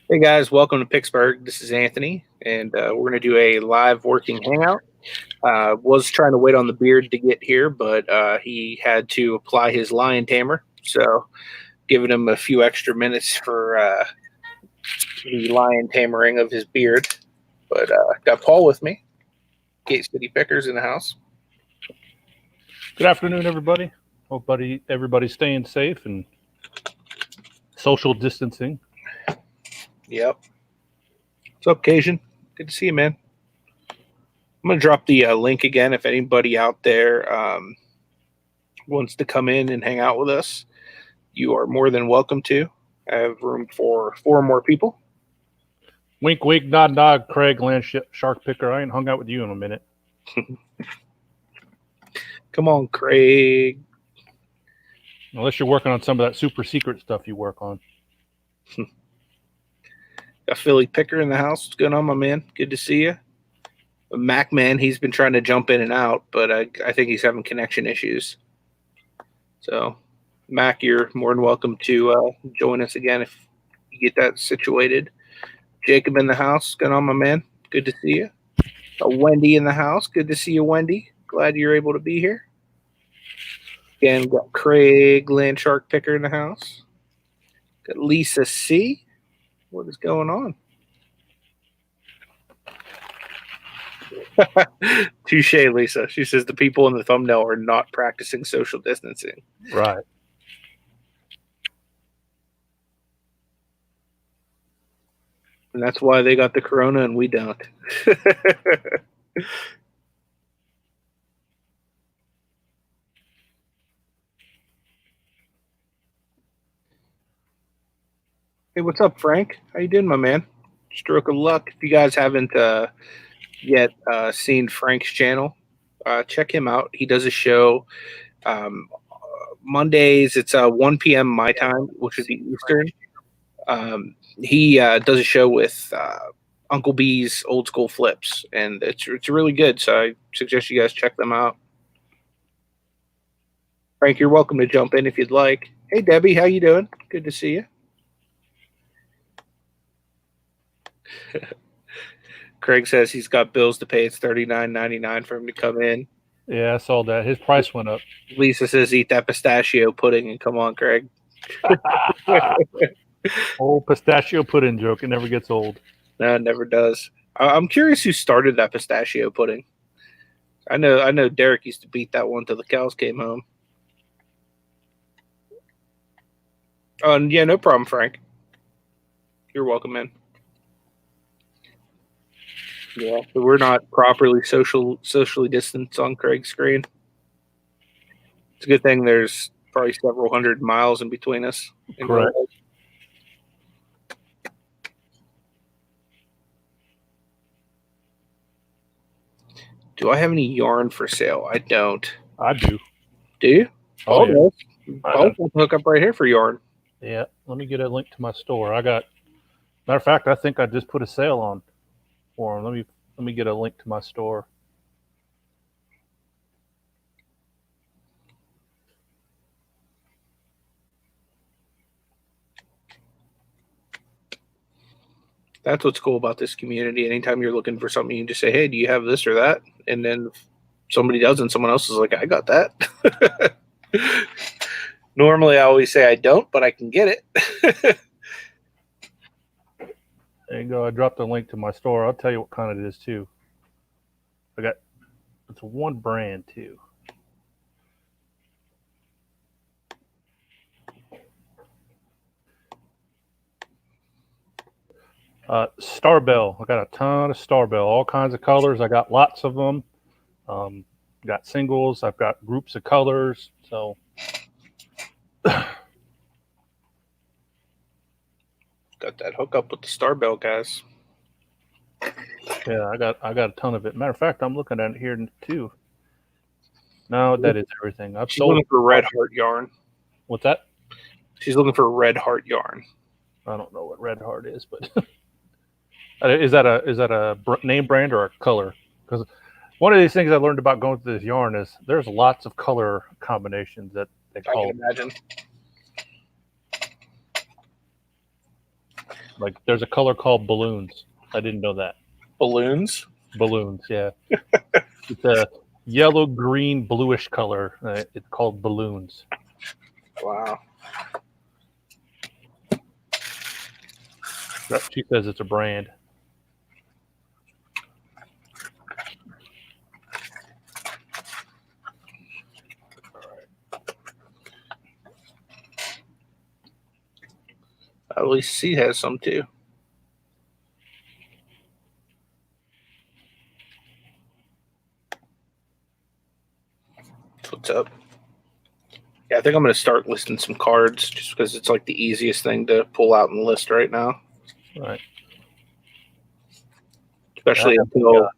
Hey guys, welcome to Picksburgh. This is Anthony, and we're going to do a live working hangout. Was trying to wait on the beard to get here, but he had to apply his lion tamer, so giving him a few extra minutes for the lion tamering of his beard. But got Paul with me. Gate City Pickers in the house. Good afternoon, everybody. Hope everybody's staying safe and social distancing. Yep. What's up, Cajun? Good to see you, man. I'm going to drop the link again if anybody out there wants to come in and hang out with us. You are more than welcome to. I have room for 4 more people. Wink, wink, nod, nod. Craig, land shark picker. I ain't hung out with you in a minute. Come on, Craig. Unless you're working on some of that super secret stuff you work on. Got Philly Picker in the house. What's going on, my man? Good to see you. Mac Man, he's been trying to jump in and out, but I think he's having connection issues. So, Mac, you're more than welcome to join us again if you get that situated. Jacob in the house. What's going on, my man? Good to see you. Wendy in the house. Good to see you, Wendy. Glad you're able to be here. Again, got Craig, Land Shark Picker in the house. Got Lisa C. What is going on? Touche, Lisa. She says the people in the thumbnail are not practicing social distancing. Right. And that's why they got the corona and we don't. Hey, what's up, Frank? How you doing, my man? Stroke of luck. If you guys haven't yet seen Frank's channel, check him out. He does a show Mondays. It's 1 p.m. my time, which is Eastern. He does a show with Uncle B's Old School Flips, and it's really good. So I suggest you guys check them out. Frank, you're welcome to jump in if you'd like. Hey, Debbie, how you doing? Good to see you. Craig says he's got bills to pay. It's $39.99 for him to come in. Yeah, I saw that. His price went up. Lisa says eat that pistachio pudding and come on, Craig. Old pistachio pudding joke. It never gets old. No, it never does. I'm curious who started that pistachio pudding. I know Derek used to beat that one till the cows came home. Oh, yeah, no problem, Frank. You're welcome, man. Yeah, so we're not properly socially distanced on Craig's screen. It's a good thing there's probably several hundred miles in between us. Correct. Do I have any yarn for sale? I don't. I do. Do you? Oh, yeah. I'll hook up right here for yarn. Yeah. Let me get a link to my store. Matter of fact, I think I just put a sale on for them. Let me get a link to my store. That's what's cool about this community. Anytime you're looking for something, you can just say, hey, do you have this or that? And then if somebody does and someone else is like, I got that. Normally I always say I don't, but I can get it. There you go. I dropped a link to my store. I'll tell you what kind it is too. It's one brand too. Starbell. I got a ton of Starbell, all kinds of colors. I got lots of them. Got singles. I've got groups of colors. So got that hookup with the Starbell guys. Yeah, I got a ton of it. Matter of fact, I'm looking at it here too. No, that is everything. She's looking for Red Heart yarn. What's that? She's looking for Red Heart yarn. I don't know what Red Heart is, but is that a name brand or a color? Because one of these things I learned about going through this yarn is there's lots of color combinations that they call. I can imagine. Like there's a color called balloons. I didn't know that. Balloons? Balloons, yeah. It's a yellow, green, bluish color. It's called balloons. Wow. She says it's a brand. At least C has some too. What's up? Yeah, I think I'm going to start listing some cards just because it's like the easiest thing to pull out and list right now. Right. Especially until...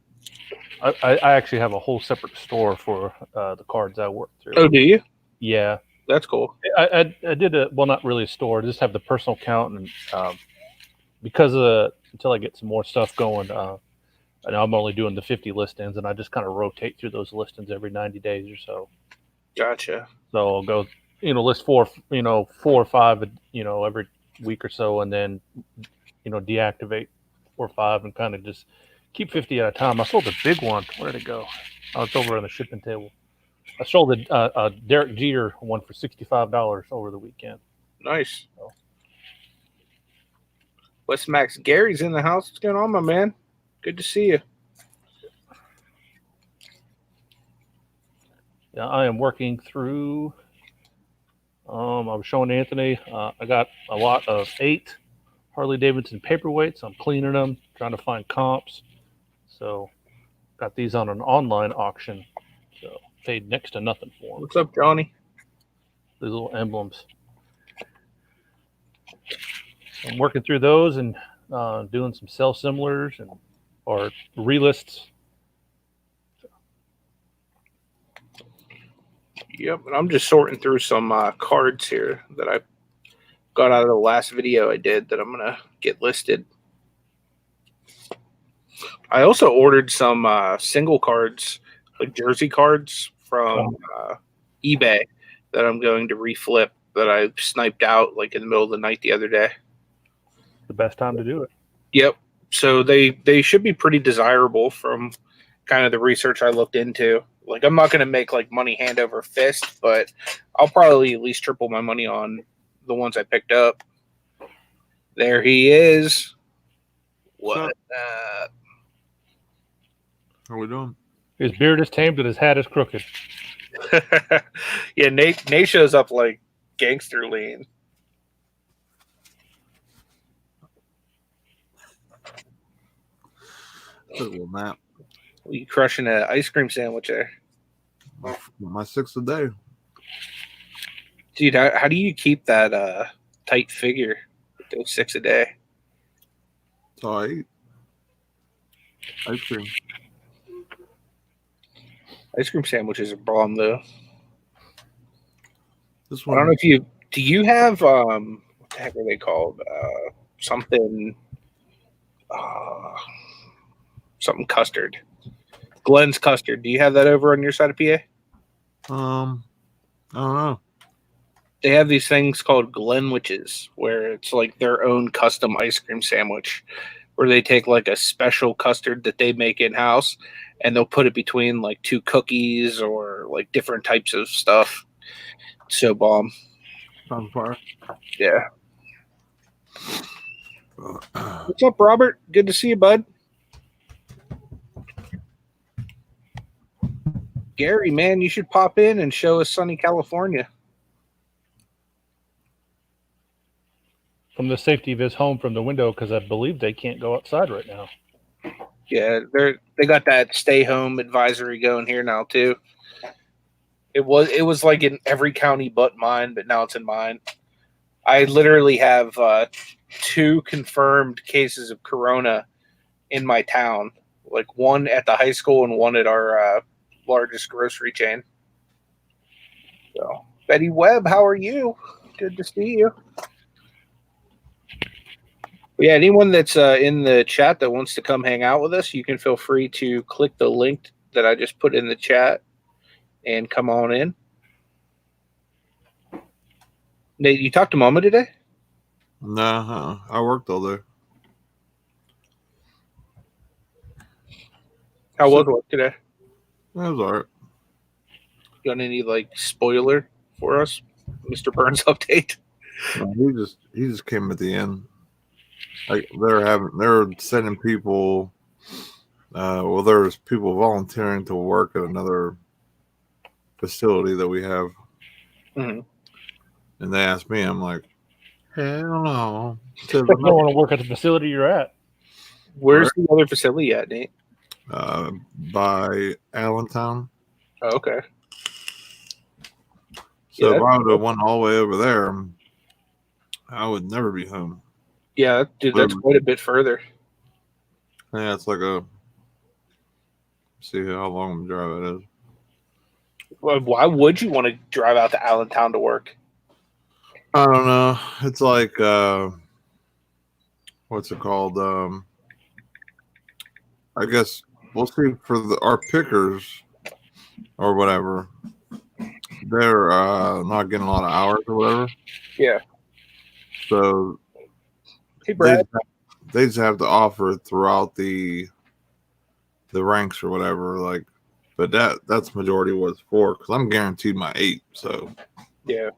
I actually have a whole separate store for the cards I work through. Oh, do you? Yeah. That's cool. I did not really a store, just have the personal account, and because until I get some more stuff going, and I'm only doing the 50 listings, and I just kind of rotate through those listings every 90 days or so. Gotcha. So I'll go, list four or five, every week or so, and then, deactivate 4 or 5 and kind of just keep 50 at a time. I sold a big one. Where did it go? Oh, it's over on the shipping table. I sold a Derek Jeter one for $65 over the weekend. Nice. So. What's Max? Gary's in the house. What's going on, my man? Good to see you. Yeah, I am working through. I was showing Anthony. I got a lot of 8 Harley Davidson paperweights. I'm cleaning them, trying to find comps. So, got these on an online auction. So, paid next to nothing for them. What's up, Johnny? These little emblems. So I'm working through those and doing some sell similars or relists. Yep, and I'm just sorting through some cards here that I got out of the last video I did that I'm going to get listed. I also ordered some single cards, like jersey cards from eBay that I'm going to reflip that I sniped out like in the middle of the night the other day. The best time to do it. Yep. So they should be pretty desirable from kind of the research I looked into. Like, I'm not going to make like money hand over fist, but I'll probably at least triple my money on the ones I picked up. There he is. What? How we doing? His beard is tamed and his hat is crooked. Yeah, Nate shows up like gangster lean. Took a little nap. You crushing an ice cream sandwich there? My 6th a day. Dude, how do you keep that tight figure with those 6 a day? That's all I eat. Ice cream. Ice cream sandwiches are bomb though. This I one. don't know if do you have what the heck are they called? Something custard. Glenn's custard. Do you have that over on your side of PA? I don't know. They have these things called Glenwiches, where it's like their own custom ice cream sandwich, where they take like a special custard that they make in house, and they'll put it between like 2 cookies or like different types of stuff. So bomb. Sounds fire. Yeah. What's up, Robert? Good to see you, bud. Gary, man, you should pop in and show us sunny California. From the safety of his home from the window, because I believe they can't go outside right now. Yeah, they got that stay home advisory going here now too. It was like in every county but mine, but now it's in mine. I literally have 2 confirmed cases of corona in my town, like one at the high school and one at our largest grocery chain. So, Betty Webb, how are you? Good to see you. Yeah, anyone that's in the chat that wants to come hang out with us, you can feel free to click the link that I just put in the chat and come on in. Nate, you talked to Mama today? Nah, I worked all day. How was So, work today? that was all right. Got any like spoiler for us, Mr. Burns update? He just came at the end. Like they're sending people. Well, there's people volunteering to work at another facility that we have, Mm-hmm. and they asked me. I'm like, hell no. You don't want to work at the facility you're at. Where's the other facility at, Nate? By Allentown. Oh, okay. So Yeah, if I would have went all the way over there, I would never be home. Yeah, dude, that's quite a bit further. Yeah, it's like a. See how long the drive it is. Why would you want to drive out to Allentown to work? I don't know. It's like what's it called? I guess we'll see for our pickers or whatever. They're not getting a lot of hours or whatever. Yeah. So Hey, Brad. they just have to offer it throughout the ranks or whatever. Like, but that's majority what it's for because I'm guaranteed my 8. So Yeah.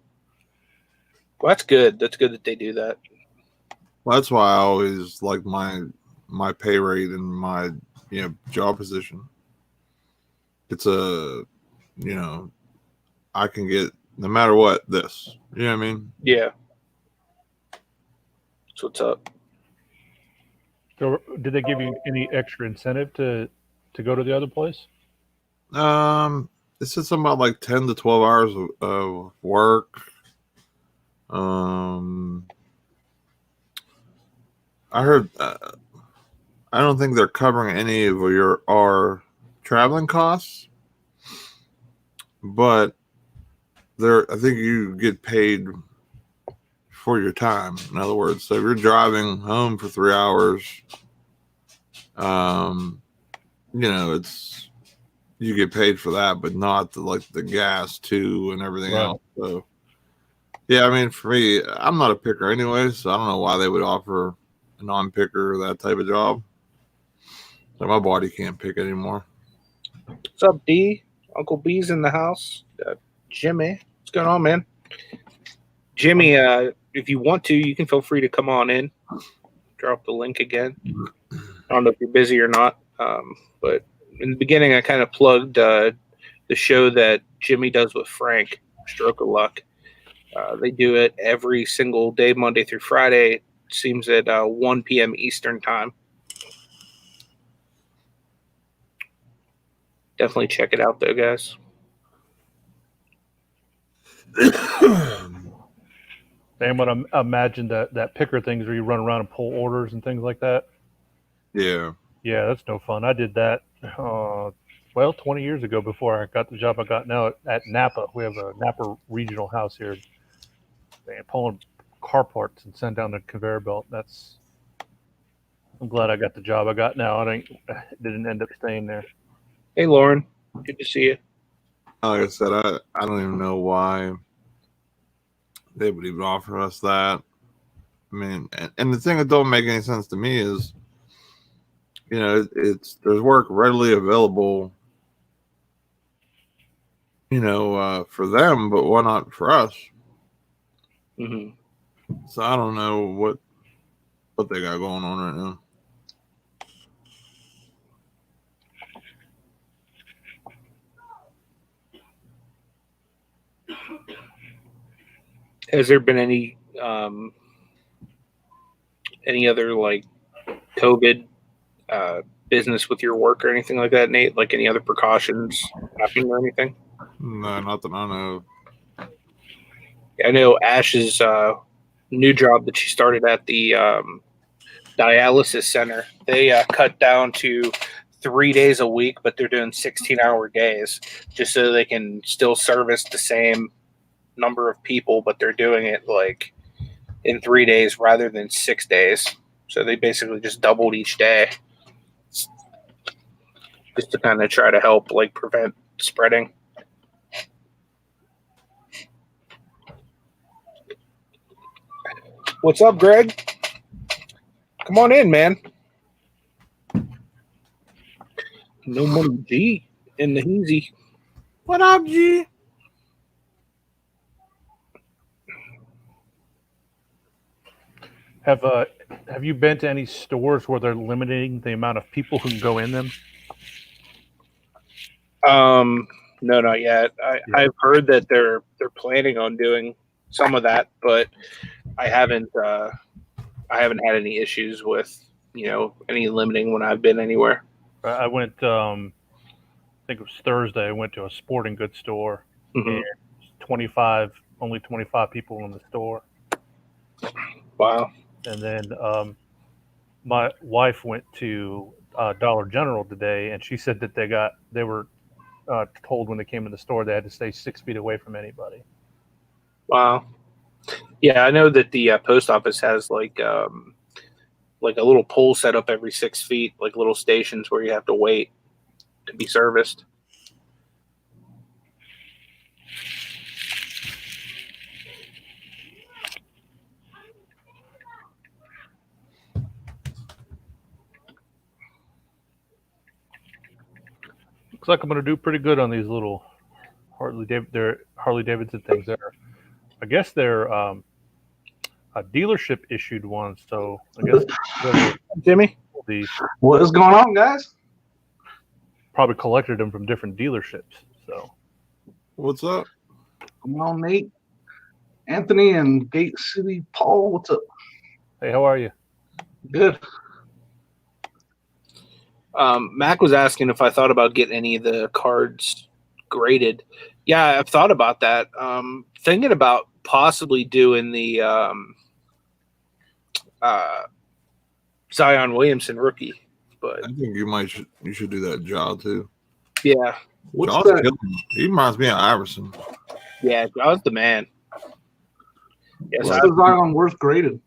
Well, that's good. That's good that they do that. well, that's why I always like my pay rate and my job position. It's I can get no matter what this. You know what I mean? Yeah. So what's up? So did they give you any extra incentive to go to the other place? It said something about like 10 to 12 hours of work. I heard. I don't think they're covering any of our traveling costs, but I think you get paid for your time. In other words, so if you're driving home for 3 hours, it's you get paid for that, but not the gas too and everything else. So yeah, I mean, for me, I'm not a picker anyway, so I don't know why they would offer a non-picker that type of job. So my body can't pick anymore. What's up, D? Uncle B's in the house. Jimmy, what's going on, man? Jimmy, if you want to, you can feel free to come on in. Drop the link again. I don't know if you're busy or not, but in the beginning, I kind of plugged the show that Jimmy does with Frank, Stroke of Luck. They do it every single day, Monday through Friday. It seems at 1 p.m. Eastern time. Definitely check it out, though, guys. Damn, what I imagine that picker things where you run around and pull orders and things like that. Yeah. Yeah, that's no fun. I did that, 20 years ago before I got the job I got now at Napa. We have a Napa regional house here. Man, pulling car parts and send down the conveyor belt. I'm glad I got the job I got now. I didn't end up staying there. Hey, Lauren. Good to see you. Like I said, I don't even know why they would even offer us that. I mean, and the thing that don't make any sense to me is, there's work readily available, for them, but why not for us? Mm-hmm. So I don't know what they got going on right now. Has there been any other like COVID business with your work or anything like that, Nate? Like any other precautions happening or anything? No, not that I know. I know Ash's new job that she started at the dialysis center. They cut down to 3 days a week, but they're doing 16-hour days just so they can still service the same number of people, but they're doing it like in 3 days rather than 6 days. So they basically just doubled each day just to kind of try to help like prevent spreading. What's up, Greg? Come on in, man. No money G in the easy. What up, G? Have you been to any stores where they're limiting the amount of people who can go in them? No, not yet. I've heard that they're planning on doing some of that, but I haven't had any issues with any limiting when I've been anywhere. I went. I think it was Thursday. I went to a sporting goods store, and only 25 people in the store. Wow. And then my wife went to Dollar General today, and she said that they were told when they came in the store they had to stay 6 feet away from anybody. Wow. Yeah, I know that the post office has like a little pole set up every 6 feet, like little stations where you have to wait to be serviced. Looks like I'm going to do pretty good on these little Harley Davidson things. I guess they're a dealership issued ones. So I guess Jimmy, what is going on, guys? Probably collected them from different dealerships. So What's up? Come on, Nate, Anthony, and Gate City Paul. What's up? hey, how are you? Good. Mac was asking if I thought about getting any of the cards graded. Yeah, I've thought about that. Thinking about possibly doing the Zion Williamson rookie, but I think you should do that job too. yeah, What's Jaw's that? killing him. He reminds me of Iverson. yeah, I was the man. Yes, What's the Zion worth graded?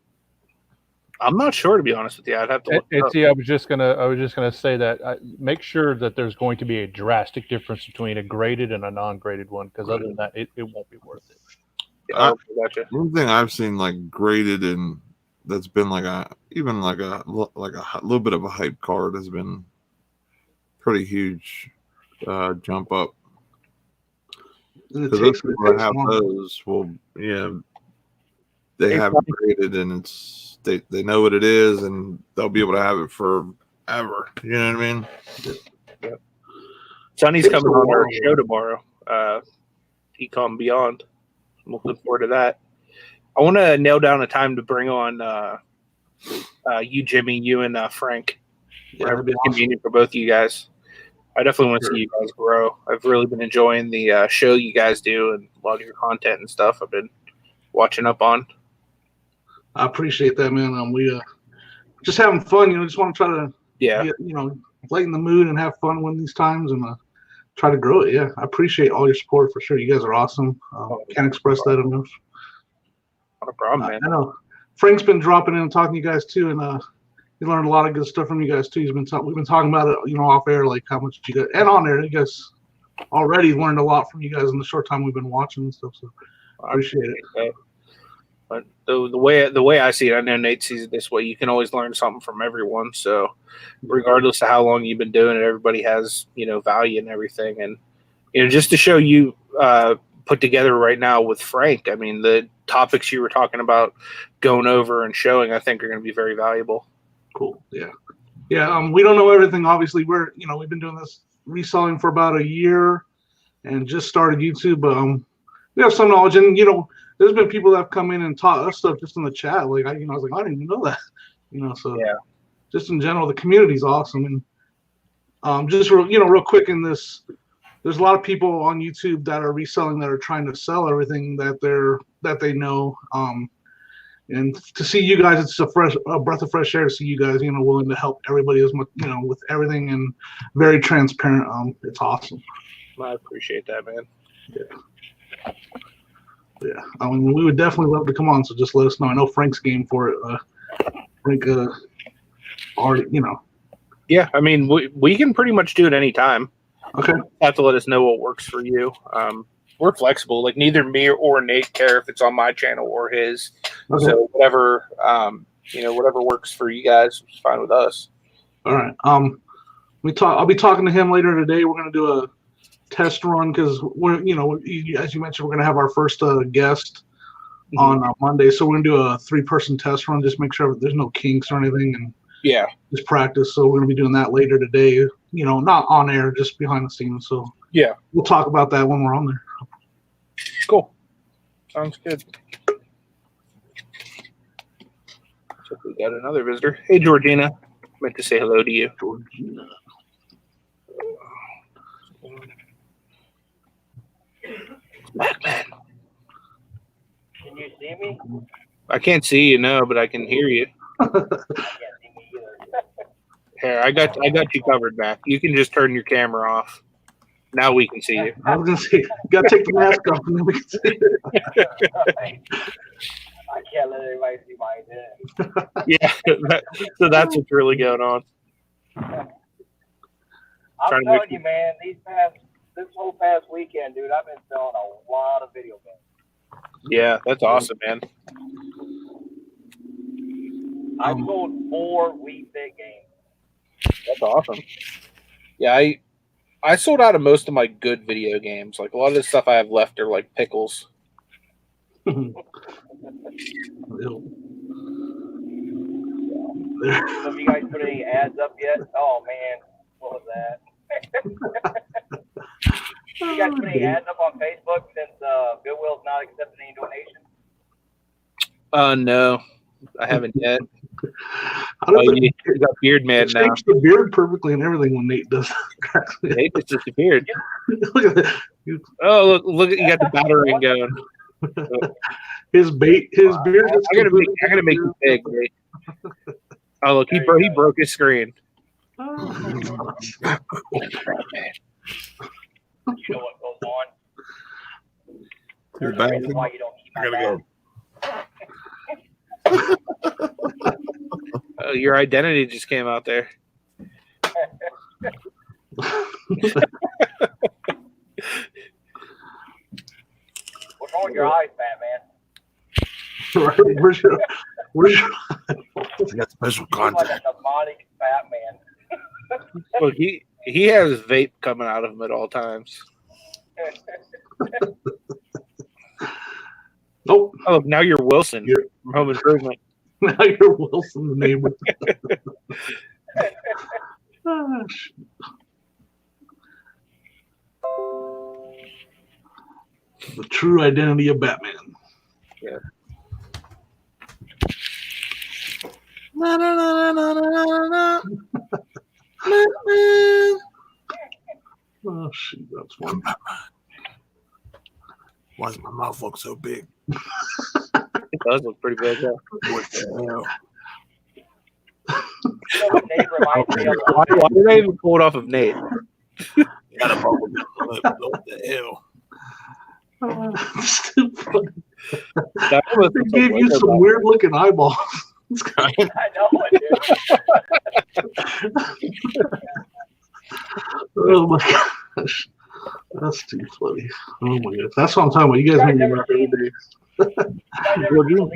I'm not sure, to be honest with you. I'd have to look it up. See, I was just gonna say that make sure that there's going to be a drastic difference between a graded and a non-graded one, because other than that, it won't be worth it. Yeah, gotcha. One thing I've seen like graded and that's been like a little bit of a hype card has been pretty huge jump up. Because those people that have those they have it graded and it's they know what it is and they'll be able to have it forever. You know what I mean? Yep. Sonny's coming on our show tomorrow. Ecom Beyond. I'm looking forward to that. I want to nail down a time to bring on you, Jimmy, you, and Frank. Whatever is convenient for both of you guys. I definitely want to see you guys grow. I've really been enjoying the show you guys do and a lot of your content and stuff I've been watching up on. I appreciate that, man. We just having fun, just want to try to get, lighten the mood and have fun one of these times and try to grow it. Yeah, I appreciate all your support for sure. You guys are awesome. Can't express that enough. Not a problem, man. I know Frank's been dropping in and talking to you guys too, and he learned a lot of good stuff from you guys too. We've been talking about it, off air, like how much you guys, and on air, you guys already learned a lot from you guys in the short time we've been watching and stuff. So I appreciate it. But the way I see it, I know Nate sees it this way. You can always learn something from everyone. So regardless of how long you've been doing it, everybody has value and everything. And just to show you put together right now with Frank, I mean the topics you were talking about going over and showing, I think are going to be very valuable. Cool. Yeah. We don't know everything. Obviously, we've been doing this reselling for about a year and just started YouTube. We have some knowledge, and there's been people that have come in and taught us stuff just in the chat. Like I was like, I didn't even know that. So yeah. Just in general, the community is awesome. And just real quick in this, there's a lot of people on YouTube that are reselling that are trying to sell everything that they know. And to see you guys, it's a breath of fresh air to see you guys, willing to help everybody as much, with everything and very transparent. It's awesome. I appreciate that, man. Yeah. I mean, we would definitely love to come on. So just let us know. I know Frank's game for it. Frank already, Yeah, I mean, we can pretty much do it anytime. Okay. You have to let us know what works for you. We're flexible. Like neither me or Nate care if it's on my channel or his. Okay. So whatever whatever works for you guys is fine with us. All right. I'll be talking to him later today. We're gonna do a test run because as you mentioned, we're gonna have our first guest on Monday. So we're gonna do a 3-person test run, just make sure there's no kinks or anything, and Yeah. just practice. So we're gonna be doing that later today. Not on air, just behind the scenes. So Yeah. we'll talk about that when we're on there. Cool. Sounds good. So we got another visitor. Hey, Georgina. Meant to say hello to you. Georgina. Macman. Can you see me? I can't see you, no, but I can hear you. I can't see me either. Here, I got you covered, Mac. You can just turn your camera off. Now we can see you. I was gonna say, you gotta take the mask off and then we can see it. I can't let everybody see my identity. Yeah, so that's what's really going on. I'm Trying to telling make- you, man, this whole past weekend, dude, I've been selling a lot of video games. Yeah, that's awesome, man. I sold 4 Wii Fit games. That's awesome. Yeah, I sold out of most of my good video games. Like a lot of the stuff I have left are like pickles. Have you guys put any ads up yet? Oh, man, what was that? You guys put any ads up on Facebook since Goodwill's not accepting any donations? No, I haven't yet. How does You got Beard Man it now. shakes the beard perfectly and everything when Nate does that. Nate just disappeared. Look at that. Oh, look! You got the battering going. His beard. I gotta make you big, Nate. Oh, look! He broke his screen. You know what goes on? You're There's a back. reason why you don't keep my I gotta go. Your identity just came out there. What's wrong with your eyes, Batman? Right? Where's your I got special You look like content. a demonic Batman. Look, he has vape coming out of him at all times. Nope. Oh, look, now you're Wilson from Home Improvement. Now you're Wilson the neighbor. Ah, shit. The true identity of Batman. Yeah. Na, na, na, na, na, na, na. Oh shoot, that's one. Why does my mouth look so big? It does look pretty big. Yeah. What the hell? You know what Nate reminds me of? Why did I even pull it off of Nate? Got a bubble lip. What the hell? That's too funny. That was They gave you some weird looking eyeballs. I know it, dude. Oh my gosh. That's too funny. Oh my gosh. That's what I'm talking about. You guys make me laugh every day.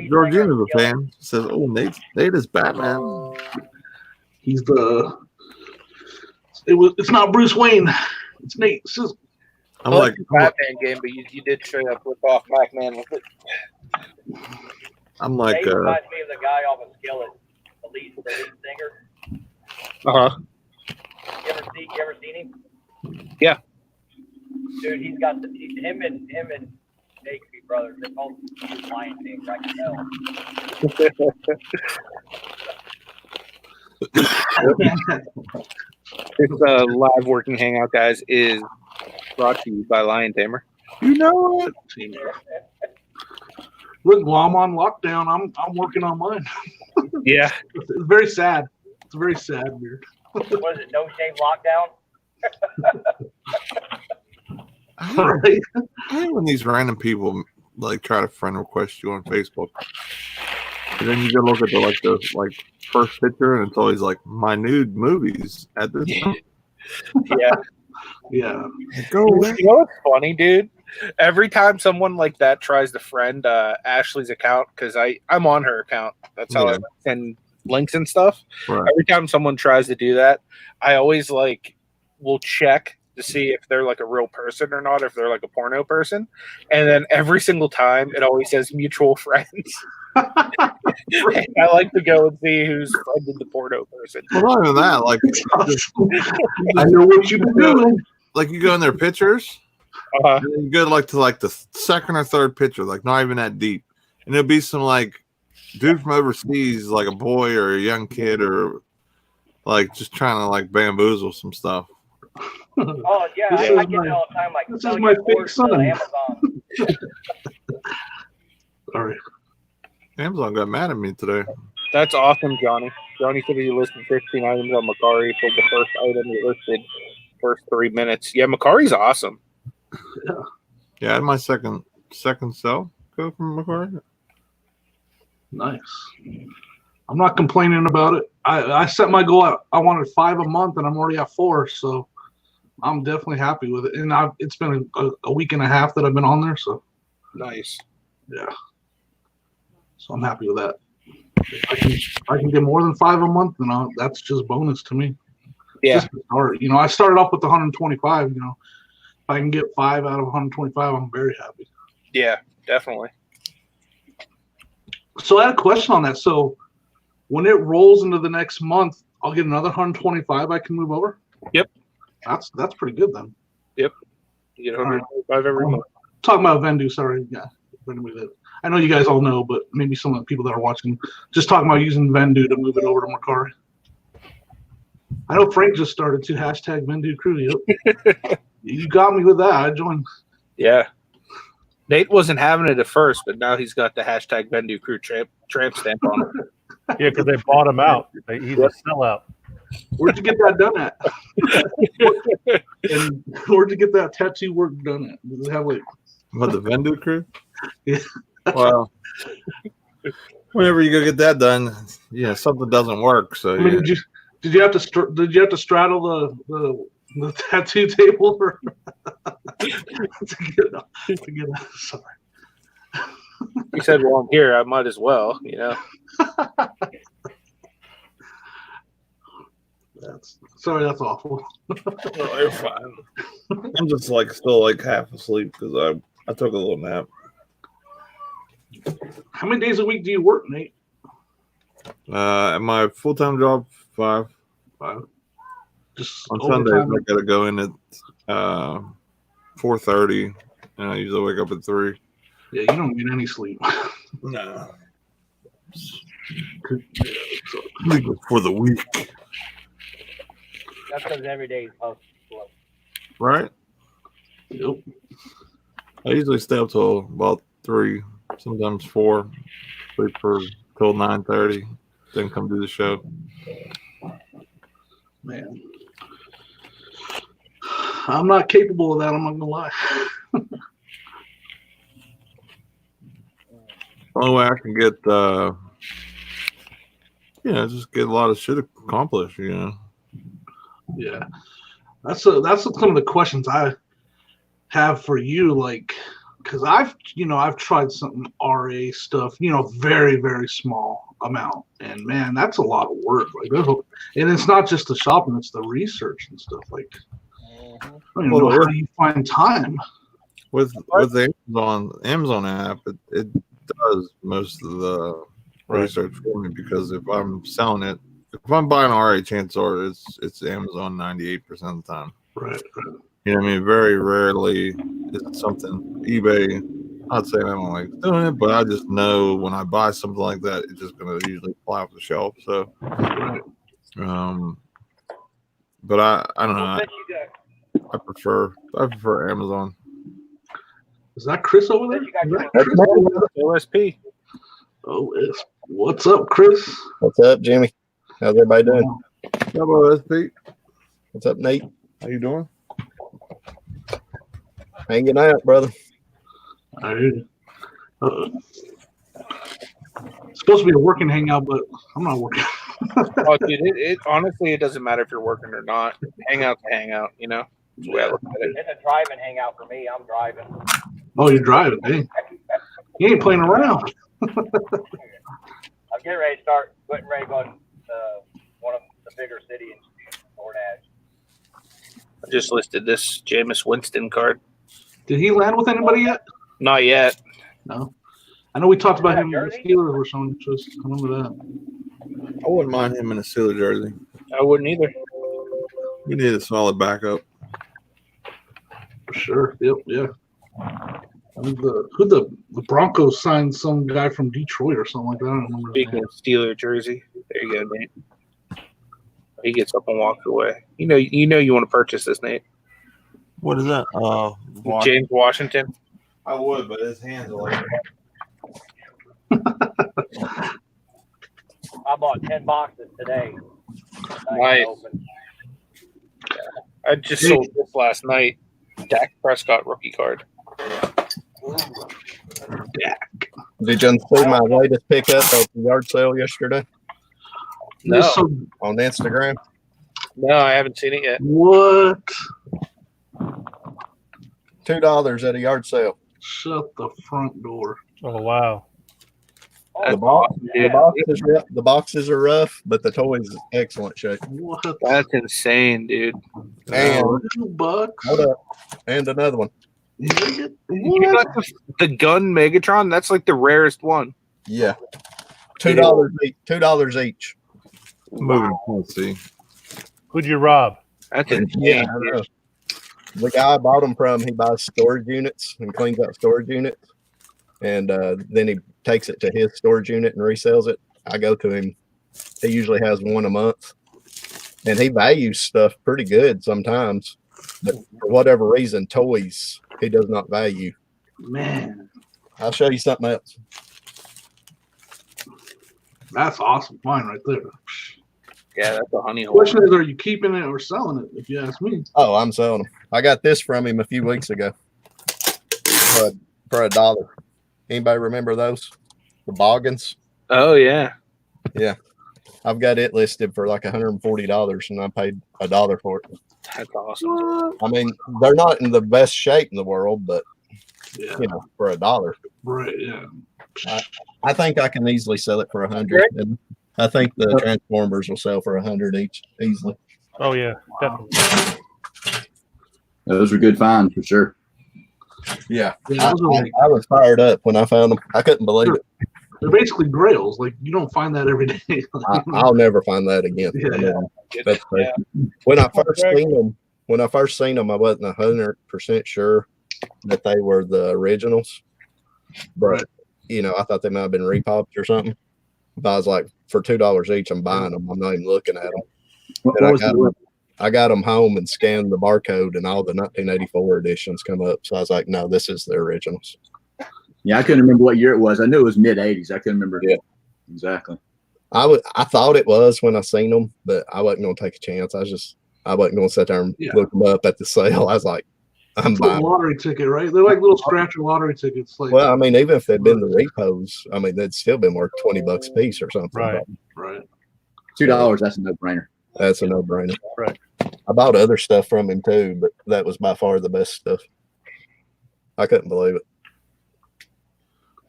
Georgina's a fan. She says, "Oh, Nate is Batman." He's it's not Bruce Wayne. It's Nate. It's just, I'm I like, the Batman game, but you did straight up rip off Macman with it. I'm like, Nate reminds me of the guy off of Skillet, the lead singer. Uh-huh. You ever seen him? Yeah. Dude, him and Nate could be brothers. They're both lion things, I can tell. This live working hangout, guys, is brought to you by Lion Tamer. you know what? look, while I'm on lockdown, I'm working on mine. Yeah. It's very sad. It's very sad, weird. What is it, no shave lockdown? Right? I hate when these random people like try to friend request you on Facebook, and then you go look at the first picture, and it's always like my nude movies at this time. Yeah. Yeah. Go away. You know what's funny, dude? Every time someone like that tries to friend Ashley's account, because I'm on her account. That's how I send links and stuff. Right. Every time someone tries to do that, I always will check to see if they're like a real person or not, if they're like a porno person. And then every single time it always says mutual friends. I like to go and see who's friended the porno person. Well, not even that. Like, I know what you've been doing. like you go in their pictures, Uh-huh. and you go to the second or third picture, like not even that deep, and there'll be some like dude from overseas, like a boy or a young kid, or like just trying to like bamboo some stuff. Oh yeah, This I is get it all the time. Like, this sell is my your fake course on son. Amazon. Sorry. Amazon got mad at me today. That's awesome, Johnny. Johnny said he listed 15 items on Mercari. So the first item he listed first 3 minutes. Yeah, Mercari's awesome. Yeah, I had my second sell go from Mercari. Nice. I'm not complaining about it. I set my goal at, I wanted 5 a month, and I'm already at 4, so I'm definitely happy with it. And it's been a week and a half that I've been on there, so Nice. yeah. So I'm happy with that. If I can get more than 5 a month, then that's just bonus to me. Yeah. Just to start. I started off with 125. If I can get 5 out of 125, I'm very happy. Yeah, definitely. So I had a question on that. So when it rolls into the next month, I'll get another 125. I can move over. Yep. That's pretty good then. You get 125 every month. Talking about VENDOO, sorry. Yeah. I know you guys all know, but maybe some of the people that are watching, just talking about using VENDOO to move it over to Mercari. I know Frank just started to hashtag VENDOO crew. Yep. You got me with that. I joined. Yeah. Nate wasn't having it at first, but now he's got the hashtag VENDOO crew tramp stamp on it. Yeah, because they bought him out. He's a sellout. Where'd you get that done at? And where'd you get that tattoo work done at? Does it have like What, the VENDOO crew? Yeah. Well, whenever you go get that done, something doesn't work. So I mean, did you have to straddle the tattoo table or to get sorry. He said, "Well, I'm here. I might as well." That's awful. Oh, you're fine. I'm just still half asleep because I took a little nap. How many days a week do you work, Nate? At my full-time job, 5. 5. Just On overtime? Sundays, I gotta go in at 4:30, and I usually wake up at 3. Yeah, you don't get any sleep. No. For the week. That's because every day is slow. Right? Yep. I usually stay up till about 3, sometimes 4, sleep till 9:30, then come do the show. Man. I'm not capable of that, I'm not gonna lie. The only way I can get, just get a lot of shit accomplished, Yeah. That's some of the questions I have for you, because I've tried some RA stuff, very, very small amount, and man, that's a lot of work. And it's not just the shopping; it's the research and stuff. I don't even know how do you find time with the Amazon app. It does most of the research for me, because if I'm selling it, if I'm buying RA, chances are it's Amazon 98% of the time. Right. You know what I mean? Very rarely is it something eBay. Not saying I don't like doing it, but I just know when I buy something like that, it's just going to usually fly off the shelf. So, but I don't know. I prefer Amazon. Is that Chris over there? OSP. Oh, what's up, Chris? What's up, Jimmy? How's everybody doing? Hello, SP. What's up, Nate? How you doing? Hanging out, brother. I hear you. It's supposed to be a working hangout, but I'm not working. Oh, dude, honestly, it doesn't matter if you're working or not. Hangout's a hangout, That's the way I look at it. It's a driving hangout for me. I'm driving. Oh, you're driving, hey. You ain't playing around. I'm getting ready to start, getting ready to go to one of the bigger cities, Postage. I just listed this Jameis Winston card. Did he land with anybody yet? Not yet. No. I know we talked about him in the Jersey? Steelers or something. Just remember that. I wouldn't mind him in a Steeler jersey. I wouldn't either. We need a solid backup. For sure. Yep. Yeah. I think the Broncos signed some guy from Detroit or something like that. I don't remember. his Speaking name. of Steeler jersey, there you go, Nate. He gets up and walks away. You know you want to purchase this, Nate. What is that? James Washington. I would, but his hands are like. I bought 10 boxes today. Nice. I just sold this last night. Dak Prescott rookie card. Did you see my latest pickup at the yard sale yesterday No, So, on Instagram? no, I haven't seen it yet. what? $2 at a yard sale. Shut the front door. Oh wow. That's The box, awesome, the dude. boxes, the boxes are rough, but the toys is excellent shape. What? That's insane, dude. And $2? hold up, and another one. You What? got the gun Megatron? That's like the rarest one. Yeah, $2 each. $2 each. Moving. Let's see. Who'd you rob? That's insane. Yeah, I know. The guy I bought them from, he buys storage units and cleans out storage units, and then he takes it to his storage unit and resells it. I go to him. He usually has one a month, and he values stuff pretty good sometimes, but for whatever reason, toys he does not value. Man, I'll show you something else. that's awesome. Fine right there. Yeah, that's a honey hole. Question is, are you keeping it or selling it? If you ask me. Oh, I'm selling them. I got this from him a few weeks ago for $1. Anybody remember those? The Boggins? Oh yeah. I've got it listed for like $140, and I paid $1 for it. That's awesome. I mean, they're not in the best shape in the world, but Yeah. you know, for $1, Right. Yeah. I think I can easily sell it for $100. And I think the Transformers will sell for $100 each easily. Oh yeah, definitely. Those were good finds for sure. Yeah, Yeah, those are like, I was fired up when I found them. I couldn't believe it. they're basically grails. Like you don't find that every day. I'll never find that again. Yeah. I know. That's Yeah. crazy. When I first seen them, I wasn't 100% sure that they were the originals, but you know, I thought they might have been repops or something. But I was like, for $2 each, I'm buying them. I'm not even looking at them. What And was the- I got them home and scanned the barcode, and all the 1984 editions come up. So I was like, no, this is the originals. Yeah, I couldn't remember what year it was. I knew it was mid '80s. I couldn't remember. Yeah. Exactly. I thought it was when I seen them, but I wasn't going to take a chance. I wasn't going to sit there and look them up at the sale. I was like, I'm It's like a buying. lottery ticket, right? They're like little scratcher lottery tickets. Like Well, I mean, even if they'd been the repos, I mean, they'd still been worth $20 a piece or something. Right. right. $2. That's a no-brainer. That's a no-brainer. Right. I bought other stuff from him too, but that was by far the best stuff. I couldn't believe it.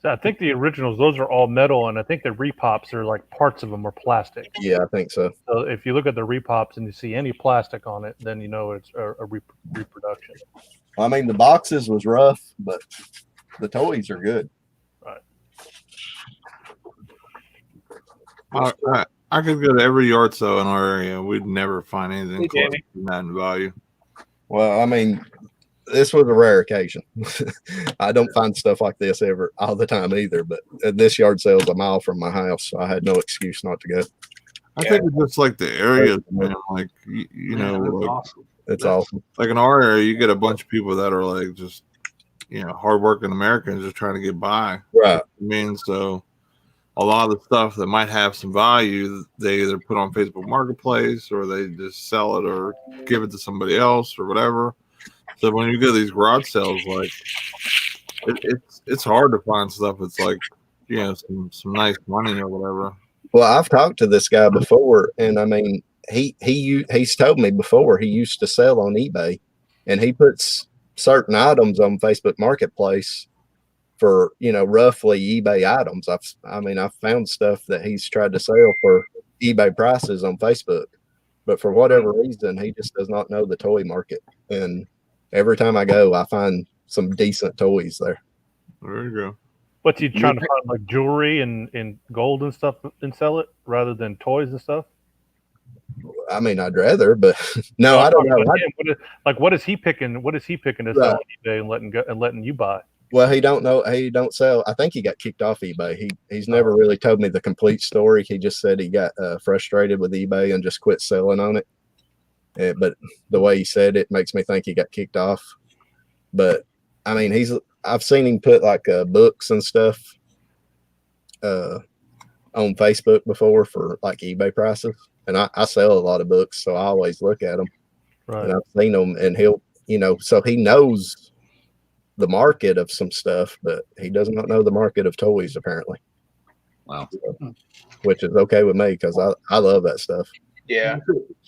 So I think the originals, those are all metal, and I think the repops are like parts of them are plastic. Yeah, I think so. So if you look at the repops and you see any plastic on it, then you know it's a reproduction. I mean, the boxes was rough, but the toys are good. I could go to every yard sale in our area. We'd never find anything Hey, close Jamie. to that in value. Well, I mean, this was a rare occasion. I don't find stuff like this ever all the time either, but this yard sale's a mile from my house, so I had no excuse not to go. I think it's just like the area, man. Like you know, Man, that's like, awesome. It's awesome. like in our area, you get a bunch of people that are like just hardworking Americans just trying to get by. Right. I mean, so a lot of the stuff that might have some value, they either put on Facebook Marketplace or they just sell it or give it to somebody else or whatever. So when you go to these garage sales, like it's hard to find stuff that's like some nice money or whatever. Well, I've talked to this guy before, and I mean, he's told me before he used to sell on eBay, and he puts certain items on Facebook Marketplace for, you know, roughly eBay items. I've found stuff that he's tried to sell for eBay prices on Facebook, but for whatever reason, he just does not know the toy market. And every time I go, I find some decent toys there. There you go. What's he trying to find, like jewelry and gold and stuff and sell it rather than toys and stuff? I mean, I'd rather, but no, I don't know. What is he picking? What is he picking to sell on eBay and letting you buy? Well, he don't know. He don't sell. I think he got kicked off eBay. He's never really told me the complete story. He just said he got frustrated with eBay and just quit selling on it. But the way he said it makes me think he got kicked off. But I mean, I've seen him put like books and stuff on Facebook before for like eBay prices. And I sell a lot of books, so I always look at them. Right. And I've seen them, and he'll, you know, so he knows the market of some stuff, but he does not know the market of toys apparently. Wow. So, which is okay with me because I love that stuff. Yeah.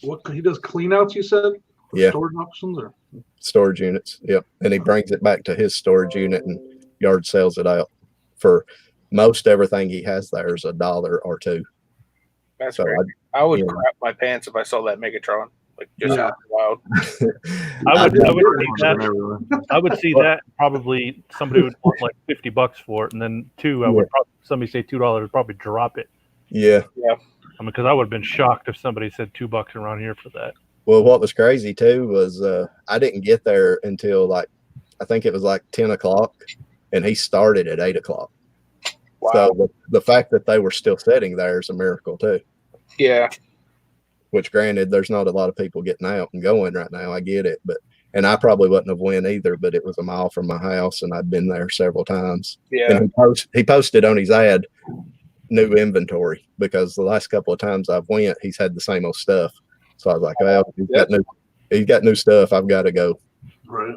What he does clean outs, you said? Yeah. Storage options or storage units. Yep. And he brings it back to his storage unit and yard sales it out. For most everything he has there is $1 or $2. That's so great. I would crap my pants if I saw that Megatron. Like just wild. I would see that probably somebody would want like $50 for it, and then somebody say $2 would probably drop it. Yeah. Yeah. I mean, because I would have been shocked if somebody said $2 around here for that. Well, what was crazy too was I didn't get there until I think it was like 10 o'clock, and he started at 8 o'clock. Wow. So the fact that they were still sitting there is a miracle too. Yeah. Which granted, there's not a lot of people getting out and going right now. I get it, and I probably wouldn't have went either, but it was a mile from my house and I'd been there several times. Yeah. And he posted on his ad new inventory because the last couple of times I've went, he's had the same old stuff. So I was like, well, he's got new stuff. I've got to go. Right.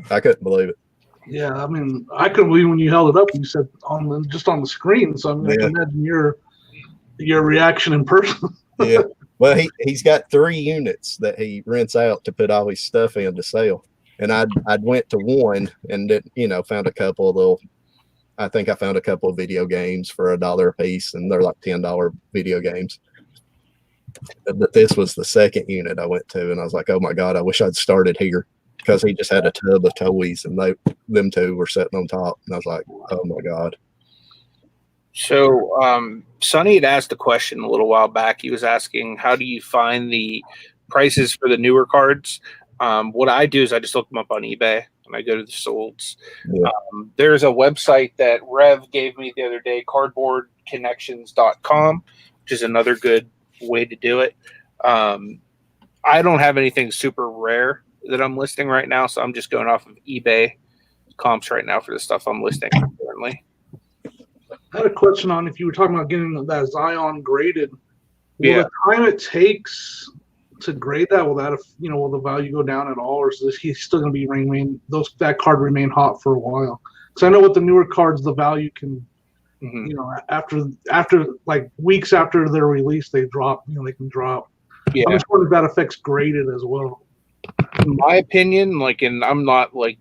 I couldn't believe it. Yeah, I mean, I couldn't believe when you held it up and you said on the screen. So I mean, I can imagine your reaction in person. Yeah. Well, he's got 3 units that he rents out to put all his stuff in to sell. And I'd went to one and found a couple of little. I think I found a couple of video games for $1 a piece, and they're like $10 video games. But this was the second unit I went to, and I was like, oh my God, I wish I'd started here. Because he just had a tub of toys, and them two were sitting on top, and I was like, "Oh my God!" So, Sonny had asked a question a little while back. He was asking, "How do you find the prices for the newer cards?" What I do is I just look them up on eBay, and I go to the solds. Yeah. There's a website that Rev gave me the other day, cardboardconnections.com, which is another good way to do it. I don't have anything super rare that I'm listing right now, so I'm just going off of eBay comps right now for the stuff I'm listing currently. I had a question on if you were talking about getting that Zion graded. Will the time it takes to grade that, will the value go down at all, or is he still going to be that card remain hot for a while? Because I know with the newer cards, the value can, after like weeks after they're released, they drop. They can drop. Yeah. I'm just wondering if that affects graded as well. In my opinion, and I'm not like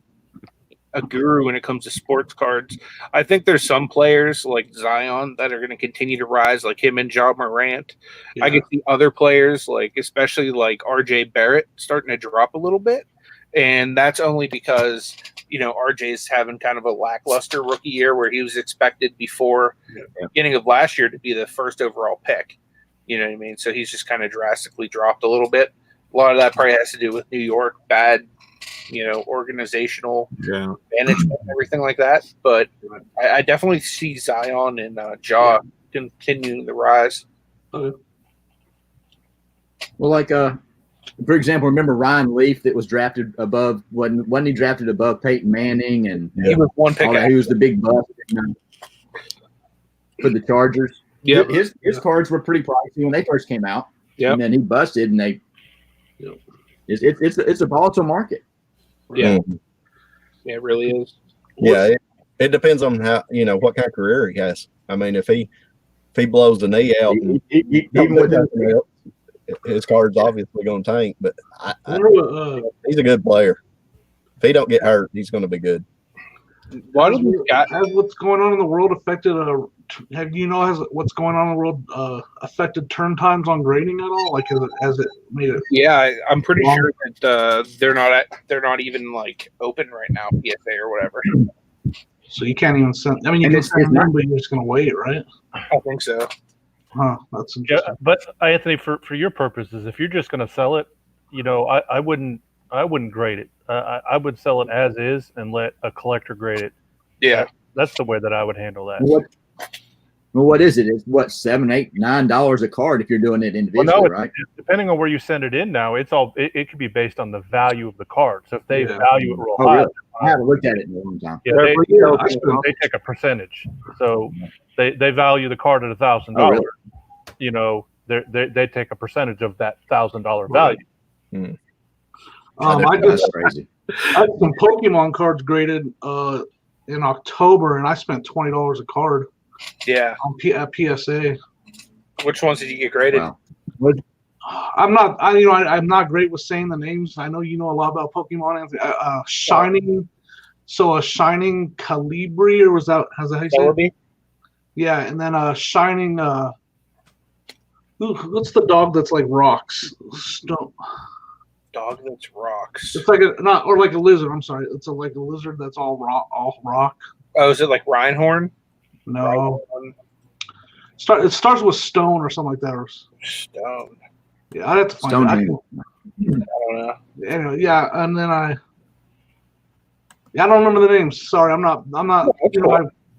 a guru when it comes to sports cards, I think there's some players like Zion that are going to continue to rise, like him and Ja Morant. Yeah. I can see other players, especially like RJ Barrett, starting to drop a little bit. And that's only because, RJ's having kind of a lackluster rookie year where he was expected before the beginning of last year to be the first overall pick. You know what I mean? So he's just kind of drastically dropped a little bit. A lot of that probably has to do with New York, bad, organizational management and everything like that. But I definitely see Zion and Ja continuing the rise. Okay. Well, for example, remember Ryan Leaf that was drafted above, wasn't he drafted above Peyton Manning? And he was one pick. He was the big bust for the Chargers. Yeah, his cards were pretty pricey when they first came out. Yeah, and then he busted, and they. It's a volatile market. Yeah, yeah, it really is. Yeah, it depends on how what kind of career he has. I mean, if he blows the knee out, even with his card's obviously going to tank, but I wonder what, he's a good player. If he don't get hurt, he's going to be good. What has what's going on in the world affected? Has what's going on in the world affected turn times on grading at all? Like, has it made it? Yeah, I'm pretty sure that they're not even like open right now, PSA or whatever. So you can't even send. I mean, you can send them, but you're just going to wait, right? I think so. Huh? That's interesting. Yeah, but Anthony, for your purposes, if you're just going to sell it, I wouldn't grade it. I would sell it as is and let a collector grade it. Yeah, that's the way that I would handle that. What is it? It's what, $7, $8, $9 a card if you're doing it individually, right? Depending on where you send it in now, it could be based on the value of the card. So if they value it real high, really? I haven't looked at it in a long time. Yeah, they take a percentage. So they value the card at $1,000. Really? They take a percentage of that $1,000 value. Hmm. That's crazy. I had some Pokemon cards graded in October, and I spent $20 a card. Yeah. At PSA. Which ones did you get graded? Wow. I'm not great with saying the names. I know you know a lot about Pokemon. Shining. So a Shining Calibri, or was that? How's that how you say it? Yeah, and then a Shining. What's the dog that's like rocks? Dog that's rocks. It's like like a lizard. I'm sorry. It's like a lizard that's all rock. Oh, is it like Reinhorn? No. It starts with stone or something like that. Or stone. Yeah, I'd have to find it. I don't know. Anyway, yeah, and then I don't remember the names. Sorry, I'm not.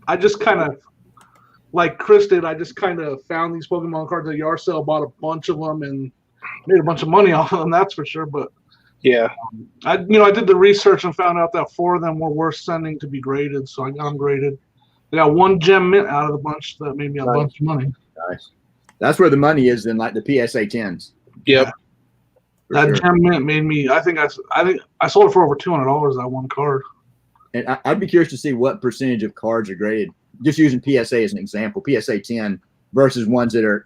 I just kind of, like Chris did. I just kind of found these Pokemon cards at yard sale, bought a bunch of them, and made a bunch of money off of them. That's for sure. But yeah, I did the research and found out that 4 of them were worth sending to be graded, so I got them graded. I got 1 gem mint out of the bunch that made me a bunch of money. Nice. That's where the money is in like the PSA 10s. Yep. That gem mint made me. I think I sold it for over $200 that one card. And I'd be curious to see what percentage of cards are graded. Just using PSA as an example, PSA 10 versus ones that are,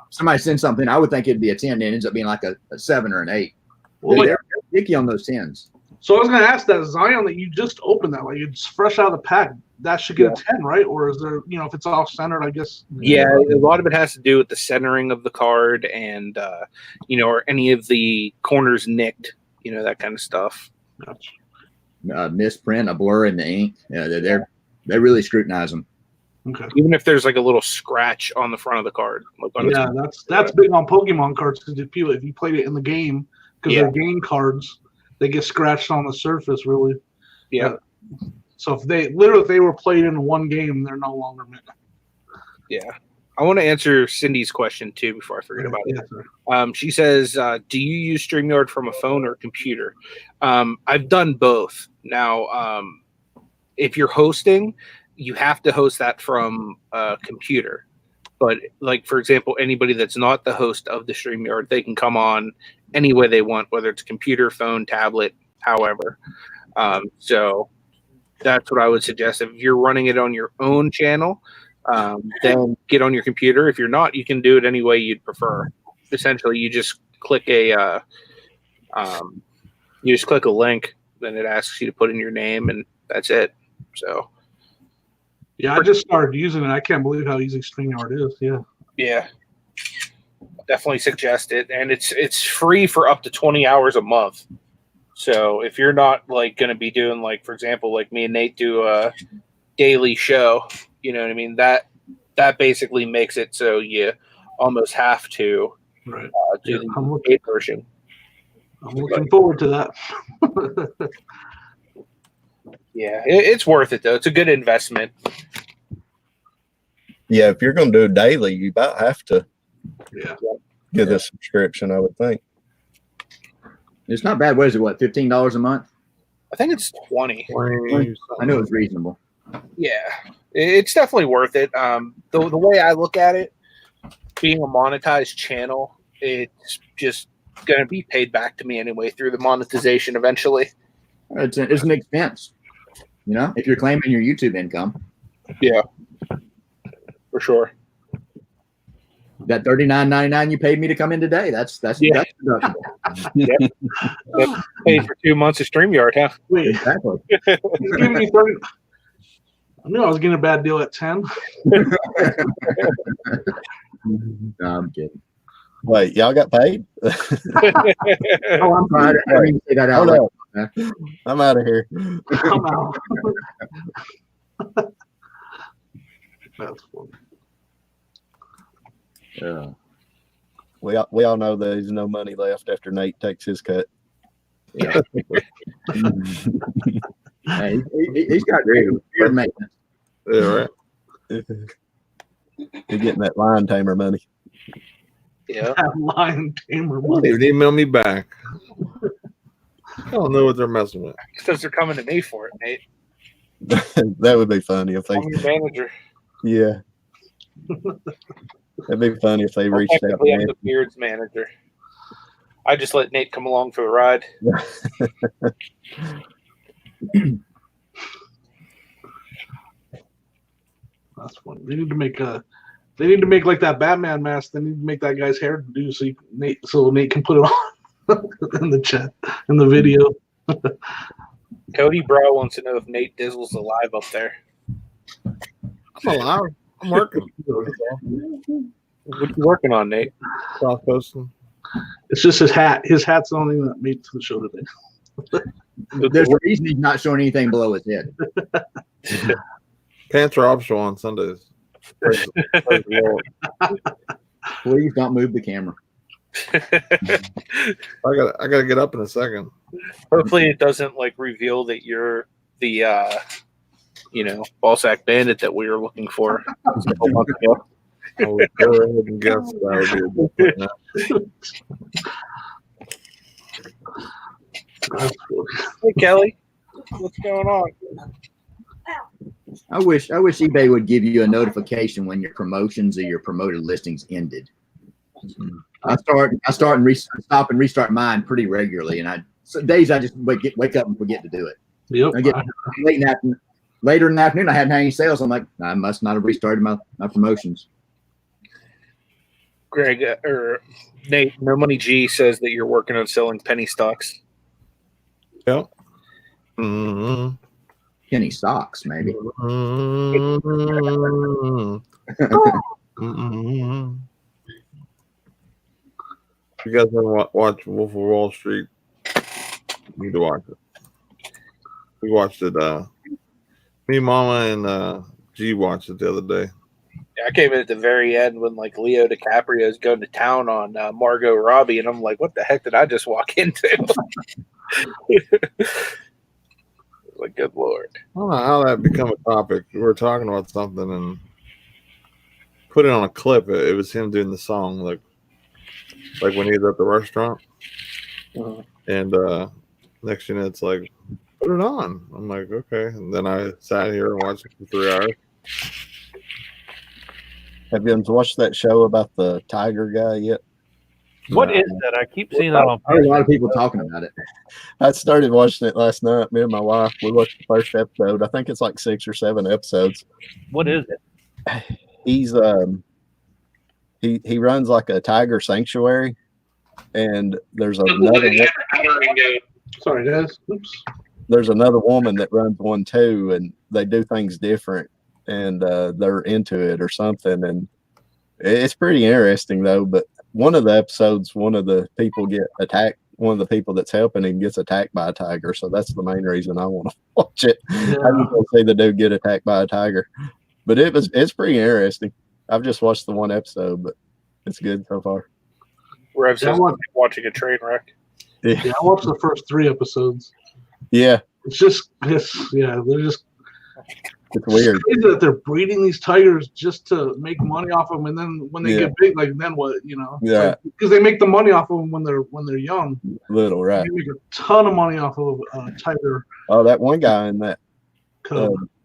somebody sends something. I would think it'd be a 10, and it ends up being like a 7 or an 8. Well, they're picky on those 10s. So I was going to ask that Zion that you just opened that, like it's fresh out of the pack. That should get a 10, right? Or is there, if it's off centered, I guess. Yeah, a lot of it has to do with the centering of the card and, or any of the corners nicked, that kind of stuff. Gotcha. Misprint, a blur in the ink. Yeah, they really scrutinize them. Okay. Even if there's like a little scratch on the front of the card. That's big on Pokemon cards because if you played it in the game, because they're game cards, they get scratched on the surface. Really. Yeah. So if they were played in one game, they're no longer mint. Yeah. I want to answer Cindy's question too before I forget about it. She says, do you use StreamYard from a phone or computer? I've done both. Now, if you're hosting, you have to host that from a computer. But like, for example, anybody that's not the host of the StreamYard, they can come on any way they want, whether it's computer, phone, tablet, however. So that's what I would suggest. If you're running it on your own channel, then get on your computer. If you're not, you can do it any way you'd prefer. Essentially, you just click a link, then it asks you to put in your name, and that's it. So, yeah, I just started using it. I can't believe how easy StreamYard is. Yeah, definitely suggest it, and it's free for up to 20 hours a month. So if you're not like going to be doing, like, for example, like me and Nate do a daily show, you know what I mean? That basically makes it so you almost have to do the paid version. I'm looking forward to that. Yeah, it's worth it though. It's a good investment. Yeah, if you're going to do it daily, you about have to get a subscription, I would think. It's not bad. What is it? What, $15 a month? I think it's 20. I know it's reasonable. Yeah, it's definitely worth it. The way I look at it, being a monetized channel, it's just going to be paid back to me anyway through the monetization eventually. It's an expense, if you're claiming your YouTube income. Yeah, for sure. That $39.99 you paid me to come in today. That's Yeah. deductible. Paid for 2 months of StreamYard, huh? Wait, Exactly. he's giving me 30. I knew I was getting a bad deal at 10. No, I'm kidding. Wait, y'all got paid? Oh, I'm fine. I didn't even say that out Hold loud. up. I'm out of here. Come out. That's funny. Yeah. We all know there's no money left after Nate takes his cut. Hey, he's got weird maintenance. Yeah, right. You're getting that lion tamer money. Yeah. That lion tamer They money. didn't even email me back. I don't know what they're messing with. Because they're coming to me for it, Nate. That would be funny if they. I'm your manager. Yeah. That'd be funny if they Well, reached out. technically, I'm To the Beard's manager. I just let Nate come along for the ride. That's funny. They need to make like that Batman mask. They need to make that guy's hair do so Nate can put it on in the chat in the video. Cody Brow wants to know if Nate Dizzle's alive up there. I'm alive. I'm working. What you working on, Nate? South Coasting. It's just his hat. His hat's the only thing that made it to the show today. There's a reason he's not showing anything below his head. Pants are optional on Sundays. Praise the Lord. Please don't move the camera. I gotta get up in a second. Hopefully, it doesn't like reveal that you're the ballsack bandit that we were looking for. A month ago. I would go ahead and guess that would be a different. Hey, Kelly, what's going on? I wish eBay would give you a notification when your promotions or your promoted listings ended. I stop and restart mine pretty regularly, and some days I just wake up and forget to do it. Yep. I get later in the afternoon, I hadn't had any sales. I'm like, I must not have restarted my promotions. Greg or Nate, No Money G says that you're working on selling penny stocks. Yep. Mm-hmm. Penny stocks, maybe. Mm-hmm. If you guys haven't watched Wolf of Wall Street, you need to watch it. We watched it. Me, Mama, and G watched it the other day. I came in at the very end when like Leo DiCaprio is going to town on Margot Robbie, and I'm like, what the heck did I just walk into? Like, good Lord. I don't know how that became a topic. We were talking about something and put it on a clip. It was him doing the song, like when he was at the restaurant. And next thing it's like, put it on. I'm like, okay. And then I sat here and watched it for 3 hours. Have you watched that show about the tiger guy yet? What is that? I keep seeing that on I heard a lot of people talking about it. I started watching it last night. Me and my wife, we watched the first episode. I think it's like 6 or 7 episodes. What is it? He's he runs like a tiger sanctuary, and there's another. Sorry, guys. Oops. There's another woman that runs one too, and they do things different, and they're into it or something, and it's pretty interesting though. But one of the episodes, one of the people get attacked. One of the people that's helping him gets attacked by a tiger, so that's the main reason I want to watch it. Yeah. I just want to see the dude get attacked by a tiger, but it's pretty interesting. I've just watched the one episode, but it's good so far. Rev says watching a train wreck. Yeah, I watched the first 3 episodes. Yeah, they're just it's weird. It's crazy that they're breeding these tigers just to make money off them, and then when they get big, like then what? Yeah, because they make the money off of them when they're young. Little, right? They make a ton of money off of a tiger. Oh, that one guy in that,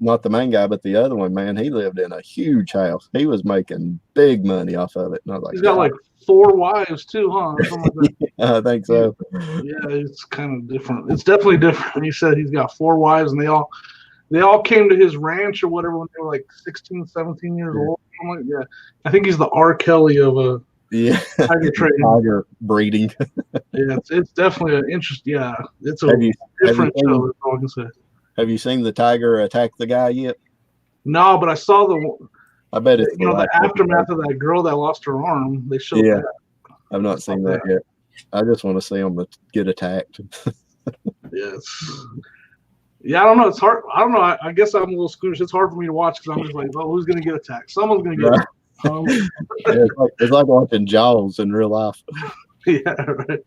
not the main guy, but the other one, man, he lived in a huge house. He was making big money off of it. And I was like, he's got like 4 wives too, huh? Like I think so. Yeah, it's kind of different. It's definitely different. He said he's got 4 wives, and they all they all came to his ranch or whatever when they were like 16, 17 years old. I'm like, yeah, I think he's the R. Kelly of a tiger trading. Tiger breeding. Yeah, it's definitely an interest. Yeah, it's a Have you different seen- show. That's all I can say. Have you seen the tiger attack the guy yet? No, but I saw the I bet it's the aftermath of that girl that lost her arm. They showed Yeah. that. I've not seen that yet. I just want to see him get attacked. Yes. Yeah, I don't know. It's hard. I don't know. I guess I'm a little squeamish. It's hard for me to watch because I'm just like, oh, who's going to get attacked? Someone's going to get attacked. Yeah, it's like watching Jaws in real life. Yeah, right.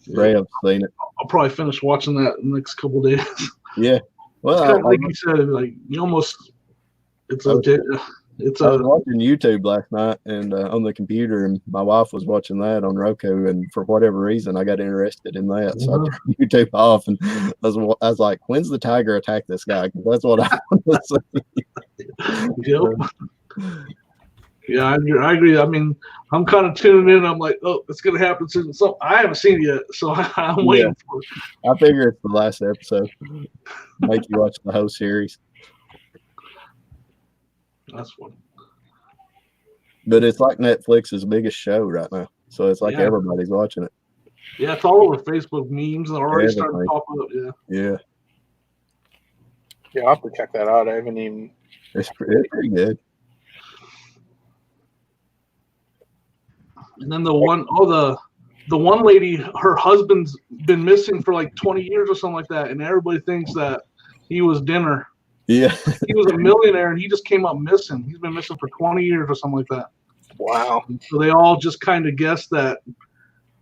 Ray, I've seen it. I'll probably finish watching that in the next couple days. Yeah. Well, Kind of like you said, like you almost. It's a. It's I was a. watching YouTube last night and on the computer, and my wife was watching that on Roku, and for whatever reason, I got interested in that, so I turned YouTube off, and I was like, "When's the tiger attack this guy?" 'Cause that's what I want to see. Yep. Yeah, I agree. I mean, I'm kind of tuning in. I'm like, oh, it's gonna happen soon. So I haven't seen it yet, so I'm waiting for it. I figure it's the last episode. Make you watch the whole series. That's funny. But it's like Netflix's biggest show right now, so it's like everybody's watching it. Yeah, it's all over Facebook memes. They're already starting to pop up. Yeah. Yeah, Yeah, I'll have to check that out. I haven't even. it's pretty good. And then the one lady, her husband's been missing for like 20 years or something like that, and everybody thinks that he was dinner. Yeah, He was a millionaire, and he just came up missing. He's been missing for 20 years or something like that. Wow. So they all just kind of guessed that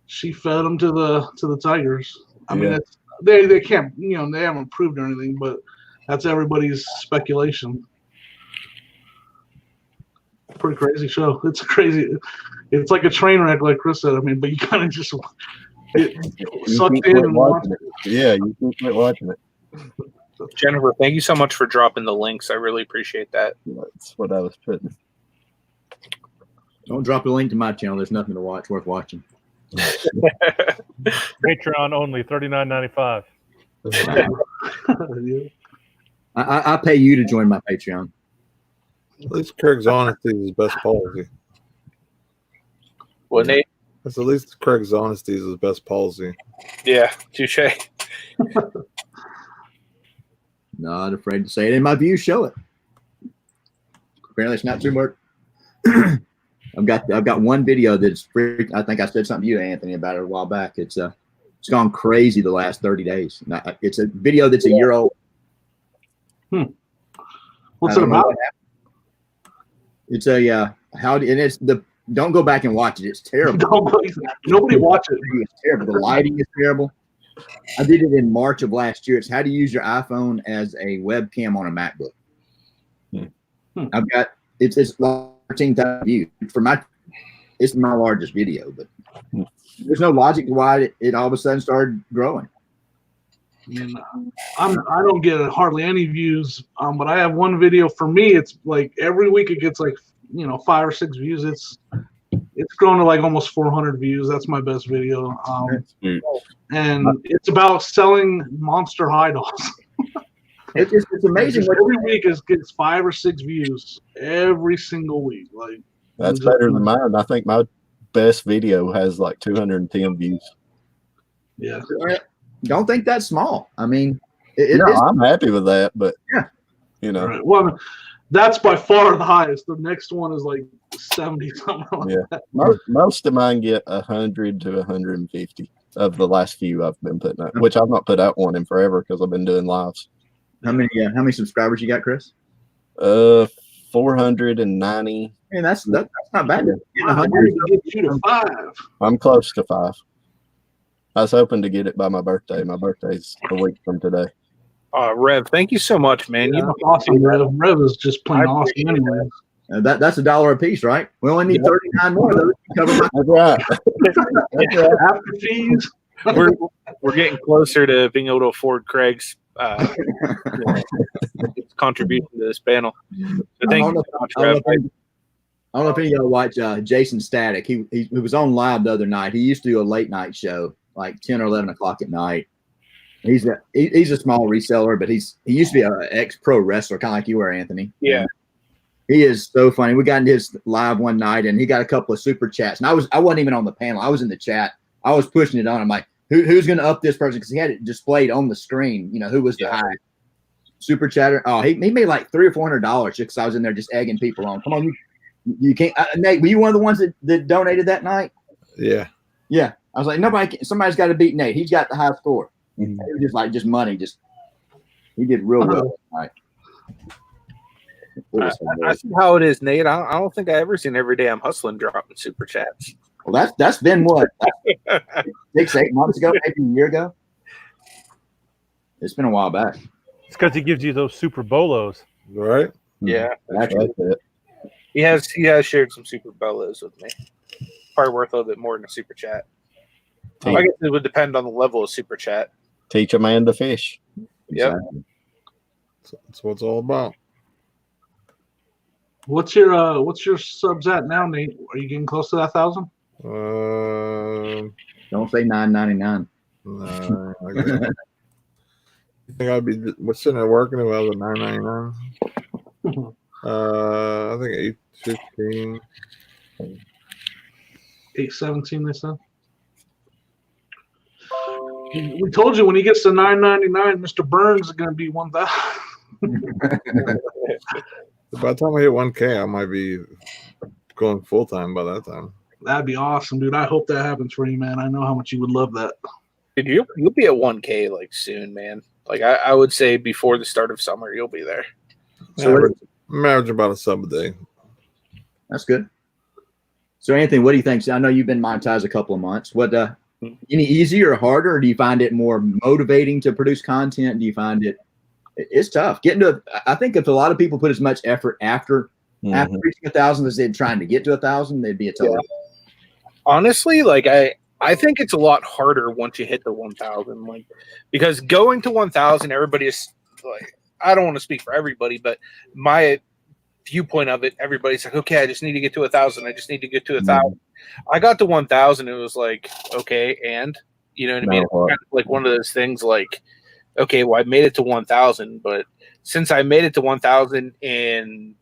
she fed him to the tigers. I mean, it's, they can't, they haven't proved or anything, but that's everybody's speculation. Pretty crazy show. It's crazy. It's like a train wreck, like Chris said. I mean, but you kind of just get sucked in and watch it. Yeah, you can quit watching it. Jennifer, thank you so much for dropping the links. I really appreciate that. That's what I was putting. Don't drop a link to my channel. There's nothing to watch worth watching. Patreon only, $39.95. I pay you to join my Patreon. At least Craig's honesty is his best policy. Well, Nate? That's at least Craig's honesty is his best policy. Yeah, touche. Not afraid to say it, and my views show it. Apparently, it's not too much. I've got one video that's free. I think I said something to you, Anthony, about it a while back. It's gone crazy the last 30 days. Now, it's a video that's a year old. What's it about? It's don't go back and watch it. It's terrible. Nobody watch it. It's terrible. The lighting is terrible. I did it in March of last year. It's how to use your iPhone as a webcam on a MacBook. I've got it's 13,000 views it's my largest video, but there's no logic to why it all of a sudden started growing. I don't get hardly any views, but I have one video. For me, it's like every week it gets like 5 or 6 views. It's grown to like almost 400 views. That's my best video. And it's about selling Monster High dolls. It's amazing. Every week it gets 5 or 6 views every single week. Like that's better than mine. I think my best video has like 210 views. Yeah. Don't think that's small. I mean, I'm happy with that, but Right. Well, that's by far the highest. The next one is like 70 something like that. Most of mine get 100 to 150 of the last few I've been putting out, which I've not put out one in forever because I've been doing lives. How many subscribers you got, Chris? 490. Man, that's not bad. I'm close to 5. I was hoping to get it by my birthday. My birthday's a week from today. Rev, thank you so much, man. Yeah, awesome, Rev. Rev is just plain awesome anyway. That's $1 a piece, right? We only need 39 more of those to cover my. That's right. After fees. We're getting closer to being able to afford Craig's contribution to this panel. So thank you so much, Rev. I don't know if any of y'all watch Jason Static. He was on live the other night. He used to do a late night show like 10 or 11 o'clock at night. He's a small reseller, but he used to be an ex-pro wrestler, kind of like you were, Anthony. Yeah. And he is so funny. We got into his live one night, and he got a couple of super chats. And I wasn't even on the panel. I was in the chat. I was pushing it on. I'm like, who's going to up this person? Because he had it displayed on the screen. You know, who was the high super chatter? Oh, he made like $300 or $400 just because I was in there just egging people on. Come on, you can't. Nate, were you one of the ones that donated that night? Yeah. Yeah. I was like, somebody's got to beat Nate. He's got the high score. Mhm. It was just like money. He did real well tonight. I see how it is, Nate. I don't think I ever seen Every Day I'm Hustling dropping super chats. Well, that's been what 6-8 months ago, maybe a year ago. It's been a while back. It's because he gives you those super bolos. Right. Yeah, That's it. he has shared some super bolos with me. Probably worth a little bit more than a super chat. I guess it would depend on the level of super chat. Teach a man to fish. Yep. Exactly. That's what it's all about. What's your subs at now, Nate? Are you getting close to that 1,000? Don't say $9.99. No, I guess. You think I'd be sitting there working if I was at $9.99? I think $8.15. 817, they said. We told you when he gets to $9.99, Mr. Burns is going to be 1,000. By the time I hit 1K, I might be going full time by that time. That'd be awesome, dude. I hope that happens for you, man. I know how much you would love that. Dude, you'll be at 1K like soon, man. Like I would say before the start of summer, you'll be there. So I'm averaging about a sub a day. that's good. So Anthony, what do you think? I know you've been monetized a couple of months. What any easier or harder, or do you find it more motivating to produce content? Do you find it's tough getting to? I think if a lot of people put as much effort after reaching 1,000 as they're trying to get to 1,000, they'd be a total. Honestly, like I think it's a lot harder once you hit the 1,000, like because going to 1,000, everybody is like, I don't want to speak for everybody, but my viewpoint of it, everybody's like, okay, I just need to get to 1,000. I just need to get to 1,000. I got to 1,000. It was like, okay, and you know what I mean? It's kind of like one of those things, like, okay, well, I made it to 1,000, but since I made it to 1,000 in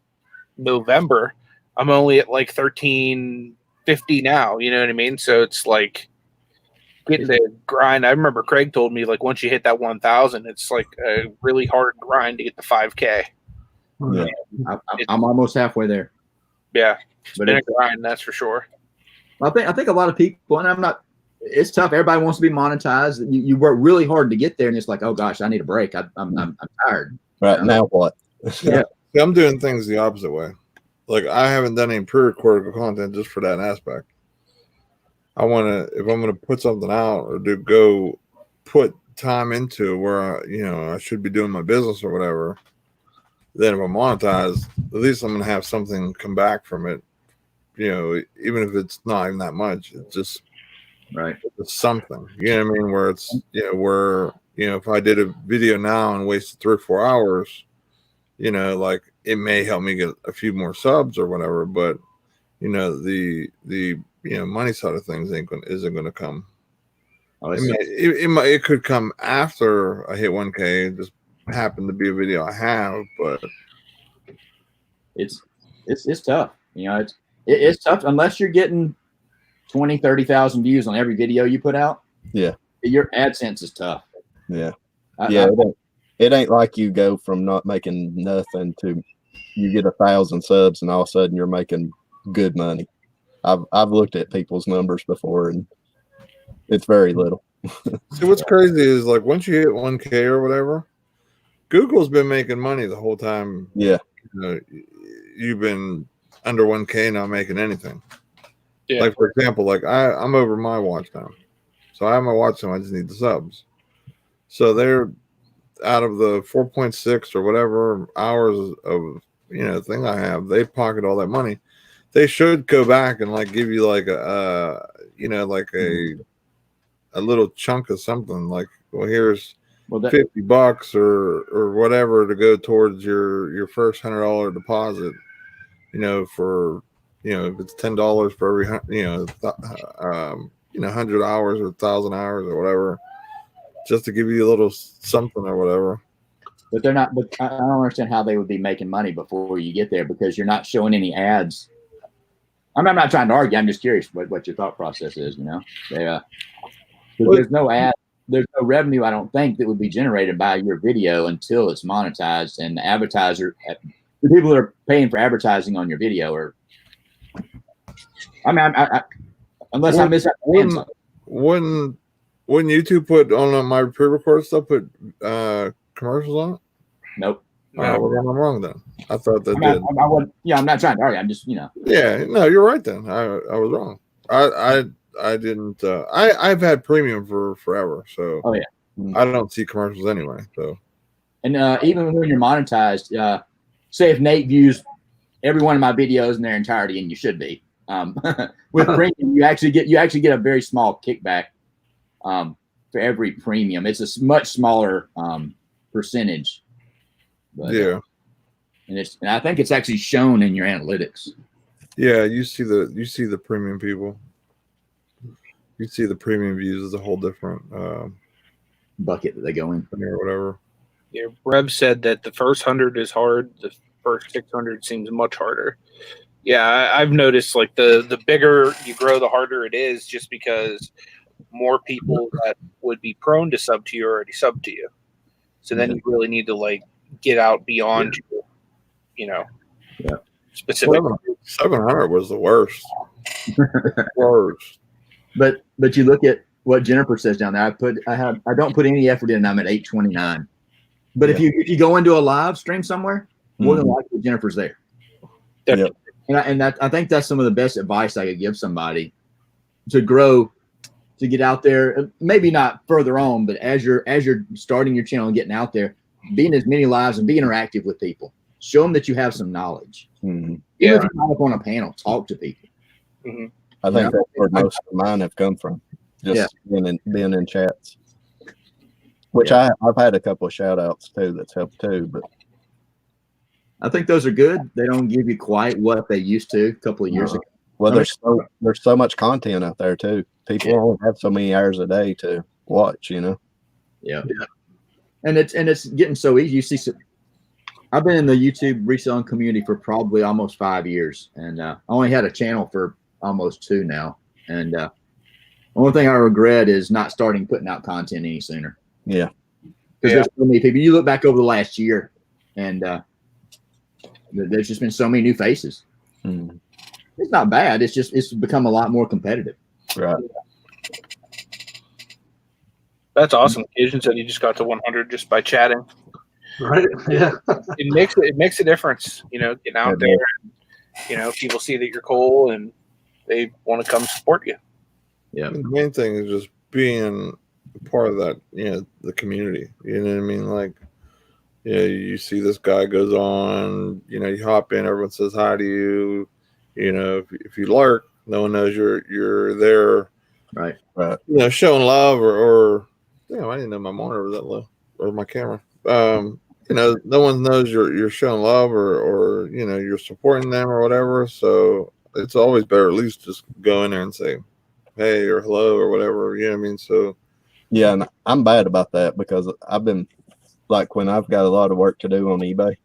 November, I'm only at like 1,350 now. You know what I mean? So it's like getting the grind. I remember Craig told me, like, once you hit that 1,000, it's like a really hard grind to get to 5K. Yeah. I'm almost halfway there. Yeah, it's But been a grind, that's for sure. I think a lot of people, and I'm not. It's tough. Everybody wants to be monetized. You work really hard to get there, and it's like, oh gosh, I need a break. I'm tired. Right now, what? Yeah. See, I'm doing things the opposite way. Like I haven't done any pre-recorded content just for that aspect. I want to, if I'm going to put something out or go put time into where I should be doing my business or whatever. Then if I'm monetized, at least I'm going to have something come back from it. Even if it's not even that much, it's just Right. it's something. You know what I mean? Where it's if I did a video now and wasted 3 or 4 hours, like it may help me get a few more subs or whatever. But the money side of things isn't going to come. Oh, It could come after I hit 1K. It just happened to be a video I have, but it's tough. It's tough unless you're getting 20, 30,000 views on every video you put out. Yeah. Your AdSense is tough. Yeah. It ain't like you go from not making nothing to you get 1,000 subs and all of a sudden you're making good money. I've looked at people's numbers before and it's very little. See, what's crazy is like once you hit 1K or whatever, Google's been making money the whole time. Yeah. You've been under 1K not making anything. Yeah. Like for example, like I'm over my watch time. So I have my watch time, I just need the subs. So they're out of the 4.6 or whatever hours of thing I have, they pocket all that money. They should go back and like give you like a little chunk of something, like, well, here's $50 or whatever to go towards your first $100 deposit. For if it's $10 for every 100 hours or 1,000 hours or whatever, just to give you a little something or whatever. But they're not. But I don't understand how they would be making money before you get there, because you're not showing any ads. I'm not trying to argue. I'm just curious what your thought process is. There's no ad. There's no revenue, I don't think, that would be generated by your video until it's monetized, and the people that are paying for advertising on your video are. Unless I misunderstand something. Wouldn't YouTube put on my pre-recorded stuff, put commercials on it? Nope. I'm wrong then. I thought that did. I'm not trying to argue. I'm just, Yeah, no, you're right then. I was wrong. I didn't. I've had premium for forever, so oh yeah, I don't see commercials anyway. So, and even when you're monetized, say if Nate views every one of my videos in their entirety, and you should be, with premium, you actually get a very small kickback for every premium. It's a much smaller percentage. But, yeah, and I think it's actually shown in your analytics. Yeah, you see the premium people. You see the premium views as a whole different bucket that they go in or whatever. Yeah, Rev said that the first 100 is hard. The first 600 seems much harder. Yeah, I've noticed like the bigger you grow, the harder it is, just because more people that would be prone to sub to you already sub to you. So then you really need to like get out beyond specific. 700 was the worst. Worst. But you look at what Jennifer says down there. I don't put any effort in. I'm at 829. But if you go into a live stream somewhere, more than likely Jennifer's there. Definitely. And I think that's some of the best advice I could give somebody to grow, to get out there. Maybe not further on, but as you're starting your channel and getting out there, being as many lives and be interactive with people. Show them that you have some knowledge. Mm-hmm. Even if you're not up on a panel, talk to people. Mm-hmm. I think that's where most of mine have come from. Just being in chats. Which I've had a couple of shout outs too that's helped too, but I think those are good. They don't give you quite what they used to a couple of years ago. Well, there's so much content out there too. People only have so many hours a day to watch, Yeah. And it's getting so easy. You see, I've been in the YouTube reselling community for probably almost 5 years, and I only had a channel for almost 2 now. And the only thing I regret is not putting out content any sooner. Yeah. Because there's so many people. You look back over the last year, and there's just been so many new faces. Mm. It's not bad. It's become a lot more competitive. Right. That's awesome. Asian said he just got to 100 just by chatting. Right. Yeah. It makes a difference, getting out there. And, people see that you're cool and they want to come support you. Yeah. The main thing is just being part of that, the community. You know what I mean? Like, you see this guy goes on, you hop in, everyone says hi to you. If you lurk, no one knows you're there. Right. Showing love or I didn't know my monitor was that low, or my camera. No one knows you're showing love or you're supporting them or whatever. So it's always better at least just go in there and say hey or hello or whatever. You know what I mean? So yeah, and I'm bad about that because I've been like when I've got a lot of work to do on eBay,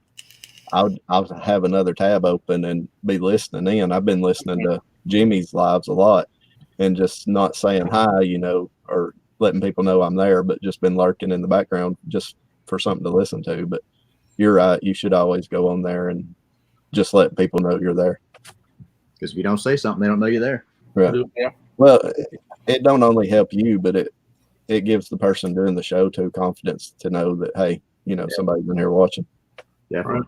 I'll have another tab open and be listening in. I've been listening to Jimmy's lives a lot and just not saying hi, or letting people know I'm there, but just been lurking in the background just for something to listen to. But you're right. You should always go on there and just let people know you're there. Because if you don't say something, they don't know you're there. Right. Yeah. Well, it don't only help you, but it gives the person doing the show too confidence to know that, hey, somebody's in here watching. Yeah. Right.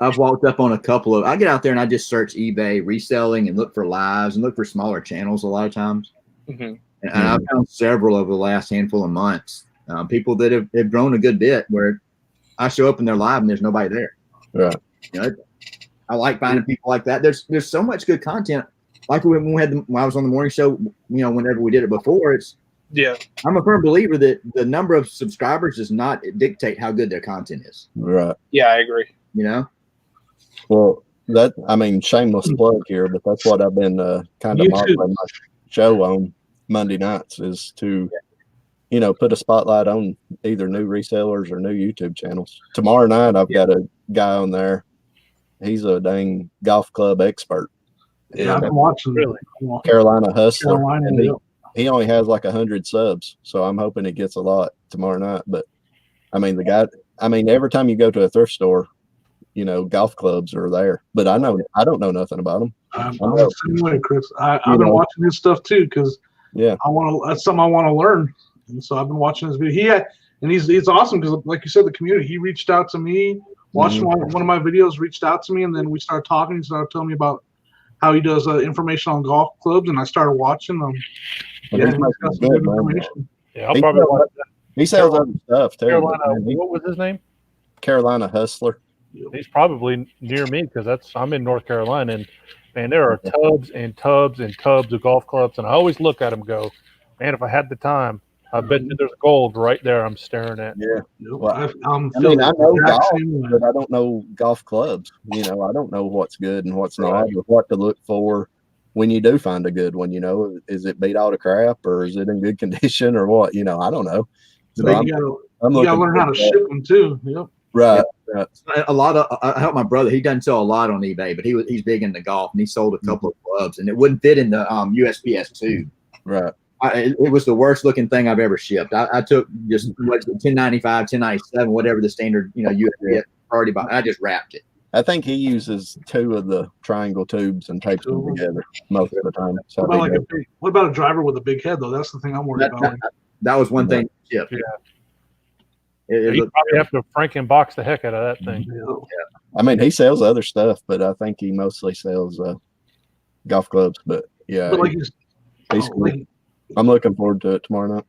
I've walked up on a couple of, I get out there and I just search eBay reselling and look for lives and look for smaller channels a lot of times. Mm-hmm. And I've found several over the last handful of months, people that have grown a good bit where I show up and they're live and there's nobody there. Right. I like finding people like that. There's so much good content. Like when I was on the morning show, whenever we did it before, I'm a firm believer that the number of subscribers does not dictate how good their content is. Right. Yeah, I agree. Well, shameless plug here, but that's what I've been kind of modeling show on Monday nights is to, put a spotlight on either new resellers or new YouTube channels. Tomorrow night, I've got a guy on there. He's a dang golf club expert. Yeah, I've been watching Carolina Hustler. Carolina, And he only has like 100 subs, so I'm hoping he gets a lot tomorrow night. But I mean, every time you go to a thrift store, golf clubs are there. But I don't know nothing about them. I'm the same way, Chris. I've been watching his stuff too because that's something I want to learn. And so I've been watching his video. He's awesome because, like you said, the community. He reached out to me, watched one of my videos, reached out to me, and then we started talking. He started telling me about how he does information on golf clubs, and I started watching them. He's got some good information. Yeah, I'll probably watch that. He sells other stuff too. Carolina, what was his name? Carolina Hustler. He's probably near me because I'm in North Carolina, and man, there are tubs and tubs and tubs of golf clubs, and I always look at them and go, man, if I had the time, I bet you there's gold right there I'm staring at. Yeah. Well, I know golf, but I don't know golf clubs. I don't know what's good and what's not, or what to look for when you do find a good one. Is it beat all the crap, or is it in good condition, or what? I don't know. So you gotta learn how to ship them too. Yep. Right. I help my brother. He doesn't sell a lot on eBay, but he's big into golf, and he sold a couple of clubs, and it wouldn't fit in the USPS 2. Right. It was the worst looking thing I've ever shipped. I took just 1095, 1097, whatever the standard USPS priority box. I just wrapped it. I think he uses 2 of the triangle tubes and tapes them together most of the time. So what about a driver with a big head though? That's the thing I'm worried about. That was one thing. Yeah. You probably have to Frankenbox the heck out of that thing. Yeah. I mean, he sells other stuff, but I think he mostly sells golf clubs. But yeah, but he's cool. I'm looking forward to it tomorrow night.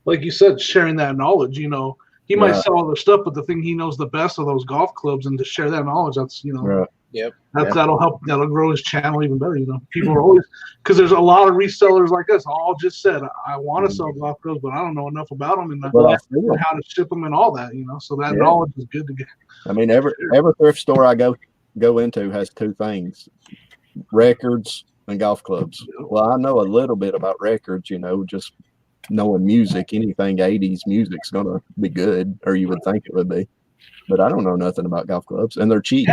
Like you said, sharing that knowledge. He might sell other stuff, but the thing he knows the best are those golf clubs, and to share that knowledge, that's right. Yep. That'll help. That'll grow his channel even better. People are always, because there's a lot of resellers like us. All just said, I want to sell golf clubs, but I don't know enough about them and how to ship them and all that. So that knowledge is good to get. I mean, every thrift store I go into has 2 things: records and golf clubs. Well, I know a little bit about records. Just knowing music, anything 80s music's gonna be good, or you would think it would be. But I don't know nothing about golf clubs, and they're cheap.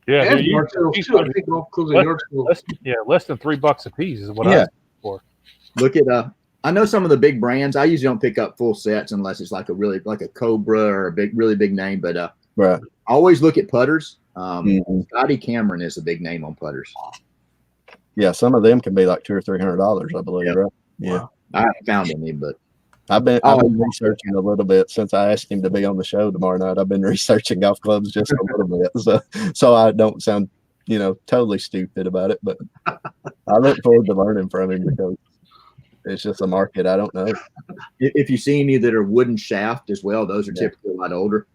Yeah, yard sales too. I think golf clubs are yard sales. Less than $3 a piece is what I asked for. Look at I know some of the big brands. I usually don't pick up full sets unless it's like a Cobra or a really big name. But right. I always look at putters. Scotty Cameron is a big name on putters. Yeah, some of them can be like $200 or $300, I believe. Right? Yeah, wow. I haven't found any, but I've been researching a little bit since I asked him to be on the show tomorrow night. I've been researching golf clubs just a little bit, so I don't sound, totally stupid about it. But I look forward to learning from him because it's just a market I don't know. If you see any that are wooden shaft as well, those are typically a lot older.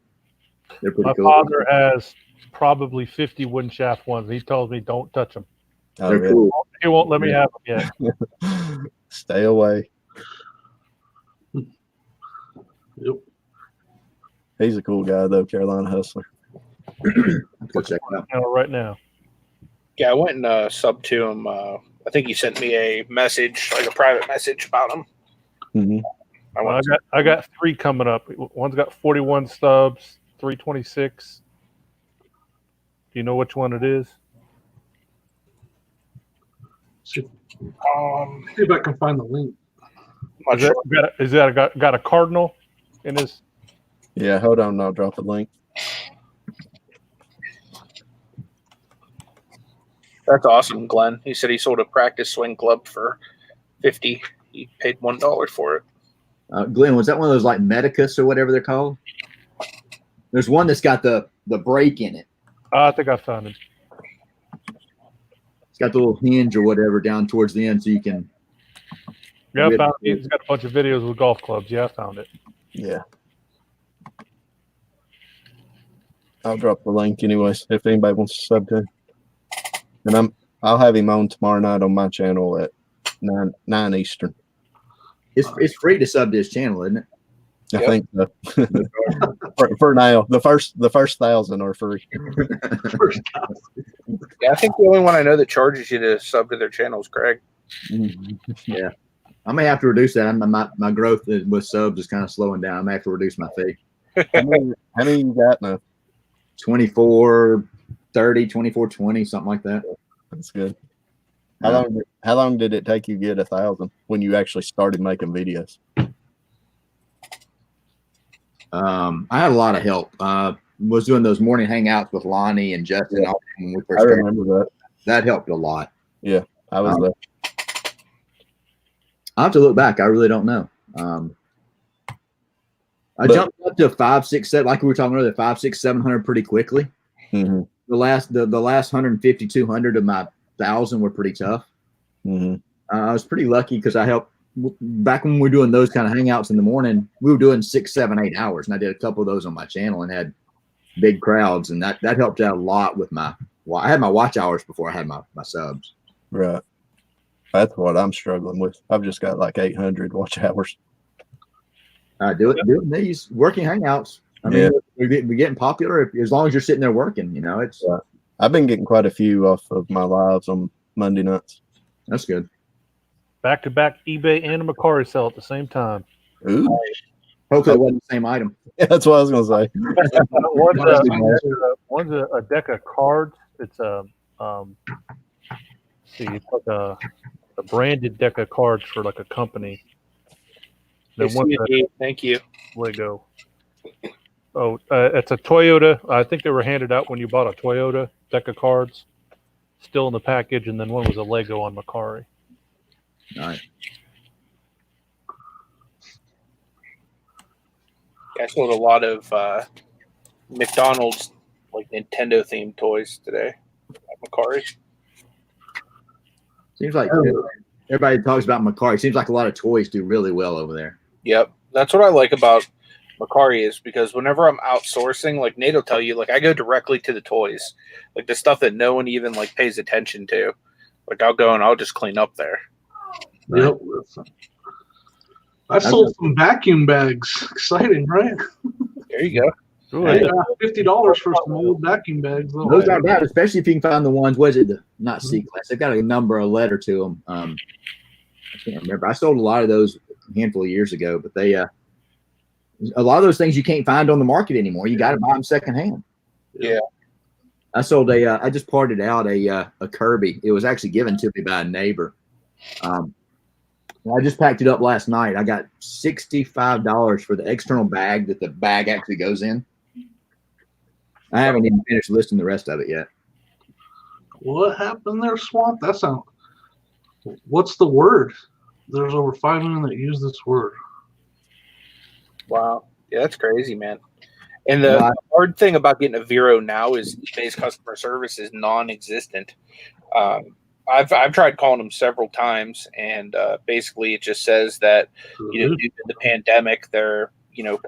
They're pretty cool. My father has probably 50 wooden shaft ones. He tells me don't touch them. They're really cool. He won't let me have them yet. Stay away. Yep. He's a cool guy though, Carolina Hustler. Go check it out. Right now. Yeah, I went and subbed to him. I think he sent me a message, like a private message about him. Mm-hmm. I got 3 coming up. One's got 41 stubs, 326. Do you know which one it is? See if I can find the link. Is that got a cardinal in his? Yeah, hold on. I'll drop a link. That's awesome, Glenn. He said he sold a practice swing club for $50. He paid $1 for it. Glenn, was that one of those like Medicus or whatever they're called? There's one that's got the break in it. I think I found it. It's got the little hinge or whatever down towards the end, so you can. Yeah, I found it. He's got a bunch of videos with golf clubs. Yeah, I found it. Yeah. I'll drop the link anyways if anybody wants to sub to him. And I'll have him on tomorrow night on my channel at 9 Eastern. It's free to sub to his channel, isn't it? I think so. for now, the first 1,000 are free. Yeah, I think the only one I know that charges you to sub to their channel is Greg. Yeah, I may have to reduce that. My growth with subs is kind of slowing down. I may have to reduce my fee. How many you got now? 24, 30, 24, 20, something like that. That's good. How long did it take you to get 1,000 when you actually started making videos? I had a lot of help. Was doing those morning hangouts with Lonnie and Justin. Yeah. When we I first started. remember that. That helped a lot. Yeah, I was there. I have to look back. I really don't know. I jumped up to 5, 6, 7, like we were talking earlier, 5, 6, 700 pretty quickly. Mm-hmm. The last 150, 200 of my 1,000 were pretty tough. Mm-hmm. I was pretty lucky because I helped back when we were doing those kind of hangouts in the morning. We were doing 6, 7, 8 hours, and I did a couple of those on my channel and had big crowds, and that helped out a lot with my. Well, I had my watch hours before I had my subs. Right. That's what I'm struggling with. I've just got like 800 watch hours. Doing these working hangouts. I mean, we're getting popular as long as you're sitting there working. You know, it's. Right. I've been getting quite a few off of my lives on Monday nights. That's good. Back-to-back eBay and a Mercari sell at the same time. Ooh. Hopefully, it wasn't the same item. Yeah, that's what I was gonna say. One's a deck of cards. It's it's like a branded deck of cards for like a company. Thank you. Where'd it go? Oh, it's a Toyota. I think they were handed out when you bought a Toyota deck of cards. Still in the package, and then one was a Lego on Mercari. Nice. I sold a lot of McDonald's like Nintendo themed toys today at Mercari. Seems like everybody talks about Mercari. Seems like a lot of toys do really well over there. Yep, that's what I like about Mercari is because whenever I'm outsourcing, like Nate will tell you, like I go directly to the toys, like the stuff that no one even like pays attention to. Like I'll go and I'll just clean up there. Yep. I sold some vacuum bags. Exciting, right? There you go. Ooh, I got $50 for some old vacuum bags. Though. Those aren't bad, especially if you can find the ones. What is it? Not C class. They've got a number, a letter to them. I can't remember. I sold a lot of those a handful of years ago, but they a lot of those things you can't find on the market anymore. You got to buy them secondhand. Yeah. I sold I just parted out a Kirby. It was actually given to me by a neighbor. I just packed it up last night. I got $65 for the external bag that the bag actually goes in. I haven't even finished listing the rest of it yet. What happened there, Swamp? That's not. What's the word? There's over 5 million that use this word. Wow. Yeah, that's crazy, man. And the hard thing about getting a Vero now is eBay's customer service is non-existent. I've tried calling them several times, and basically it just says that due to the pandemic, they're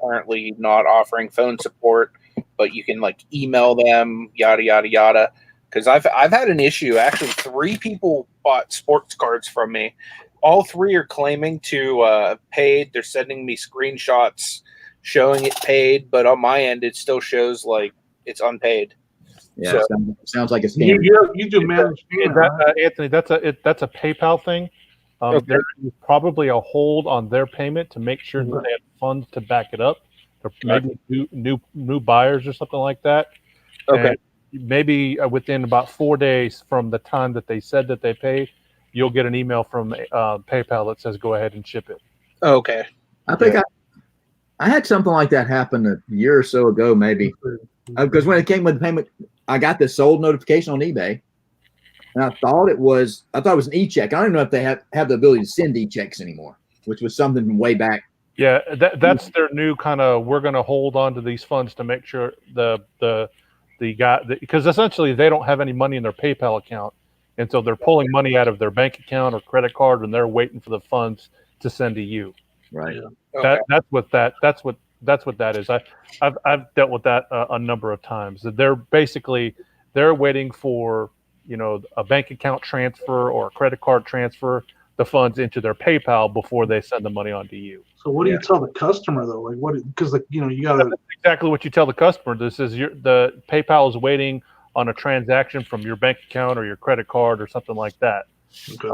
currently not offering phone support, but you can like email them, yada yada yada. Because I've had an issue. Actually, 3 people bought sports cards from me. All 3 are claiming to paid. They're sending me screenshots showing it paid, but on my end, it still shows like it's unpaid. Yeah, so, sounds like a scam. You do manage payment, Anthony, that's a PayPal thing. Okay. There's probably a hold on their payment to make sure that they have funds to back it up. Or maybe new buyers or something like that. Okay. And maybe within about 4 days from the time that they said that they paid, you'll get an email from PayPal that says go ahead and ship it. Okay. I think I had something like that happen a year or so ago, maybe. Because when it came with the payment, I got this sold notification on eBay, and I thought it was an e-check. I don't even know if they have the ability to send e-checks anymore, which was something from way back. Yeah, that's their new kind of. We're going to hold on to these funds to make sure the guy, because essentially they don't have any money in their PayPal account, and so they're pulling money out of their bank account or credit card, and they're waiting for the funds to send to you. Right. Okay. That's what that is. I've dealt with that a number of times. They're waiting for a bank account transfer or a credit card transfer the funds into their PayPal before they send the money on to you. So what do you tell the customer though? Like what? Because you got to. That's exactly what you tell the customer. This is the PayPal is waiting on a transaction from your bank account or your credit card or something like that. Okay.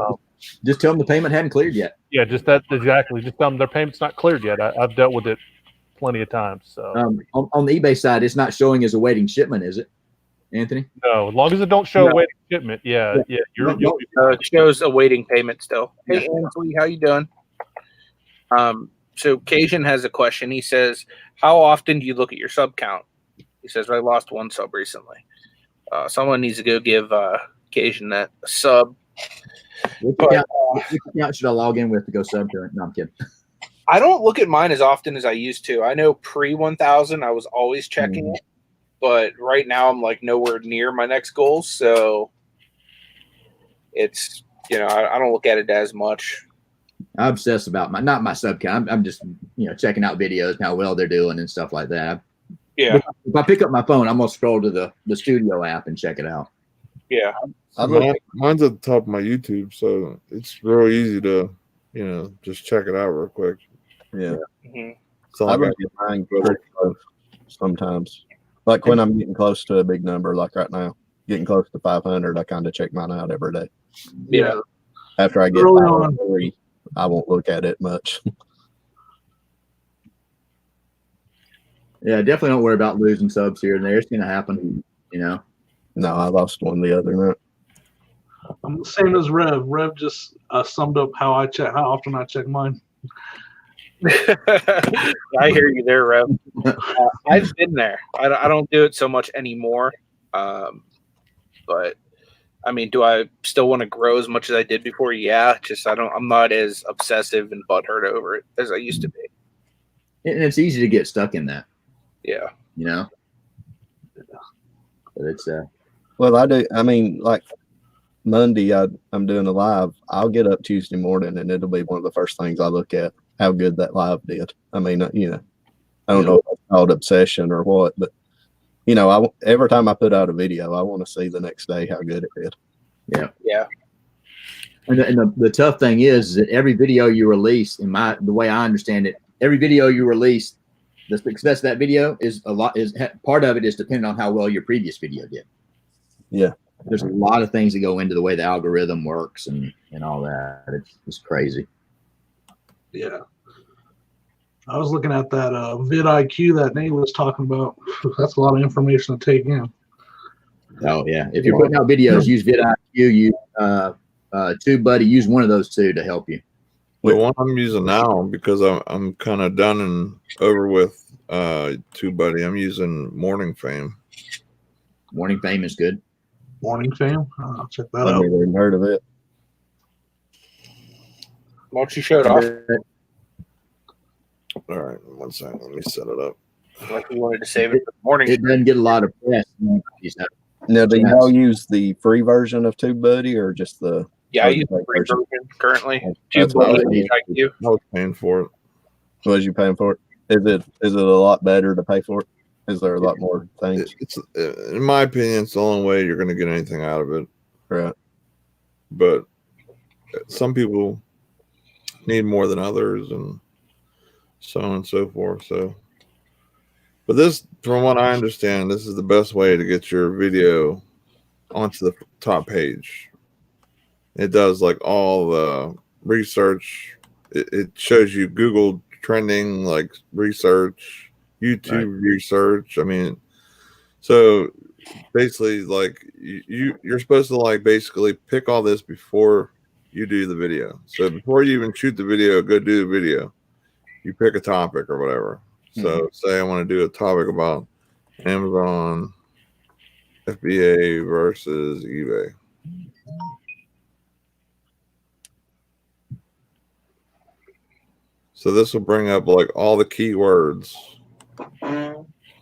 Just tell them the payment hadn't cleared yet. Yeah, just that exactly. Just tell them their payment's not cleared yet. I've dealt with it plenty of times. So On the eBay side, it's not showing as awaiting shipment, is it, Anthony? no, as long as it don't show No. waiting shipment, you'll be It shows awaiting payment still. Hey, Ansley, how you doing? So Cajun has a question. He says, how often do you look at your sub count? He says, I lost one sub recently. Someone needs to go give Cajun that a sub. Which account should I log in with to go sub to it? No, I'm kidding. I don't look at mine as often as I used to. I know pre 1,000, I was always checking it, but right now I'm like nowhere near my next goal. So it's, I don't look at it as much. I obsess about not my sub count. I'm just checking out videos and how well they're doing and stuff like that. Yeah. If I pick up my phone, I'm gonna scroll to the studio app and check it out. Yeah. Mine's at the top of my YouTube, so it's real easy to, just check it out real quick. Yeah. Mm-hmm. So I look at mine pretty close sometimes. Like when I'm getting close to a big number, like right now, getting close to 500, I kind of check mine out every day. Yeah. After I get Early on. 3, I won't look at it much. Yeah, definitely don't worry about losing subs here and there. It's gonna happen, No, I lost one the other night. I'm the same as Rev. Rev just summed up how often I check mine. I hear you there, Rev. I've been there. I don't do it so much anymore. But I mean, do I still want to grow as much as I did before? Yeah, just I'm not as obsessive and butthurt over it as I used to be. and it's easy to get stuck in that. Yeah. But it's Well, I do. I mean, like Monday, I'm doing a live. I'll get up Tuesday morning, and it'll be one of the first things I look at, how good that live did. I mean, I don't know if it's called obsession or what, but every time I put out a video, I want to see the next day how good it did. Yeah. and the tough thing is that every video you release, the way I understand it, every video you release, the success of that video part of it is dependent on how well your previous video did. Yeah. There's a lot of things that go into the way the algorithm works and all that. It's crazy. Yeah. I was looking at that vidIQ that Nate was talking about. That's a lot of information to take in. Oh yeah. If you're putting out videos, use vidIQ, use TubeBuddy, use one of those two to help you. The one I'm using now, because I'm kind of done and over with TubeBuddy, I'm using Morning Fame. Morning Fame is good. Morning Fam. I'll check that I've out. never even heard of it. Why don't you show it off? All right, 1 second. Let me set it up. Like we wanted to save it for the morning. It doesn't get a lot of press. Now, do y'all use the free version of TubeBuddy or just the? Yeah, I use the free version currently. That's what I was TubeBuddy, vidIQ. I was paying for it. What was you paying for it? Is it a lot better to pay for it? Is there a lot more things? It's in my opinion, it's the only way you're going to get anything out of it. Right. But some people need more than others, and so on and so forth. So, but this, from what I understand, this is the best way to get your video onto the top page. It does like all the research. It shows you Google trending, like research, YouTube research. I mean, so basically, like you're supposed to like basically pick all this before you do the video. So before you even shoot the video, go do the video. You pick a topic or whatever. So say I want to do a topic about Amazon FBA versus eBay. So this will bring up like all the keywords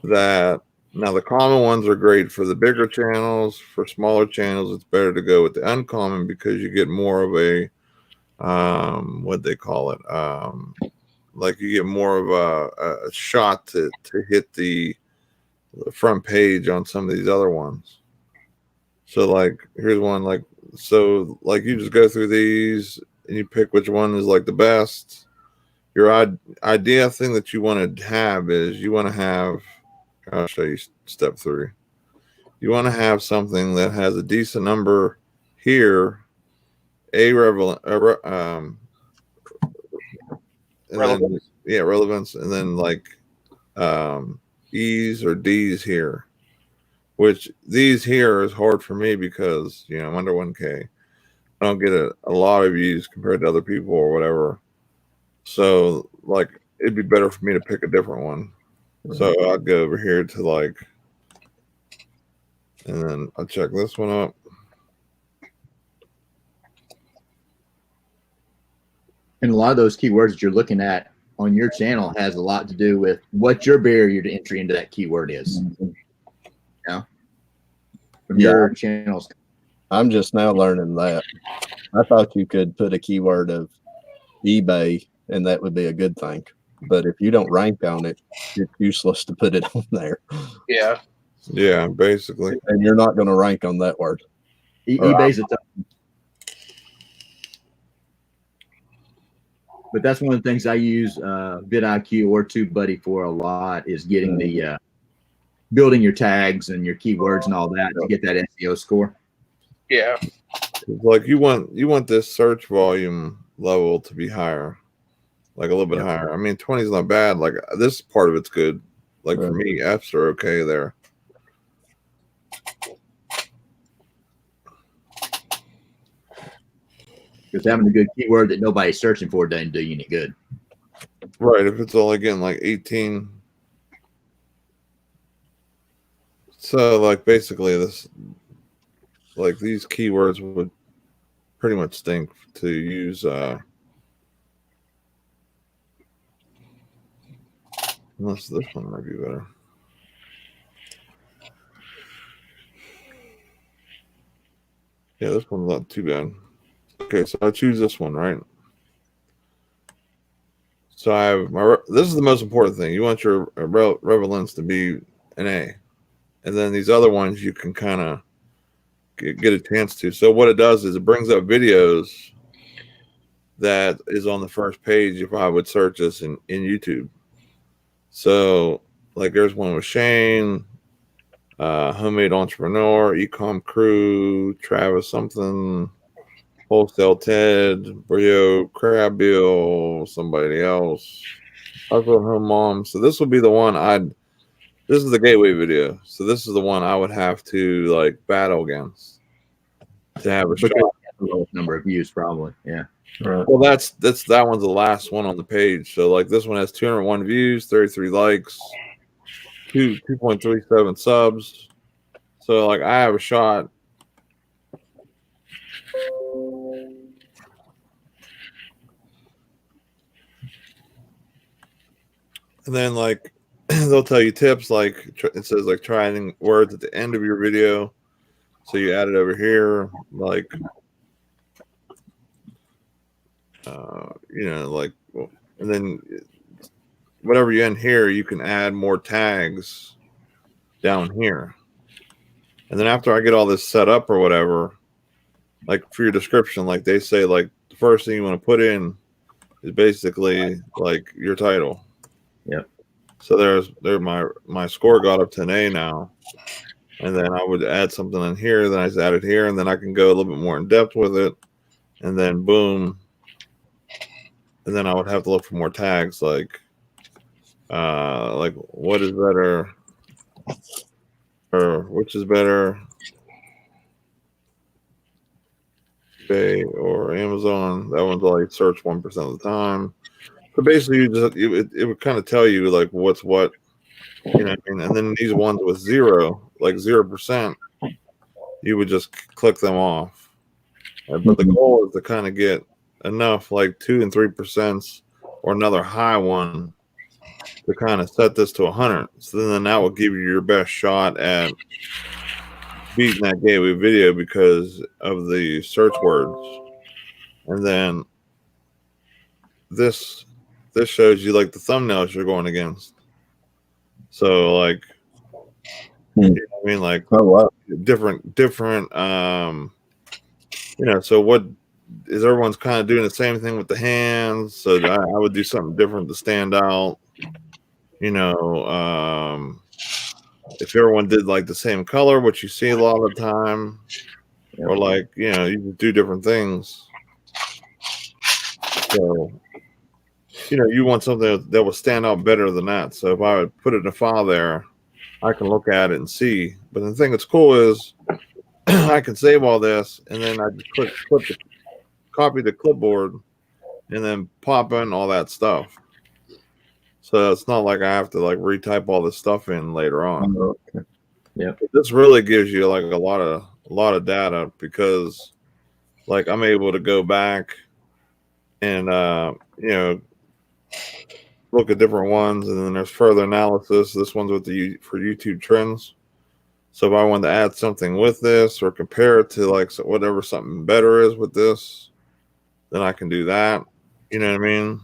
that, now the common ones are great for the bigger channels. For smaller channels, it's better to go with the uncommon because you get more of a what they call it, like you get more of a shot to hit the front page on some of these other ones. So like here's one, like, so like you just go through these and you pick which one is like the best. Your idea thing that you want to have is you want to have, I'll show you step 3. You want to have something that has a decent number here and then relevance, and then like E's or D's here. Which these here is hard for me because I'm under 1K. I don't get a lot of views compared to other people or whatever. So like it'd be better for me to pick a different one. So I'll go over here to like, and then I'll check this one up. And a lot of those keywords that you're looking at on your channel has a lot to do with what your barrier to entry into that keyword is. Your channels. I'm just now learning that. I thought you could put a keyword of eBay and that would be a good thing. But if you don't rank on it, it's useless to put it on there. Yeah. Yeah, basically. And you're not going to rank on that word. eBay's a tough. But that's one of the things I use vidIQ or TubeBuddy for a lot is getting the building your tags and your keywords and all that to get that SEO score. Yeah. Like you want this search volume level to be higher, like a little bit higher. I mean, 20 is not bad. Like this part of it's good. Like for me, F's are okay there. Because having a good keyword that nobody's searching for doesn't do you any good. Right. If it's only getting like 18. So like basically this, like these keywords would pretty much stink to use. Unless this one might be better. Yeah, this one's not too bad. Okay, so I choose this one, right? So I have this is the most important thing. You want your relevance to be an A. And then these other ones you can kind of get a chance to. So what it does is it brings up videos that is on the first page if I would search this in YouTube. So like there's one with Shane, homemade entrepreneur, ecom crew, Travis something, wholesale Ted, Brio, Crab Bill, somebody else, husband home mom. So this would be the one this is the gateway video. So this is the one I would have to like battle against to have a shot. Number of views probably. Yeah. Right. Well, that one's the last one on the page. So like this one has 201 views, 33 likes, 2.37 subs. So like I have a shot. And then like they'll tell you tips, like it says like try adding words at the end of your video. So you add it over here, like like, and then whatever you end here, you can add more tags down here. And then after I get all this set up or whatever, like for your description, like they say, like the first thing you want to put in is basically like your title. Yep. So my score got up to an A now. And then I would add something in here, then I just add it here, and then I can go a little bit more in depth with it. And then boom. And then I would have to look for more tags like what is better or which is better, eBay or Amazon. That one's all you search 1% of the time. So basically it would kind of tell you like what's what, you know what I mean? And then these ones with 0%, you would just click them off. But the goal is to kind of get enough like 2 and 3% or another high one to kind of set this to 100. So then that will give you your best shot at beating that gateway video because of the search words. And then this shows you like the thumbnails you're going against. So like you know what I mean, like different so what is everyone's kind of doing the same thing with the hands? So I would do something different to stand out. If everyone did like the same color, which you see a lot of the time, or like you do different things. So, you want something that will stand out better than that. So if I would put it in a file there, I can look at it and see. But the thing that's cool is I can save all this, and then I just copy the clipboard, and then pop in all that stuff. So it's not like I have to like retype all this stuff in later on. Okay. Yeah. This really gives you like a lot of data, because like I'm able to go back and look at different ones, and then there's further analysis. This one's for YouTube trends. So if I want to add something with this or compare it to like whatever something better is with this, then I can do that. You know what I mean?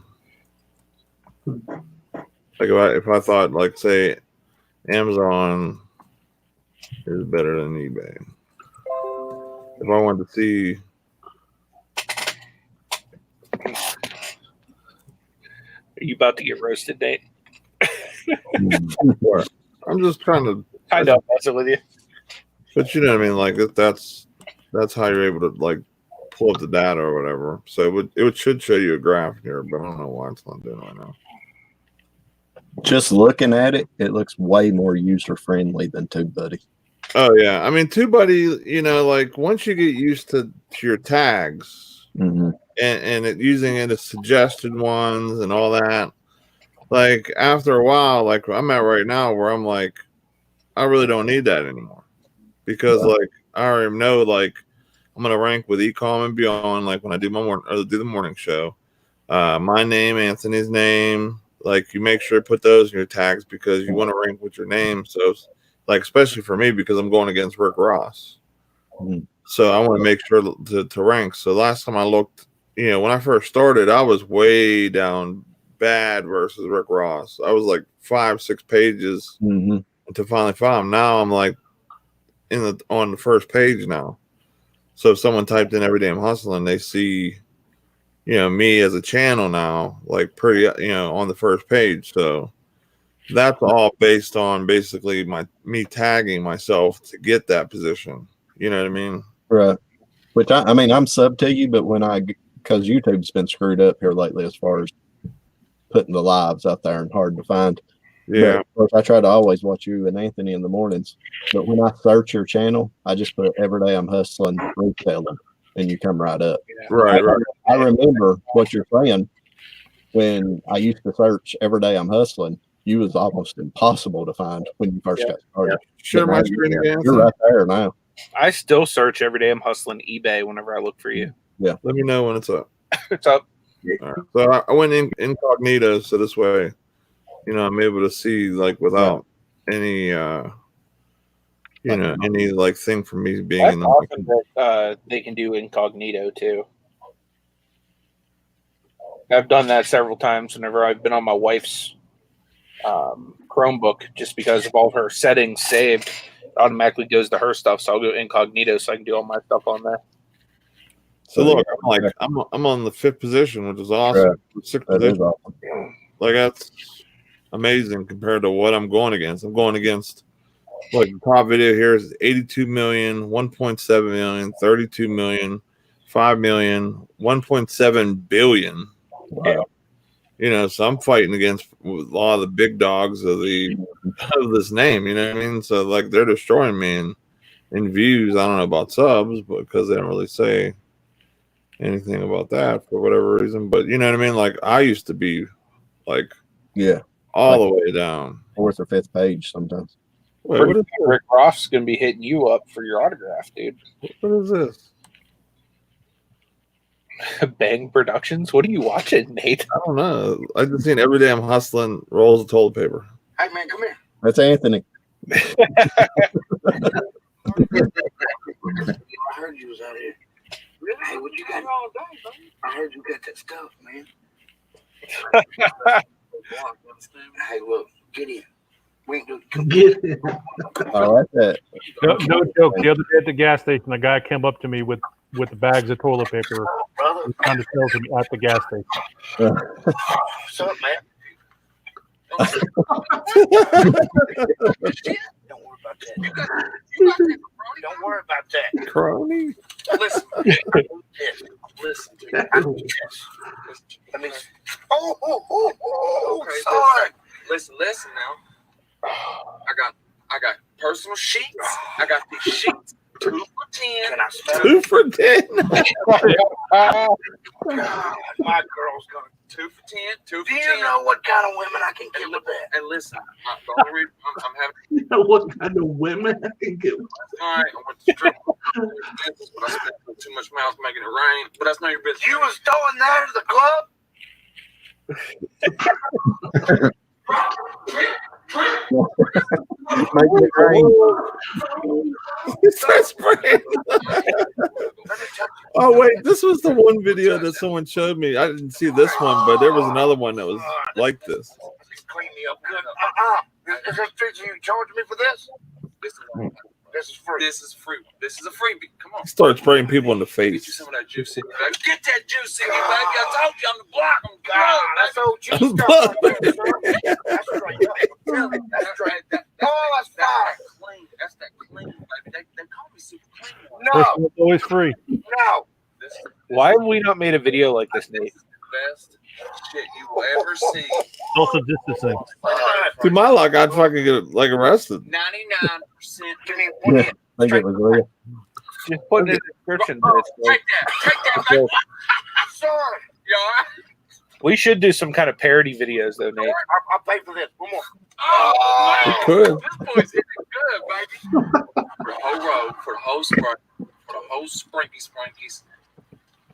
Like if I thought, like, say Amazon is better than eBay. If I wanted to see, Are you about to get roasted, Nate? I'm just trying to. I know, messing with you. But you know what I mean? Like that's how you're able to like pull up the data or whatever. So it should show you a graph here, but I don't know why it's not doing it right now. Just looking at it, it looks way more user friendly than TubeBuddy. Oh yeah, I mean TubeBuddy, like once you get used to your tags and using it as suggested ones and all that, like after a while, like I'm at right now where I'm like, I really don't need that anymore, because like I already know like I'm gonna rank with Ecom and beyond. Like when I do do the morning show, my name, Anthony's name. Like you make sure to put those in your tags because you want to rank with your name. So like, especially for me, because I'm going against Rick Ross. So I want to make sure to rank. So last time I looked, when I first started, I was way down bad versus Rick Ross. I was like 5-6 pages to finally find him. Now I'm like on the first page now. So if someone typed in Everyday I'm Hustling, they see me as a channel now, like pretty, on the first page. So that's all based on basically me tagging myself to get that position. You know what I mean? Right. Which I mean, I'm sub to you, but because YouTube's been screwed up here lately as far as putting the lives out there and hard to find. Yeah. But of course, I try to always watch you and Anthony in the mornings. But when I search your channel, I just put Everyday I'm Hustling Retailing, and you come right up. Right. I remember what you're saying. When I used to search Everyday I'm Hustling, you was almost impossible to find when you first got started. Share my screen again. You're right there now. I still search Everyday I'm Hustling eBay whenever I look for you. Yeah. Let me know when it's up. It's up. All right. So I went incognito, so this way, I'm able to see like without any any like thing for me being That's in the awesome that they can do incognito too. I've done that several times whenever I've been on my wife's Chromebook, just because of all her settings saved. It automatically goes to her stuff, so I'll go incognito so I can do all my stuff on there. So look, I'm on the 5th position, which is awesome. Right. 6th That is position. awesome. Like that's amazing compared to what I'm going against. I'm going against like the top video here is 82 million, 1.7 million, 32 million, 5 million, 1.7 billion. Wow. So I'm fighting against a lot of the big dogs of this name, you know what I mean? So like they're destroying me in views. I don't know about subs, but because they don't really say anything about that for whatever reason. But you know what I mean? Like I used to be like all the way down. 4th or 5th page sometimes. Wait, what is Rick Ross going to be hitting you up for your autograph, dude. What is this? Bang Productions? What are you watching, Nate? I don't know. I just seen Everyday I'm Hustling rolls of toilet paper. Hey man, come here. That's Anthony. I heard you was out here. Really? Hey, what you got? I heard you got that stuff, man. Hey, look, get in. We ain't doing Get it. I like that. No joke. The other day at the gas station, a guy came up to me with the bags of toilet paper, brother. trying to sell them at the gas station. What's up, man? Don't worry about that. You got that, don't worry about that. Crony? Listen to me. Let me. Oh, Okay, son. listen now. I got personal sheets. I got these sheets. 2 for $10. Can I smell 2 it? for 10. God, my girl's gonna. 2 for 10. 2 for Do 10. you know what kind of women I can get with that? And listen, the only reason I'm having. You know what kind of women I can get with? All right, I went to strip club, but I spent too much miles making it rain. But that's not your business. You was throwing that at the club? Making it rain. He starts spraying. Oh wait, this was the one video that someone showed me. I didn't see this one, but there was another one that was like this. Clean me up good. Is this free? You charge me for this? This is free. This is free. This is a freebie. Come on. He started spraying people in the Get you face. some of that juice in you, baby. Get that juice in you, baby. I told you I'm the block. I'm God, that's old juice stuff. Right there, son. That's straight up. That's straight. Oh, that's fine. Clean. That's that clean, baby. They call me super clean. First No, one's always free. no. Why have we not made a video like this, Nate? This is the best shit you will ever see. Social distancing. To my luck, I'd fucking get like arrested. 99%. Give me one hit. I think it was real. Just put in the description. That it's Take like, that, baby. Sorry. You all right? we should do some kind of parody videos, though, Nate. I'll pay for this. One more. Oh, You man. could. This boy's hitting good, baby. For the whole road, for the whole spray, for the whole sprinkies,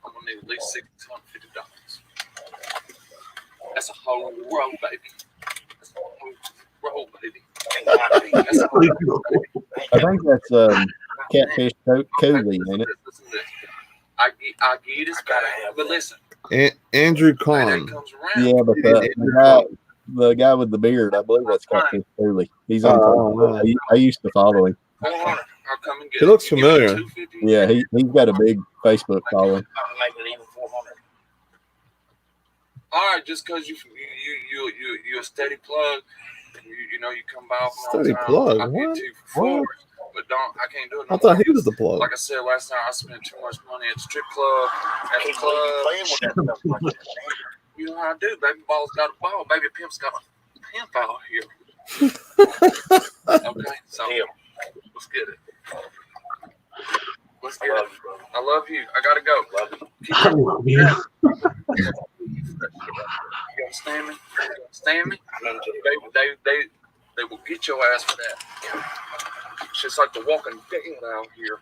I'm gonna need at least $650. That's a whole row, baby. That's a whole row, baby. That's a whole row, baby. I think that's catfish cooley, ain't it? Listen to this. I give you this back, but listen, Andrew when that Kahn. comes around, Yeah, but the guy with the beard, I believe that's catfish cooley. He's on. Oh, I used to follow him. 400. I'll come and get He it. looks You give me familiar. 250. Yeah, he's got a big Facebook following. I'll make it even 400. All right, just because you a steady plug, you know you come by off and Steady on time, plug? I'll What? get you for What? $4, but I can't do it. No I thought more. he was the plug. Like I said last time, I spent too much money at the strip club, at the Can't believe you club. playing with that stuff like that. You know how I do, baby. Ball's got a ball. Baby pimp's got a pimp out here. Okay, so Deal. let's get it. Let's get it. I love you. I gotta go. I love you. You understand me? You understand me? They will get your ass for that. It's just like the Walking Dead out here.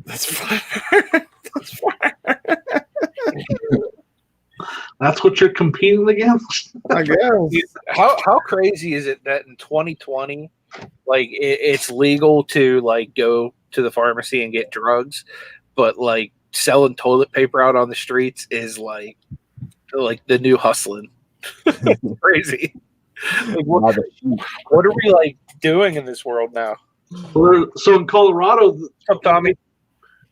That's fire. That's fire. That's what you're competing against? I guess. How crazy is it that in 2020, like it's legal to like go to the pharmacy and get drugs, but like selling toilet paper out on the streets is like the new hustling. Crazy. Like, what are we like doing in this world now? So in Colorado, What's up, Tommy?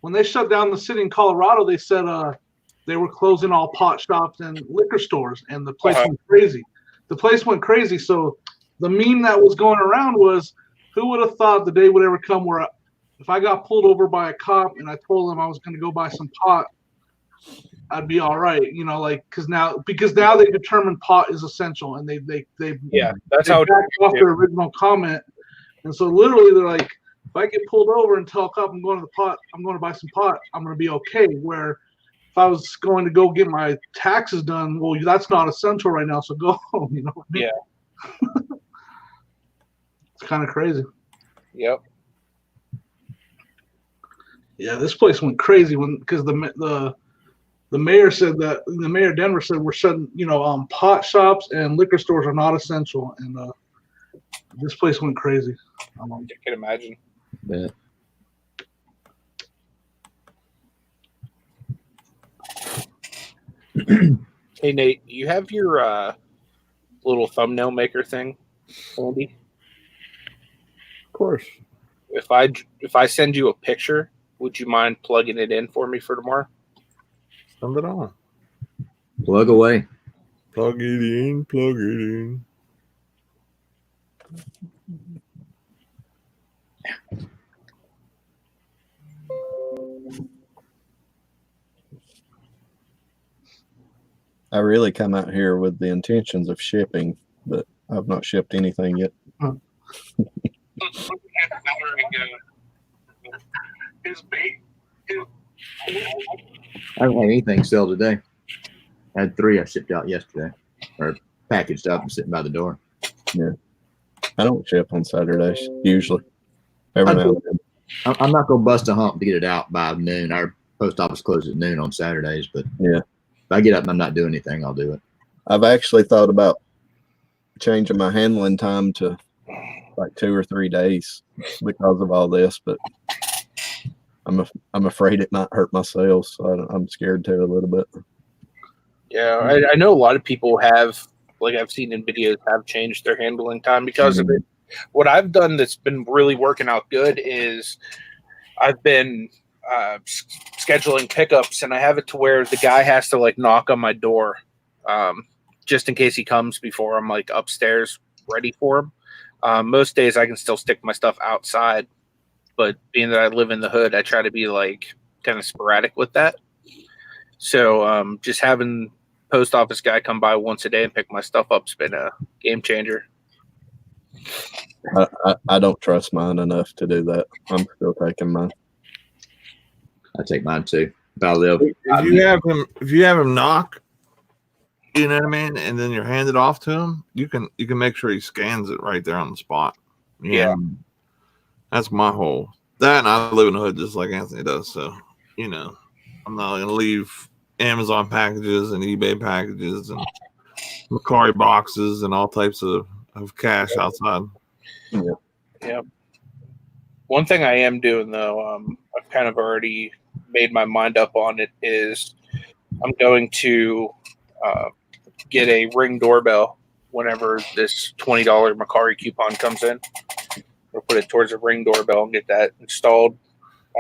when they shut down the city in Colorado, they said they were closing all pot shops and liquor stores, and the place went crazy. The place went crazy. So the meme that was going around was, who would have thought the day would ever come where if I got pulled over by a cop and I told them I was going to go buy some pot, I'd be all right, you know, like because now they determine pot is essential, and they That's how backed off their original comment, and so literally they're like, if I get pulled over and tell a cop I'm going to buy some pot, I'm going to be okay. Where if I was going to go get my taxes done, well, that's not essential right now, so go home. You know what I mean? Yeah. It's kind of crazy. Yep. Yeah, this place went crazy because the mayor said that the mayor of Denver said we're shutting, pot shops and liquor stores are not essential, and this place went crazy. I can imagine. Yeah. Hey Nate, you have your little thumbnail maker thing handy? Of course. If I send you a picture, would you mind plugging it in for me for tomorrow? Send it on. Plug away. Plug it in. Plug it in. I really come out here with the intentions of shipping, but I've not shipped anything yet. I don't have anything sell today. I had 3 I shipped out yesterday, or packaged up and sitting by the door. Yeah. I don't ship on Saturdays usually. Every now and then. I'm not gonna bust a hump to get it out by noon. Our post office closes at noon on Saturdays, but yeah, if I get up and I'm not doing anything, I'll do it. I've actually thought about changing my handling time to like 2 or 3 days because of all this, but I'm afraid it might hurt my sales, so I'm scared too a little bit. Yeah, I know a lot of people have, like I've seen in videos, have changed their handling time because of it. What I've done that's been really working out good is I've been scheduling pickups, and I have it to where the guy has to like knock on my door just in case he comes before I'm like upstairs ready for him. Most days I can still stick my stuff outside, but being that I live in the hood, I try to be like kind of sporadic with that. So just having post office guy come by once a day and pick my stuff up's been a game changer. I don't trust mine enough to do that. I'm still taking mine. I take mine too. If I live, if you have him knock, you know what I mean, and then you're handed off to him, you can make sure he scans it right there on the spot. Yeah. That's my whole. That, and I live in the hood just like Anthony does, so you know, I'm not gonna leave Amazon packages and eBay packages and Mercari boxes and all types of cash outside. Yeah. One thing I am doing though, I've kind of already made my mind up on it, is I'm going to get a Ring doorbell whenever this $20 Mercari coupon comes in. I'll put it towards a Ring doorbell and get that installed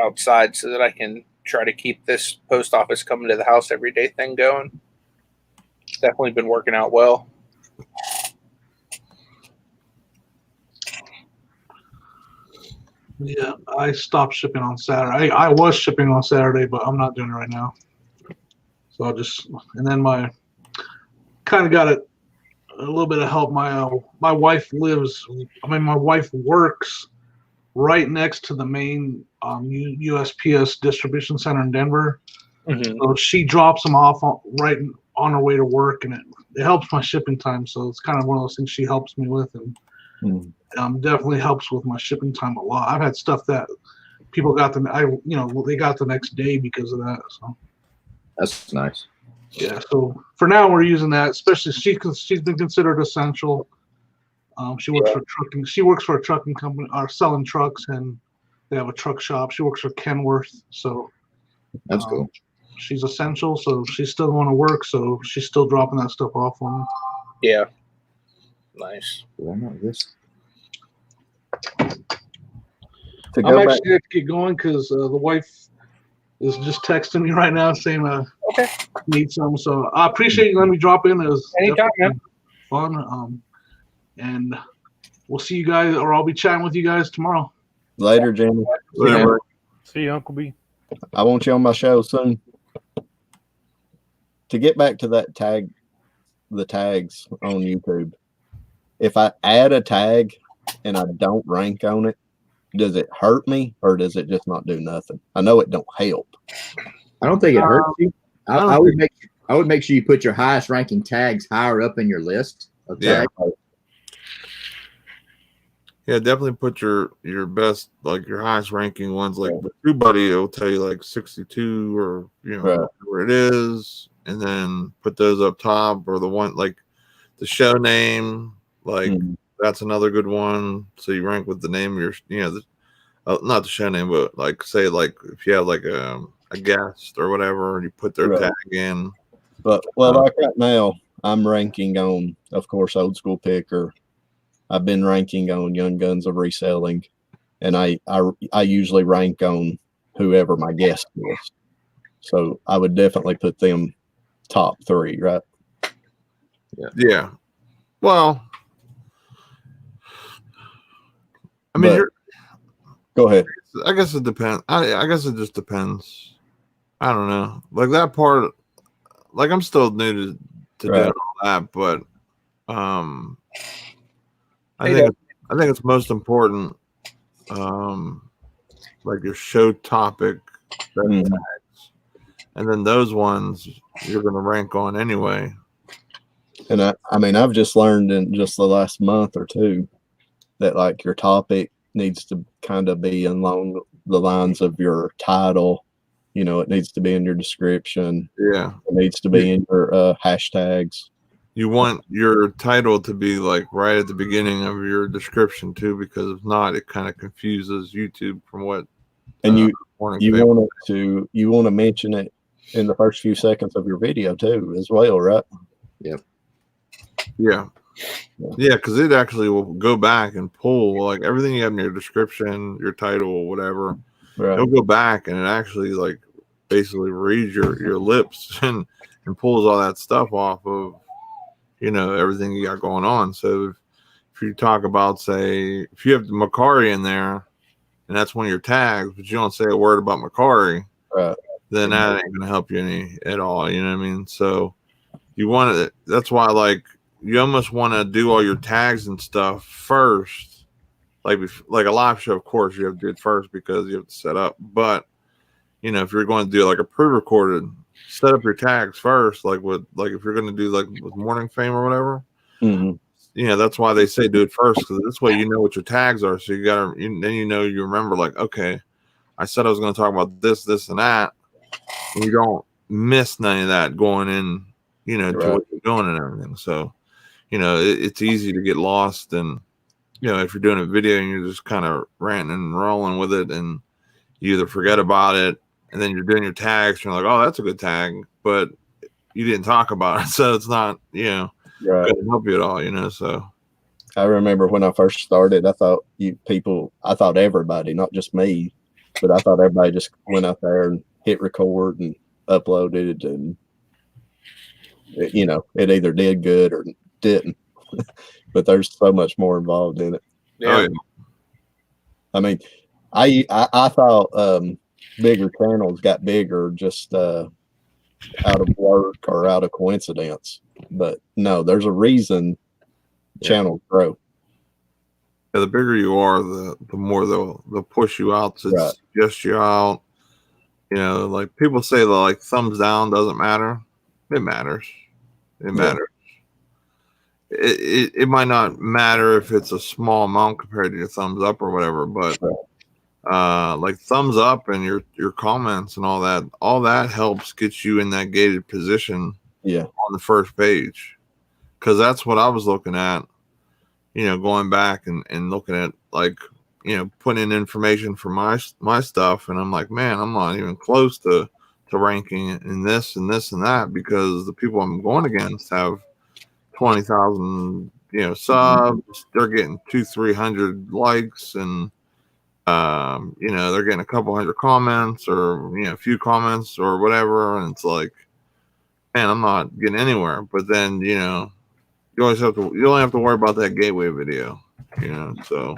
outside so that I can try to keep this post office coming to the house every day thing going. It's definitely been working out well. Yeah, I stopped shipping on Saturday. I was shipping on Saturday, but I'm not doing it right now. So I'll just, and then my kind of got a little bit of help. My wife my wife works right next to the main USPS distribution center in Denver. Mm-hmm. So she drops them off right on her way to work, and it helps my shipping time. So it's kind of one of those things she helps me with, and definitely helps with my shipping time a lot. I've had stuff that people got they got the next day because of that. So that's nice. Yeah. So for now we're using that, especially she's been considered essential. She works for trucking. She works for a trucking company, selling trucks, and they have a truck shop. She works for Kenworth, so that's cool. She's essential, so she's still going to work. So she's still dropping that stuff off on me. Yeah. Nice. I know this. I'm actually going to get going because the wife is just texting me right now saying okay, need some. So I appreciate you letting me drop in. It was anytime, man. Fun. And we'll see you guys, or I'll be chatting with you guys tomorrow. Later, Jamie. See you, Uncle B. I want you on my show soon. To get back to that the tags on YouTube, if I add a tag and I don't rank on it, does it hurt me or does it just not do nothing? I know it don't help. I don't think it hurts you. I would make sure you put your highest ranking tags higher up in your list of tags. Yeah, definitely put your best, like your highest ranking ones. Like with TubeBuddy, it'll tell you like 62 or whatever it is, and then put those up top, or the one like the show name, like that's another good one. So you rank with the name of your, not the show name, but like say like if you have like a guest or whatever, and you put their tag in. But like right now, I'm ranking on, of course, Old School Picker. I've been ranking on Young Guns of Reselling, and I usually rank on whoever my guest is. So I would definitely put them top 3, right? Yeah. Well, I mean, go ahead. I guess it depends. I guess it just depends. I don't know. Like that part, like I'm still new to doing all that, but I think it's most important, like your show topic, tags, and then those ones you're going to rank on anyway. And I mean, I've just learned in just the last month or two that like your topic needs to kind of be along the lines of your title. You know, it needs to be in your description. Yeah. It needs to be in your hashtags. You want your title to be like right at the beginning of your description too, because if not, it kind of confuses YouTube from what. And you want to mention it in the first few seconds of your video too, as well, right? Yep. Yeah. Yeah, because it actually will go back and pull like everything you have in your description, your title, whatever. Right. It'll go back and it actually like basically reads your lips and pulls all that stuff off of, you know, everything you got going on. So if you talk about, say, if you have the Mercari in there and that's one of your tags, but you don't say a word about Mercari, then that ain't gonna help you any at all. You know what I mean? So you want to. That's why like you almost want to do all your tags and stuff first. Like a live show, of course, you have to do it first because you have to set up. But you know, if you're going to do like a pre-recorded, set up your tags first. Like if you're going to do like with Morning Fame or whatever, you know, that's why they say do it first, because this way you know what your tags are. So then you remember like, okay, I said I was going to talk about this, and that, and you don't miss none of that going in, you know, to what you're doing and everything. So, you know, it's easy to get lost and. You know, if you're doing a video and you're just kind of ranting and rolling with it and you either forget about it and then you're doing your tags and you're like, oh, that's a good tag, but you didn't talk about it. So it's not, you know, going to help you at all, you know, so. I remember when I first started, I thought everybody, not just me, but I thought everybody just went out there and hit record and uploaded and, you know, it either did good or didn't. But there's so much more involved in it. Yeah. I mean, I thought bigger channels got bigger just out of work or out of coincidence. But no, there's a reason channels grow. Yeah, the bigger you are, the more they'll push you out to suggest you out. You know, like people say that like thumbs down doesn't matter. It matters. It matters. It might not matter if it's a small amount compared to your thumbs up or whatever, but like thumbs up and your comments and all that helps get you in that gated position on the first page, because that's what I was looking at, you know, going back and looking at like, you know, putting in information for my stuff, and I'm like, man, I'm not even close to ranking in this and this and that, because the people I'm going against have 20,000, you know, subs. They're getting 200-300 likes, and you know, they're getting a couple hundred comments, or you know, a few comments or whatever, and it's like, man, I'm not getting anywhere. But then, you know, you only have to worry about that gateway video, you know. So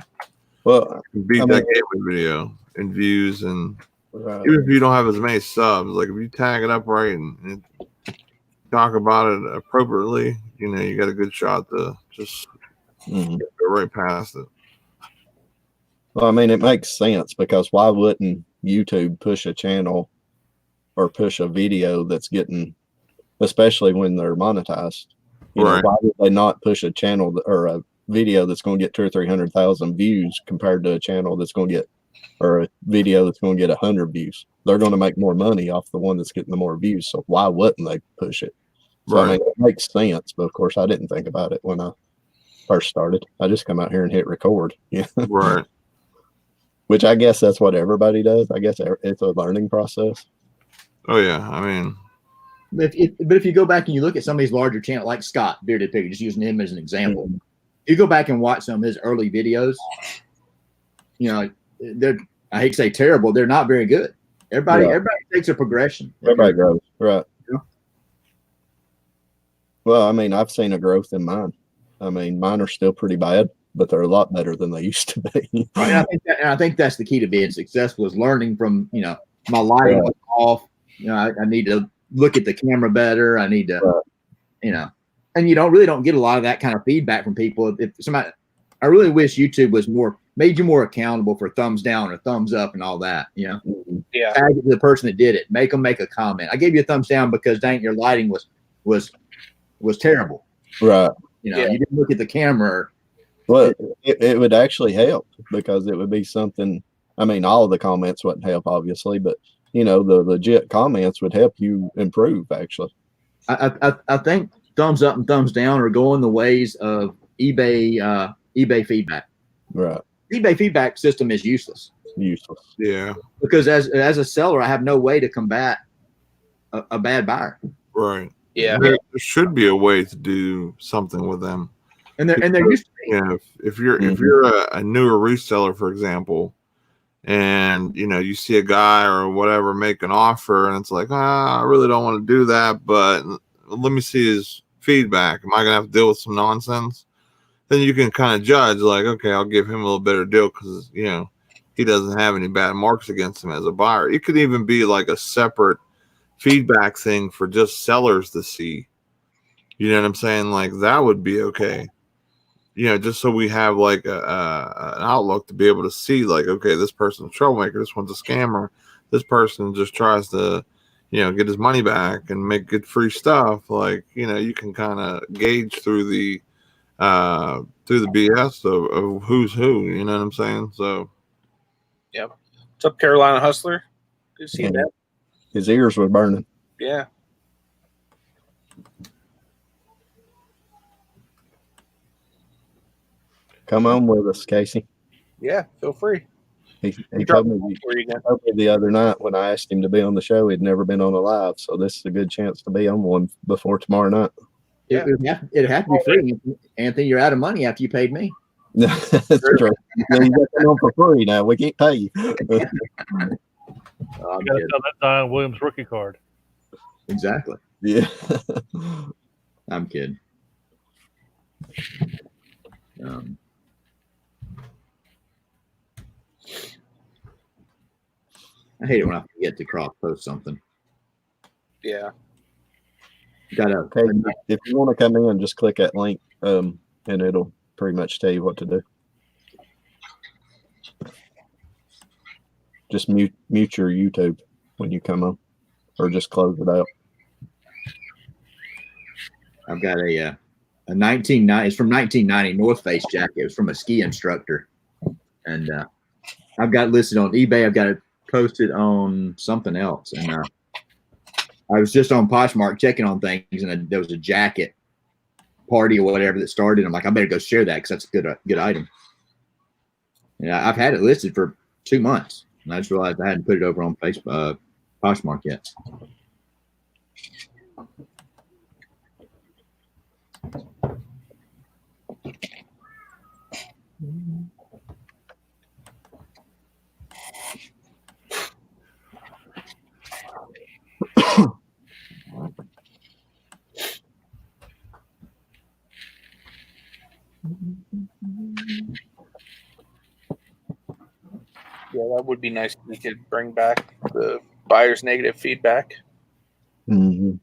beat that gateway video in views, and even if you don't have as many subs, like if you tag it up right and talk about it appropriately, you know, you got a good shot to just go right past it. Well, I mean, it makes sense, because why wouldn't YouTube push a channel or push a video that's getting, especially when they're monetized? You know, why would they not push a channel or a video that's going to get 200,000 or 300,000 views compared to a channel that's going to get, or a video that's going to get 100 views? They're going to make more money off the one that's getting the more views. So why wouldn't they push it? So, I mean, it makes sense, but of course I didn't think about it when I first started. I just come out here and hit record. Yeah. Right. Which I guess that's what everybody does. I guess it's a learning process. Oh yeah. I mean, but if you go back and you look at some of these larger channels, like Scott Bearded Pig, just using him as an example, you go back and watch some of his early videos, you know, they're, I hate to say terrible, they're not very good. Everybody takes a progression. Everybody grows. Right. Well, I mean, I've seen a growth in mine. I mean, mine are still pretty bad, but they're a lot better than they used to be. And I think that's the key to being successful, is learning from, you know, my lighting was off. You know, I need to look at the camera better. I need to, and you don't get a lot of that kind of feedback from people. If somebody, I really wish YouTube was made you more accountable for thumbs down or thumbs up and all that. Yeah. Tag the person that did it. Make them make a comment. I gave you a thumbs down because dang, your lighting was terrible. Right. You didn't look at the camera. Well, it would actually help because it would be something. I mean, all of the comments wouldn't help, obviously, but the legit comments would help you improve. Actually, I think thumbs up and thumbs down are going the ways of eBay feedback. Right. eBay feedback system is useless. Yeah. Because as a seller, I have no way to combat a bad buyer. Right. Yeah. There should be a way to do something with them. And they're used to be. Yeah. If you're a newer reseller, for example, and you see a guy or whatever make an offer, and it's like, I really don't want to do that, but let me see his feedback. Am I gonna have to deal with some nonsense? Then you can kind of judge, like, okay, I'll give him a little better deal because he doesn't have any bad marks against him as a buyer. It could even be like a separate feedback thing for just sellers to see. You know what I'm saying? Like that would be okay. Just so we have like an outlook to be able to see, like, okay, this person's a troublemaker, this one's a scammer, this person just tries to, get his money back and make good free stuff. Like, you can kind of gauge through the BS of who's who. You know what I'm saying? So. Yep. What's up, Carolina Hustler? Good to see you, man. His ears were burning. Yeah. Come on with us, Casey. Yeah, feel free. He told me the other night when I asked him to be on the show, he'd never been on a live, so this is a good chance to be on one before tomorrow night. Yeah. It'd have to be free. Anthony, you're out of money after you paid me. That's true. You got them on for free now. We can't pay you. You got to sell that Zion Williams rookie card. Exactly. Yeah. I'm kidding. I hate it when I forget to cross post something. Yeah. Okay, if you want to come in, just click that link, and it'll pretty much tell you what to do. Just mute your YouTube when you come on, or just close it out. I've got a 1990. It's from 1990 North Face jacket. It was from a ski instructor, and I've got it listed on eBay. I've got it posted on something else, and I was just on Poshmark checking on things, and there was a jacket party or whatever that started. I'm like, I better go share that because that's a good item. And I've had it listed for 2 months, and I just realized I hadn't put it over on Facebook, Poshmark yet. Yeah, that would be nice if we could bring back the buyer's negative feedback. Mm-hmm.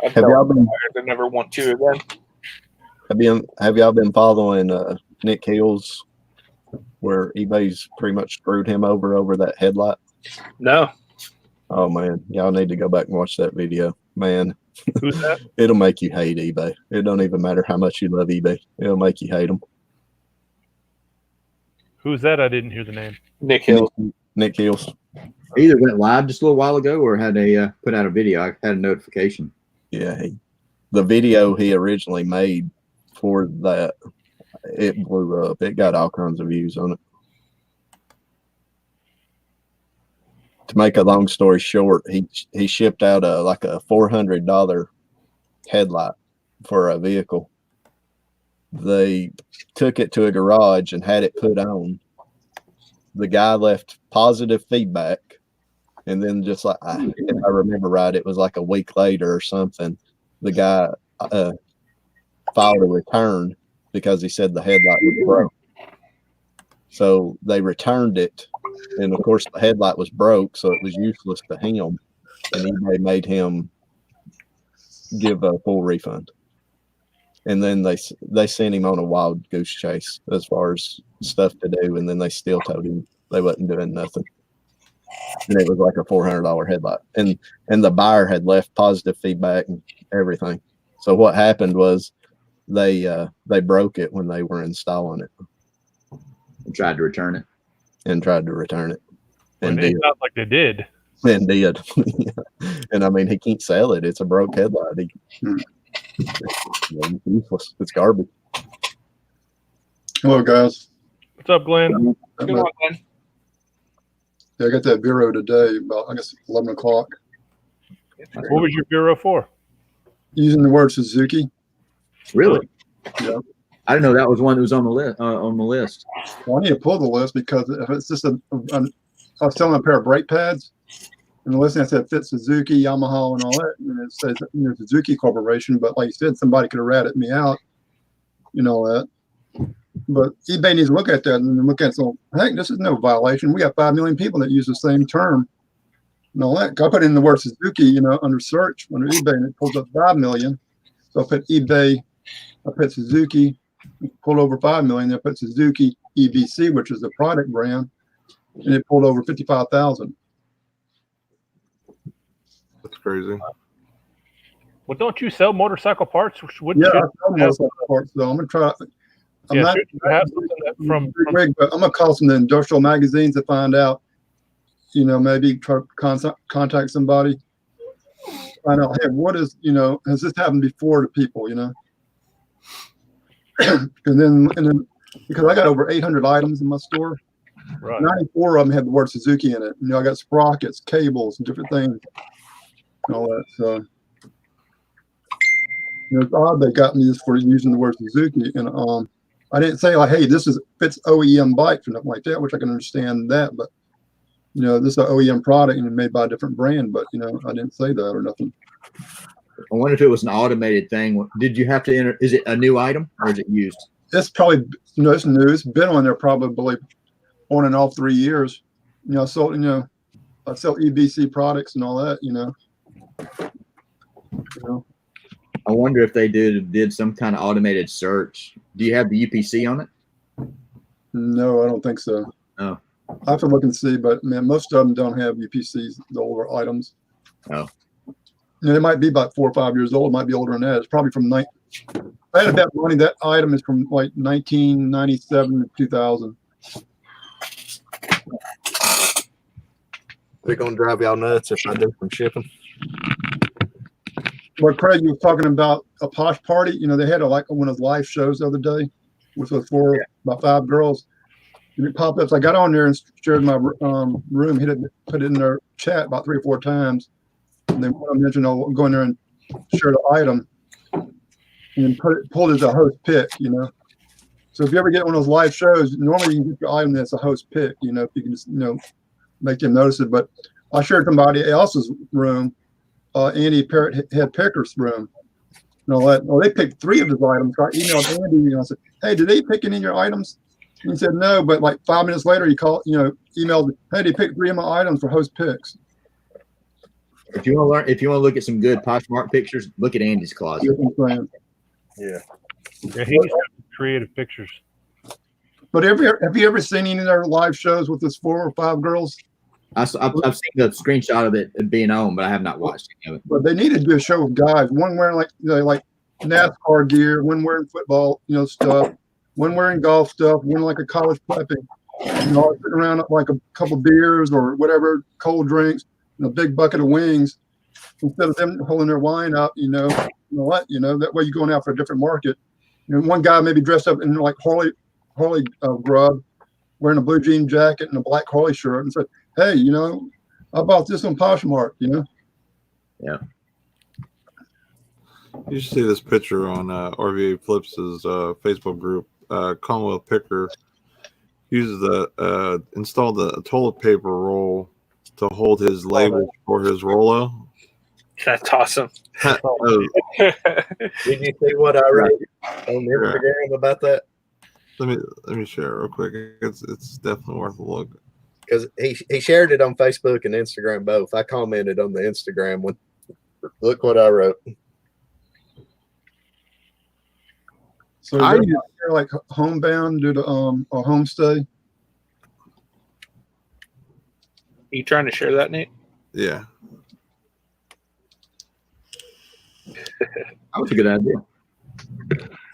Have y'all been buyers that never want to again? Have y'all been following Nick Hill's, where eBay's pretty much screwed him over that headlight? No. Oh man, y'all need to go back and watch that video, man. Who's that? It'll make you hate eBay. It don't even matter how much you love eBay. It'll make you hate them. Who's that? I didn't hear the name. Nick Hill. Nick Hills. Either went live just a little while ago or had a put out a video. I had a notification. Yeah, the video he originally made for that, it blew up. It got all kinds of views on it. To make a long story short, he shipped out like a $400 headlight for a vehicle. They took it to a garage and had it put on. The guy left positive feedback, and then just like if I remember right, it was like a week later or something, the guy filed a return because he said the headlight was broke. So they returned it, and of course the headlight was broke, so it was useless to him. and eBay made him give a full refund. And then they sent him on a wild goose chase as far as stuff to do, and then they still told him they wasn't doing nothing. And it was like a $400 headlight, and the buyer had left positive feedback and everything. So what happened was they broke it when they were installing it And tried to return it. And It sounds like they did. And did. And I mean, he can't sell it. It's a broke headlight. It's useless. It's garbage. Hello, guys. What's up, Glenn? Good one, Glenn. Yeah, I got that bureau today about, I guess, 11 o'clock. What was your bureau for? Using the word Suzuki. Really? Yeah. I didn't know that was one that was on the list. Well, I need to pull the list because if it's just I was selling a pair of brake pads, and the listing I said fit Suzuki, Yamaha, and all that, and it says Suzuki Corporation. But like you said, somebody could have ratted me out, that. But eBay needs to look at that and look at so heck, this is no violation. We got 5 million people that use the same term and all that. I put in the word Suzuki, under search under eBay, and it pulls up 5 million. So I put eBay, I put Suzuki, pulled over 5 million. I put Suzuki EBC, which is the product brand, and it pulled over 55,000. That's crazy. Well, don't you sell motorcycle parts? I sell motorcycle parts, so I'm gonna try. I'm not have something from rig, but I'm gonna call some of the industrial magazines to find out. Maybe try to contact somebody, find out, hey, what is has this happened before to people, and then because I got over 800 items in my store, right. 94 of them have the word Suzuki in it. I got sprockets, cables, and different things, and all that. So it's odd they got me this for using the word Suzuki, and I didn't say like, hey, this fits OEM bikes or nothing like that, which I can understand that, but this is an OEM product and made by a different brand, but I didn't say that or nothing. I wonder if it was an automated thing. Did you have to enter? Is it a new item or is it used? It's probably it's new. It's been on there probably on and off 3 years. I sell EBC products and all that. I wonder if they did some kind of automated search. Do you have the UPC on it? No, I don't think so. Oh. I have to look and see, but man, most of them don't have UPCs, the older items. Oh. It might be about 4 or 5 years old. It might be older than that. It's probably from I had to bet money that item is from like 1997 to 2000. They're gonna drive y'all nuts if I do some shipping. What Craig, you were talking about a posh party. They had one of those live shows the other day, which was for about 5 girls. And it popped up. So I got on there and shared my room. He put it in their chat about 3 or 4 times. And then when I mentioned I'll go in there and share the item and then pull it as a host pick, So if you ever get one of those live shows, normally you can get your item that's a host pick, if you can just, make them notice it. But I shared somebody else's room, Andy had Picker's room. They picked 3 of his items. So I emailed Andy and I said, hey, did they pick any of your items? And he said no, but like 5 minutes later he emailed, hey, they picked 3 of my items for host picks. If you want to look at some good Poshmark pictures, look at Andy's closet. Yeah. Yeah, he's got creative pictures. But have you ever seen any of their live shows with this 4 or 5 girls? I've seen the screenshot of it being on, but I have not watched any of it. But they need to do a show with guys. One wearing like NASCAR gear, one wearing football stuff, one wearing golf stuff, one like a college prepping. Sitting around like a couple beers or whatever, cold drinks, and a big bucket of wings. Instead of them holding their wine up, that way you're going out for a different market. One guy maybe dressed up in like Harley grub, wearing a blue jean jacket and a black Harley shirt, and said, hey, I bought this on Poshmark, Yeah. You should see this picture on RVA Flips' Facebook group. Commonwealth Picker uses installed a toilet paper roll to hold his label for his Rollo. That's awesome. Did you see what I wrote on Instagram about that? Let me share it real quick. It's definitely worth a look. because he shared it on Facebook and Instagram both. I commented on the Instagram one. Look what I wrote. So I is there like homebound due to a homestay? You trying to share that, Nate? Yeah. That was a good idea.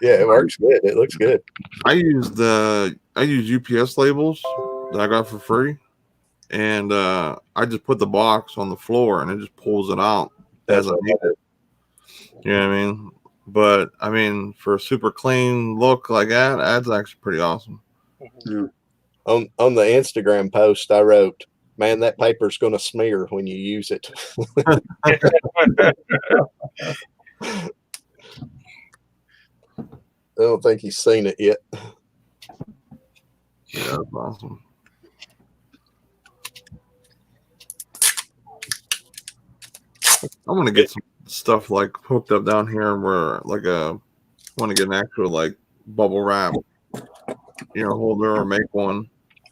Yeah, it works good. It looks good. I use UPS labels that I got for free, and I just put the box on the floor and it just pulls it out as I need it. You know what I mean? But I mean, for a super clean look like that's actually pretty awesome. Yeah. On the Instagram post, I wrote, "Man, that paper's going to smear when you use it." I don't think he's seen it yet. Yeah, that's awesome. I'm gonna get some stuff like hooked up down here where like I want to get an actual like bubble wrap, holder or make one.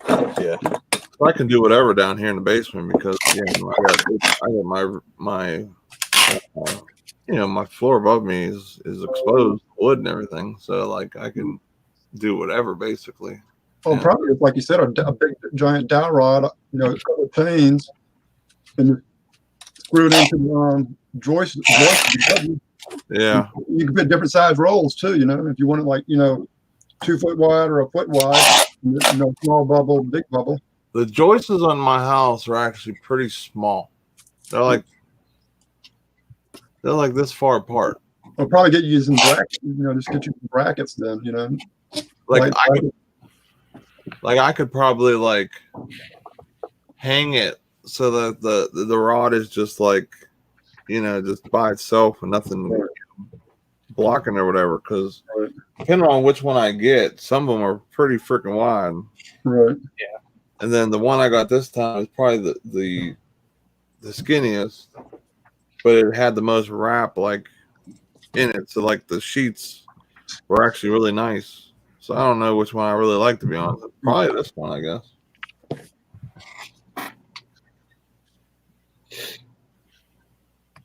Yeah. So I can do whatever down here in the basement because I got my floor above me is exposed wood and everything, so like I can do whatever basically. Well, probably it's like you said, a big giant dowel rod, with chains, and screw it into the joist. Yeah. You can put different size rolls too. If you want it like 2 foot wide or a foot wide, small bubble, big bubble. The joists on my house are actually pretty small. They're like this far apart. I'll probably get you some brackets. Just get you some brackets then. Like I could probably like hang it so that the rod is just like just by itself and nothing blocking or whatever. Because depending on which one I get, some of them are pretty freaking wide. Right. Yeah. And then the one I got this time is probably the skinniest, but it had the most wrap like in it. So like the sheets were actually really nice. So I don't know which one I really like, to be honest. Probably this one, I guess.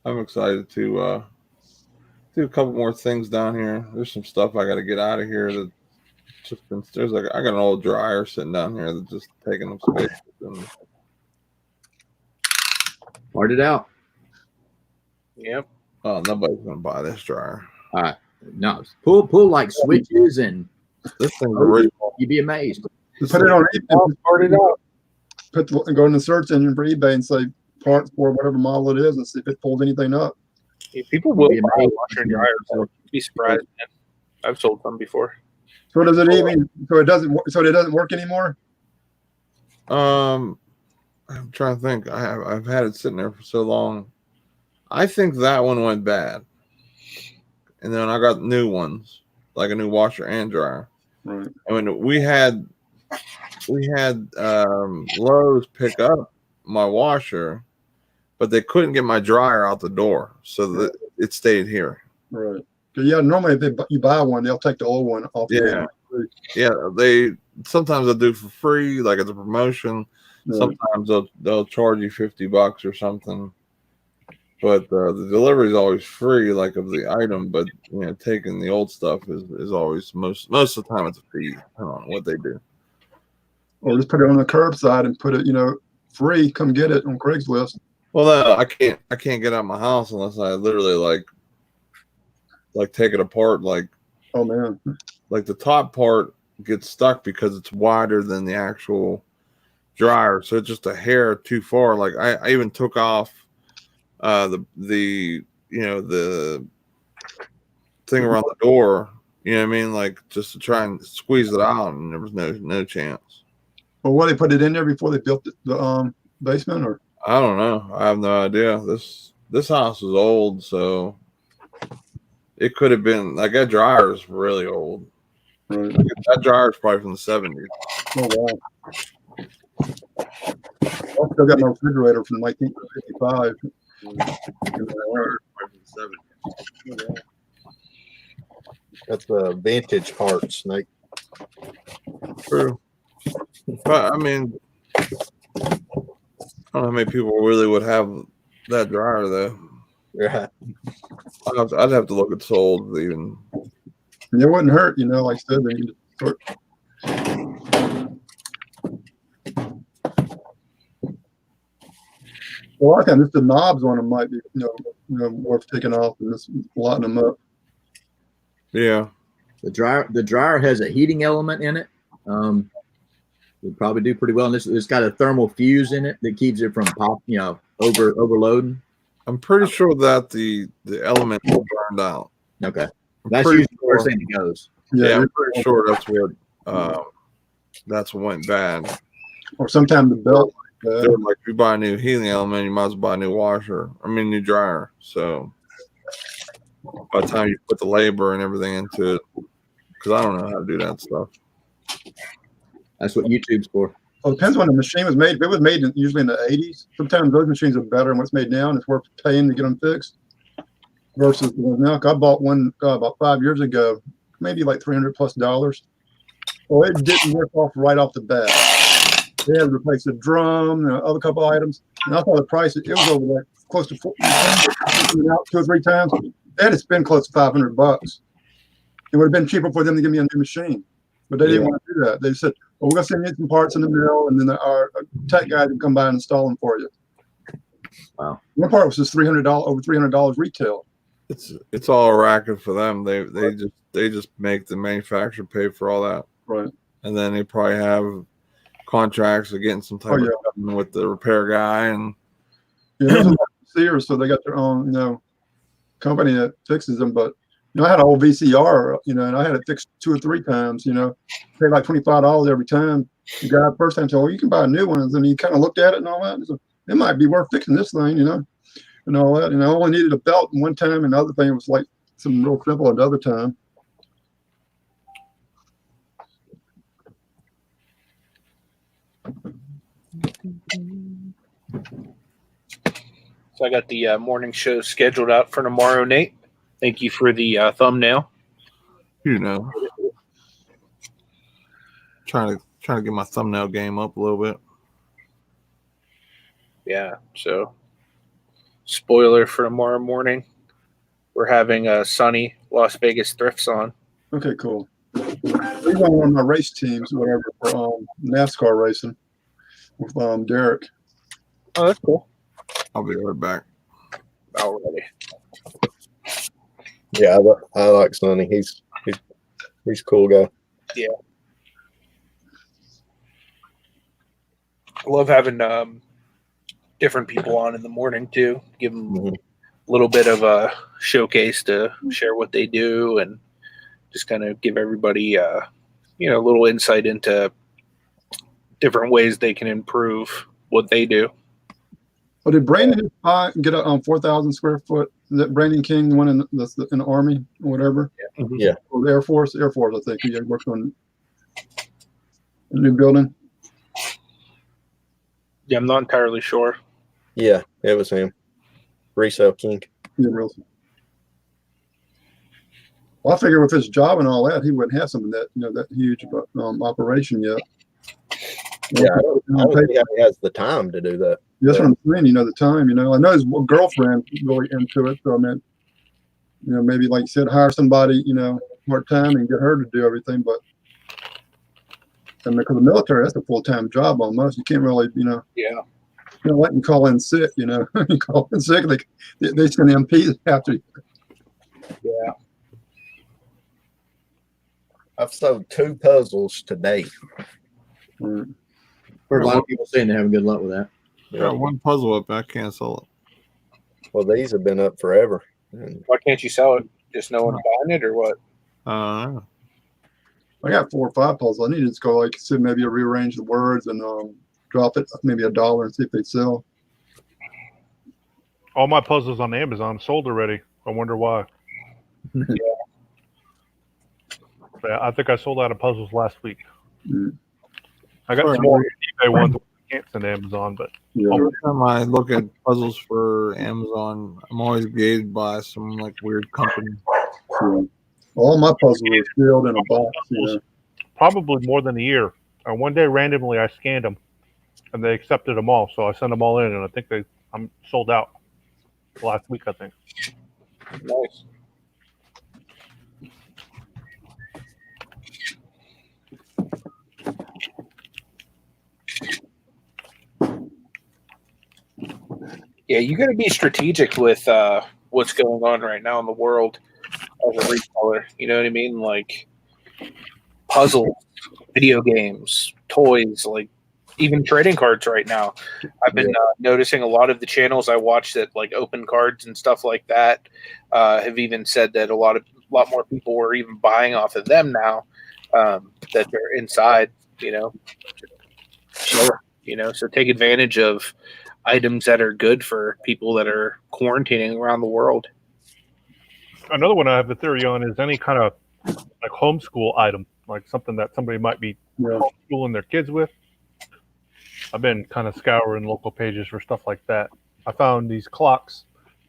I'm excited to do a couple more things down here. There's some stuff I got to get out of here that just been. There's like I got an old dryer sitting down here that's just taking up space. And Hard it out. Yep. oh, nobody's gonna buy this dryer. All right. No, pull like switches and This thing's original. you'd be amazed. Put it on eBay. Start it out. Go in the search engine for eBay and say parts for whatever model it is, and see if it pulls anything up. Yeah, people will Be buy a amazed. washer and dryer. So you'd be surprised, man. I've sold some before. So does it even? So it doesn't. So it doesn't work anymore. I'm trying to think. I've had it sitting there for so long. I think that one went bad, and then I got new ones, like a new washer and dryer. Right. I mean, we had Lowe's pick up my washer, but they couldn't get my dryer out the door, so that it stayed here. Right. Yeah. Normally, if you buy one, they'll take the old one off. Yeah. Yeah, they sometimes they'll do for free, like it's a promotion. Right. Sometimes they'll charge you $50 or something. But the delivery is always free, like of the item. But taking the old stuff is always most of the time it's a fee. I don't know what they do. Or just put it on the curbside and put it, free. Come get it on Craigslist. Well, no, I can't get out of my house unless I literally like take it apart. Like, Oh man. like the top part gets stuck because it's wider than the actual dryer, so it's just a hair too far. Like I even took off the thing around the door, you know what I mean, like just to try and squeeze it out, and there was no chance. Well, what, they put it in there before they built the basement, or? I don't know. I have no idea. This house is old, so it could have been like that dryer is really old. Right. That dryer is probably from the 70s. Oh wow. I still got my refrigerator from 1955. That's the vintage parts, Snake. True. But I mean, I don't know how many people really would have that dryer though. Right. I'd have to look at sold even. And it wouldn't hurt, you know, like I said, they need to sort. A lot of times, just the knobs on them might be, worth taking off and just lighting them up. Yeah. The dryer has a heating element in it. Would probably do pretty well. And it's got a thermal fuse in it that keeps it from overloading. I'm pretty sure that the element will burn out. Okay. That's usually the first thing that goes. Yeah, I'm pretty sure that's what went bad. Or sometimes the belt. They're like, if you buy a new heating element, you might as well buy a new washer. I mean, new dryer. So by the time you put the labor and everything into it, because I don't know how to do that stuff. That's what YouTube's for. Well, it depends when the machine was made. If it was made usually in the 80s, sometimes those machines are better than what's made now, and it's worth paying to get them fixed. Versus the ones now, I bought one about 5 years ago, maybe like $300+. Well, it didn't work right off the bat. They had to replace the drum and other couple items. And I thought the price, it was over like close to out 2 or 3 times. They had to spend close to $500. It would have been cheaper for them to give me a new machine. But they didn't want to do that. They said, well, we're going to send you some parts in the mail, and then our tech guy can come by and install them for you. Wow. One part was just over $300 retail. It's all a racket for them. They just make the manufacturer pay for all that. Right. And then they probably have contracts of getting some type of with the repair guy and Sears, so they got their own, company that fixes them. But I had an old VCR, and I had it fixed 2 or 3 times, paid like $25 every time. The guy first time told, you can buy a new one. And then he kind of looked at it and all that. And said, it might be worth fixing this thing, and all that. And I only needed a belt one time, and the other thing was like some real simple at the other time. So I got the morning show scheduled out for tomorrow, Nate. Thank you for the thumbnail. Trying to get my thumbnail game up a little bit. Yeah. So, spoiler for tomorrow morning, we're having a sunny Las Vegas thrifts on. Okay, cool. He's on one of my race teams, whatever, for NASCAR racing with Derek. Oh, that's cool. I'll be right back. Already. Yeah, I like Sonny. He's a cool guy. Yeah. I love having different people on in the morning too. Give them a little bit of a showcase to share what they do and just kind of give everybody a little insight into different ways they can improve what they do. Well, did Brandon get a 4,000 square foot? Is that Brandon King, the one in the Army or whatever? Yeah. Or the Air Force, I think. He worked on a new building. Yeah, I'm not entirely sure. Yeah, it was him. Resale King. Yeah, really. Well, I figure with his job and all that, he wouldn't have some of that, that huge operation yet. Yeah, I don't think he has the time to do that. That's what I'm saying. The time. I know his girlfriend really into it. So I mean, maybe like you said, hire somebody, part time and get her to do everything. But because the military, that's a full time job almost. You can't really, Yeah. Let them call in sick. You call in sick, they send MPs after you. Yeah. I've sold 2 puzzles to date. Right. Heard a lot of people saying they're having good luck with that. Got one puzzle up, I can't sell it. Well, these have been up forever. Why can't you sell it? Just no one buying it or what? I got 4 or 5 puzzles. I need to just go maybe rearrange the words and drop it maybe $1 and see if they sell. All my puzzles on Amazon sold already. I wonder why. Yeah. I think I sold out of puzzles last week. Mm. I got some more eBay ones I can't send to Amazon, but every time I look at puzzles for Amazon, I'm always gated by some weird company. Yeah. All my puzzles were sealed in a box. probably more than a year. One day randomly I scanned them and they accepted them all. So I sent them all in, and I think I'm sold out last week, I think. Nice. Yeah, you got to be strategic with what's going on right now in the world as a retailer. You know what I mean? Like puzzles, video games, toys, like even trading cards right now. I've been noticing a lot of the channels I watch that like open cards and stuff like that have even said that a lot more people are even buying off of them now that they're inside. So take advantage of items that are good for people that are quarantining around the world. Another one I have a theory on is any kind of like homeschool item, like something that somebody might be homeschooling their kids with. I've been kind of scouring local pages for stuff like that. I found these clocks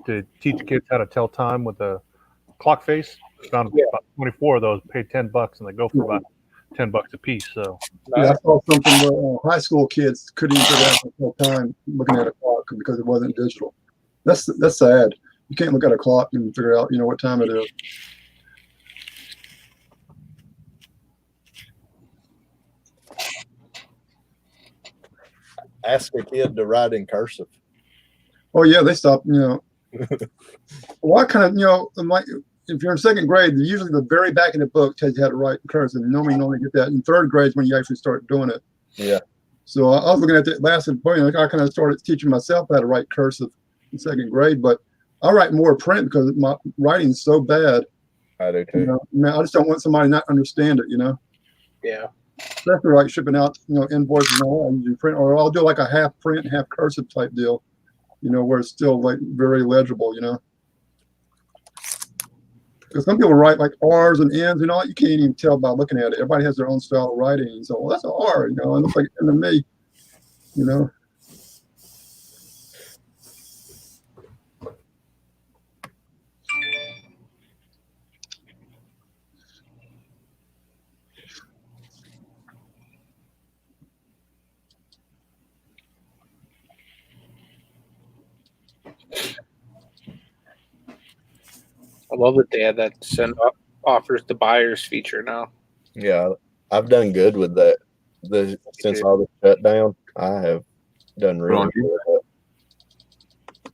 to teach kids how to tell time with a clock face. Found about 24 of those, paid $10, and they go for about $10 a piece. So I saw something where high school kids couldn't even figure out the whole time looking at a clock because it wasn't digital. That's sad. You can't look at a clock and figure out what time it is. Ask a kid to write in cursive. Oh yeah, they stopped. What kind of like if you're in second grade, usually the very back of the book tells you how to write in cursive. Normally get that. In third grade is when you actually start doing it. Yeah. So I was looking at the last point. I kind of started teaching myself how to write cursive in second grade, but I write more print because my writing is so bad. I do too. I just don't want somebody to not understand it. Yeah. Especially like shipping out, invoices and all. I do print, or I'll do like a half print, half cursive type deal. Where it's still like very legible. Because some people write like R's and N's and all. You can't even tell by looking at it. Everybody has their own style of writing. And so, well, that's an R. It looks like N to me. I love that they have that offers the buyers feature now. Yeah, I've done good with that. Since all the shutdown, I have done really good with that.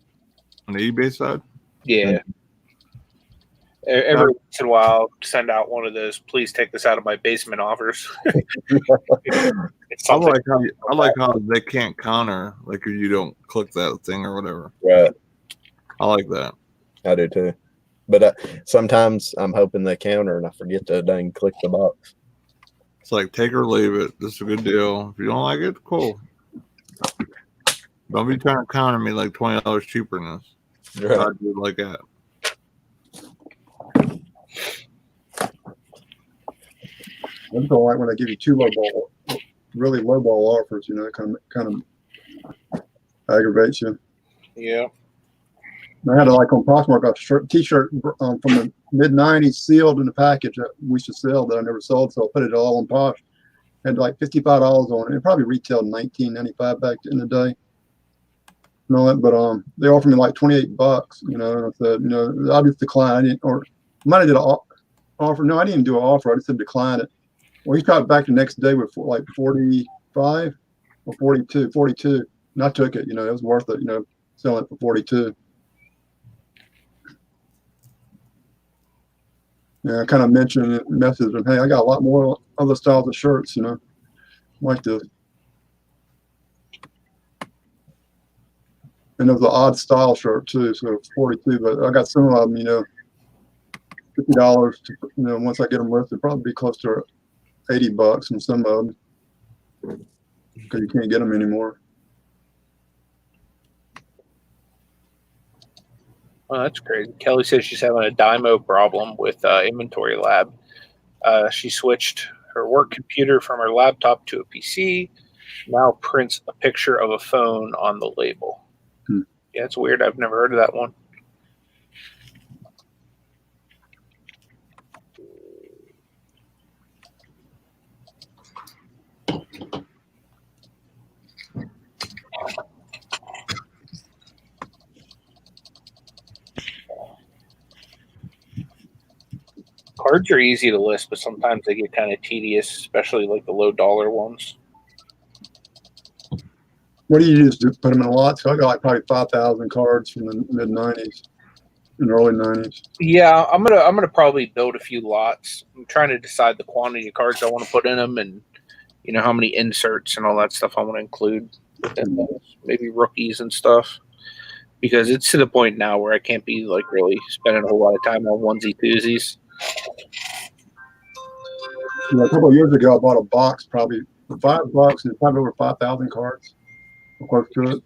On the eBay side? Yeah. Every once in a while, send out one of those, please take this out of my basement offers. I like how they can't counter, like if you don't click that thing or whatever. Right. I like that. I do too. But sometimes I'm hoping they counter and I forget to dang click the box. It's like take or leave it. This is a good deal. If you don't like it, cool. Don't be trying to counter me like $20 cheaper than this. Right. I do it like that. I just don't like when they give you two really low ball offers. It kind of aggravates you. Yeah. I had like on Poshmark a T-shirt from the mid '90s sealed in the package that we used to sell that I never sold, so I put it all on Posh. Had like $55 on it. It probably retailed $19.95 back in the day. But they offered me like $28. And I said, I just declined. I didn't, or might have did an offer. No, I didn't do an offer. I just said decline it. Well, he got back the next day with like 45 or 42, and I took it. It was worth it. Selling it for 42. Yeah, I kind of mentioned it, messaged them, hey, I got a lot more other styles of shirts, like this. And it was an odd style shirt too, so it's 42. But I got some of them, $50. Once I get them listed, probably be close to $80 in some of them because you can't get them anymore. Oh, that's crazy. Kelly says she's having a Dymo problem with Inventory Lab. She switched her work computer from her laptop to a PC. Now prints a picture of a phone on the label. Yeah, it's weird. I've never heard of that one. Cards are easy to list, but sometimes they get kind of tedious, especially like the low dollar ones. What do you use to put them in lots? I got like probably 5,000 cards from the mid '90s and early '90s. Yeah, I'm gonna probably build a few lots. I'm trying to decide the quantity of cards I want to put in them, and how many inserts and all that stuff I want to include within those. Maybe rookies and stuff, because it's to the point now where I can't be like really spending a whole lot of time on onesie twosies. A couple of years ago, I bought a box, probably for $5, and probably over 5,000 cards. Close to it.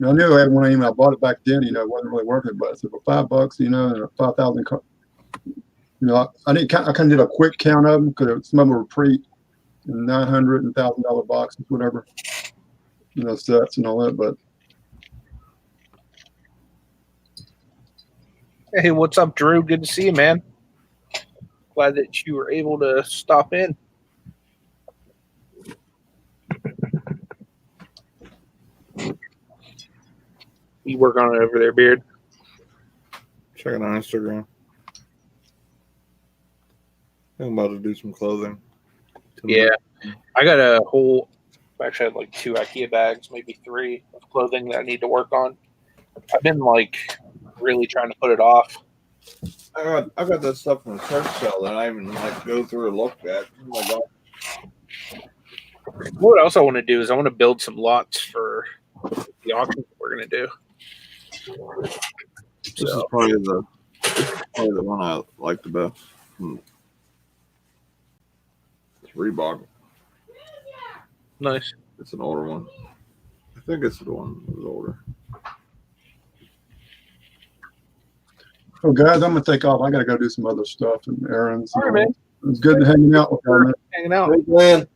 I knew I had one email. I bought it back then. It wasn't really worth it, but I said for $5, and 5,000 cards. I kind of did a quick count of them because some of them were $900 and $1,000 boxes, whatever, sets and all that. But Hey, what's up, Drew? Good to see you, man. Glad that you were able to stop in. You work on it over there, Beard? Check it on Instagram. I'm about to do some clothing. Yeah. I got a whole, actually I had like 2 IKEA bags, maybe 3 of clothing that I need to work on. I've been like really trying to put it off. I got that stuff from the church sale that I even like go through and look at. Oh my God. What else I want to do is I want to build some lots for the auction that we're going to do. This is probably the one I like the best. It's Reebok. Nice. It's an older one. I think it's the one that was older. oh, guys, I'm gonna take off. I gotta go do some other stuff and errands. All right, man. It was good hanging out with you, man. Hanging out. Thanks, man.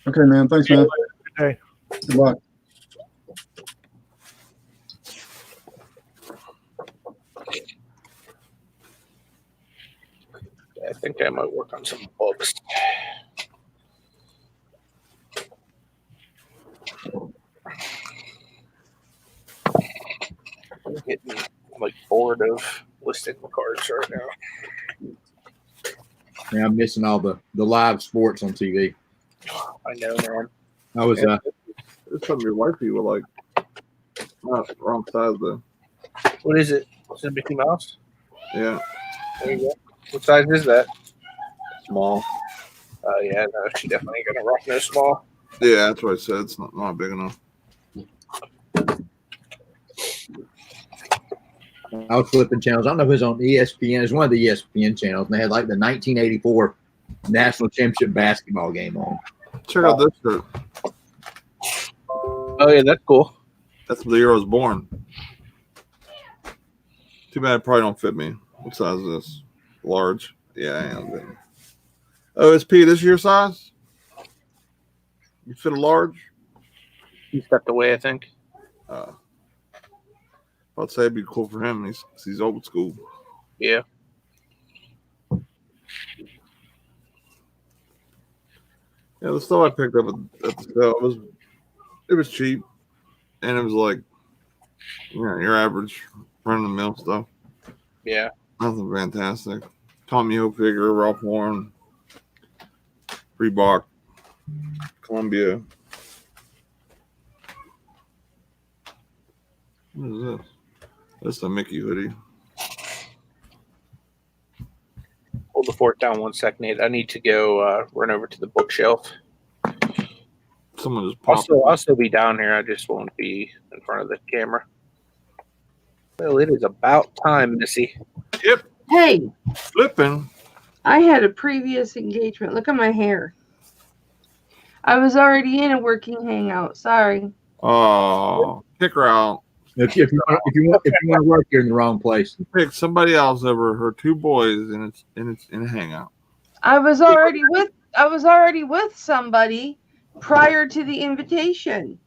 Okay, man. Thanks, man. Hey. Goodbye. I think I might work on some books. I'm getting like bored of listing the cards right now. Yeah, I'm missing all the live sports on TV. I know, man. I was It's something your wifey would like. Not wrong size though. What is it? Is it Mickey Mouse? Yeah, There you go. What size is that? small. Oh yeah, no, she definitely ain't gonna rock no small. Yeah, that's what I said. It's not big enough. I was flipping channels. I don't know if it was on ESPN. It's one of the ESPN channels, and they had like the 1984 National Championship basketball game on. Check out this shirt. Oh yeah, that's cool. That's the year I was born. Too bad it probably don't fit me. What size is this? Large. Yeah, I am. Good. OSP, this your size? You fit a large? He stepped away, I think. I'd say it'd be cool for him. He's old school. Yeah. Yeah, the stuff I picked up at the sale it was cheap, and it was like your average run of the mill stuff. Yeah. Nothing fantastic. Tommy Hilfiger, Ralph Lauren, Reebok, Columbia. What is this? That's a Mickey hoodie. Hold the fort down 1 second, Nate. I need to go run over to the bookshelf. Someone just popped. I'll still be down here. I just won't be in front of the camera. Well, it is about time, Missy. Yep. Hey, Flippin. I had a previous engagement. Look at my hair. I was already in a working hangout. Sorry. Oh, kick her out. If you want to work, you're in the wrong place. Pick somebody else over her 2 boys, and it's in a hangout. I was already with somebody prior to the invitation.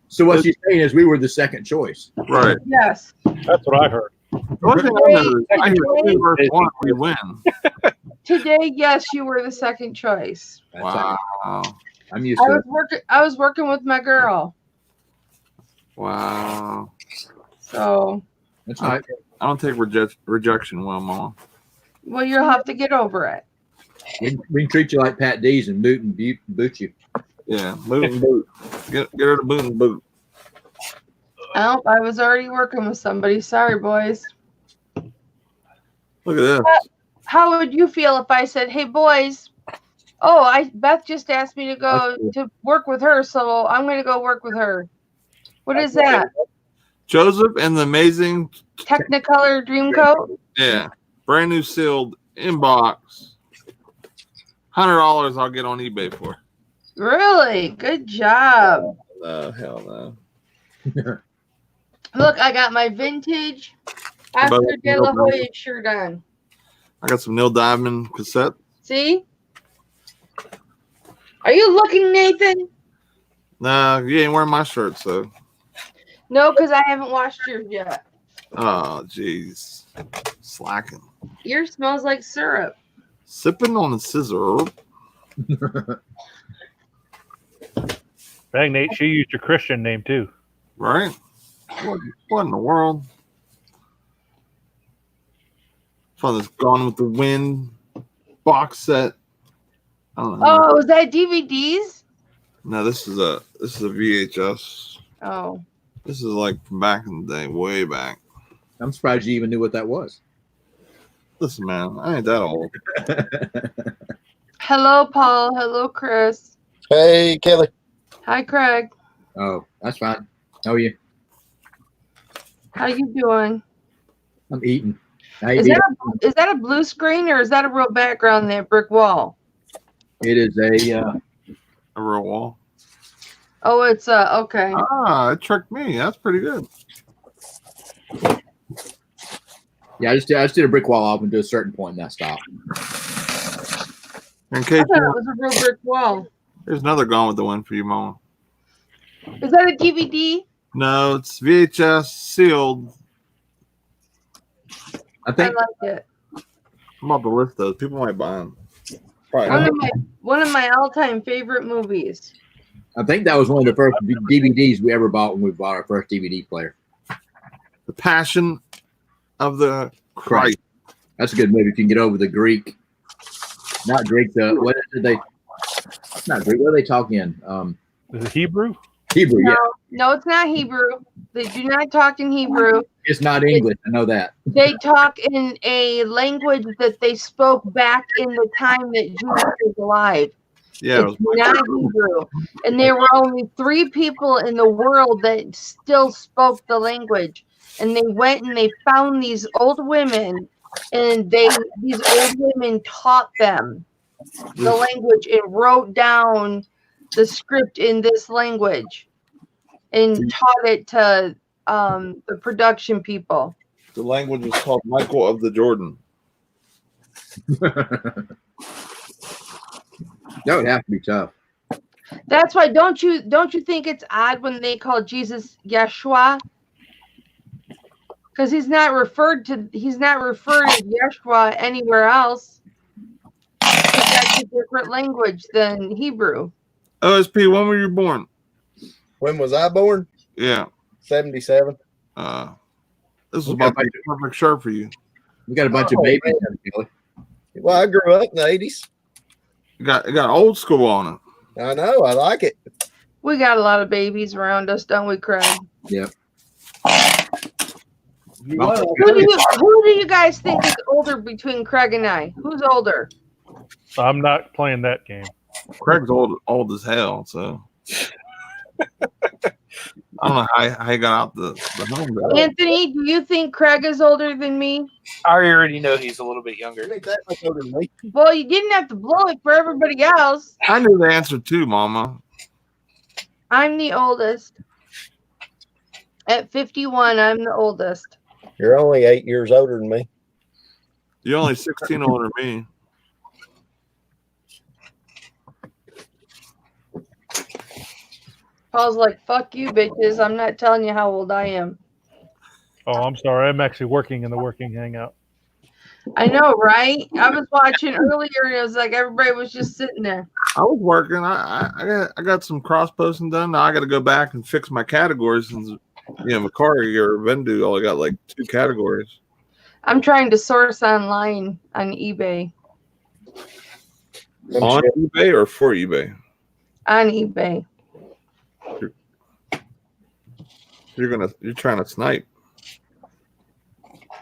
So what she's saying is we were the second choice. Right. Yes. That's what I heard. The only thing I know is I hear first one, we win. Today, yes, you were the second choice. Wow. I'm used to it. I was working with my girl. Wow. So That's not, I don't take rejection well, Mama. Well, you'll have to get over it. We can treat you like Pat D's and boot you. Yeah, boot and boot. Get her to boot and boot. Oh, I was already working with somebody. Sorry, boys. Look at this. How would you feel if I said, "Hey, boys, Beth just asked me to go to work with her, so I'm going to go work with her." What is that? Joseph and the Amazing Technicolor Dreamcoat? Yeah, brand new sealed inbox. $100 I'll get on eBay for. Really? Good job. No, hell no. Look, I got my vintage Oscar De La Hoya shirt on. I got some Neil Diamond cassette. See? Are you looking, Nathan? Nah, you ain't wearing my shirt, so. No, because I haven't washed yours yet. Oh, jeez. Slacking. Yours smells like syrup. Sipping on the scissor. Dang, Nate, she used your Christian name too. Right? What in the world? From this Gone with the Wind box set. I don't know. Oh, is that DVDs? No, this is a VHS. Oh. This is like from back in the day, way back. I'm surprised you even knew what that was. Listen, man, I ain't that old. Hello, Paul. Hello, Chris. Hey, Kelly. Hi, Craig. Oh, that's fine. How are you? How you doing? I'm eating. Is that a blue screen or is that a real background, that brick wall? It is a real wall. Oh, it's okay. Ah, it tricked me. That's pretty good. Yeah, I just did a brick wall up to a certain point and that stopped. In case I thought it was a real brick wall. there's another Gone with the Wind for you, Mama. Is that a DVD? No, it's VHS sealed. I think I like it. I'm about to list those. People might buy them. One of my all-time favorite movies. I think that was one of the first DVDs we ever bought when we bought our first DVD player. The Passion of the Christ. That's a good movie if you can get over the Greek. Not Greek, what did they? Not Greek. What are they talking in? Is it Hebrew? Hebrew, yeah. No, it's not Hebrew. They do not talk in Hebrew. It's not English. I know that. They talk in a language that they spoke back in the time that Jesus was alive. Yeah, it's not Hebrew. And there were only 3 people in the world that still spoke the language. And they went and they found these old women, and these old women taught them the language and wrote down the script in this language and taught it to the production people. The language is called Michael of the Jordan. That would have to be tough. That's why don't you think it's odd when they call Jesus Yeshua? Because he's not referred as Yeshua anywhere else. That's a different language than Hebrew. OSP, when were you born? When was I born? Yeah. 77. This is about the perfect shirt for you. We got a bunch of babies. Well, I grew up in the 80s. It got old school on it. I know. I like it. We got a lot of babies around us, don't we, Craig? Yep. Who do you guys think is older between Craig and I? Who's older? I'm not playing that game. Craig's old as hell, so I don't know how he got out the home. Anthony, do you think Craig is older than me? I already know he's a little bit younger. Well, you didn't have to blow it for everybody else. I knew the answer too, Mama. I'm the oldest. At 51, I'm the oldest. You're only 8 years older than me. You're only 16 older than me. Paul's like, fuck you, bitches. I'm not telling you how old I am. Oh, I'm sorry. I'm actually working in the working hangout. I know, right? I was watching earlier and it was like everybody was just sitting there. I was working. I got some cross posting done. Now I got to go back and fix my categories since Mercari or VENDOO only got like 2 categories. I'm trying to source online on eBay. On eBay or for eBay? On eBay. You're trying to snipe.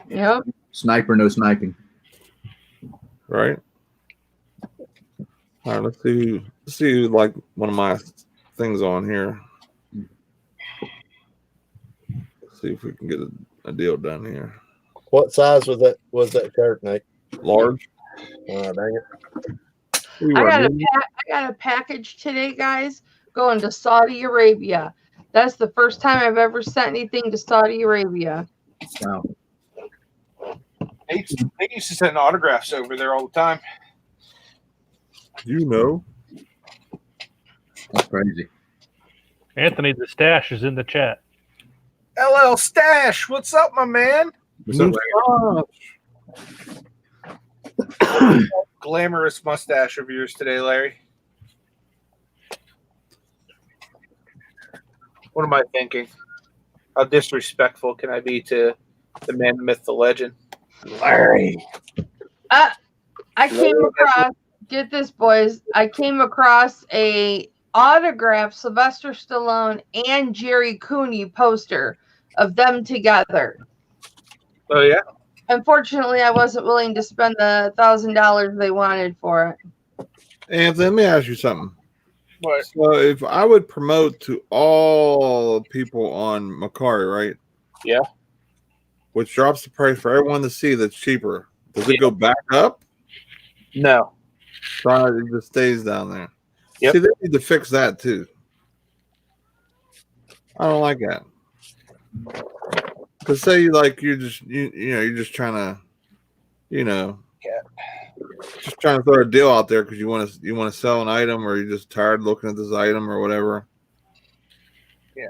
Yep. Sniper, no sniping. Right. All right, let's see who like one of my things on here. Let's see if we can get a deal done here. What size was that shirt, Nate? Large. Oh, dang it. I got a package today, guys, going to Saudi Arabia. That's the first time I've ever sent anything to Saudi Arabia. Wow. They used to send autographs over there all the time. You know. That's crazy. Anthony, the stash is in the chat. LL Stash, what's up, my man? Glamorous mustache of yours today, Larry. What am I thinking? How disrespectful can I be to the man, the myth, the legend? Larry. I came across, get this, boys. I came across a autographed Sylvester Stallone and Jerry Cooney poster of them together. Oh, yeah? Unfortunately, I wasn't willing to spend the $1,000 they wanted for it. Anthony, let me ask you something. What? So if I would promote to all people on Mercari, right? Yeah. Which drops the price for everyone to see that's cheaper. Does it go back up? No. So it just stays down there. Yep. See, they need to fix that too. I don't like that. Because say you're just trying to, just trying to throw a deal out there because you want to sell an item, or you're just tired of looking at this item or whatever. Yeah.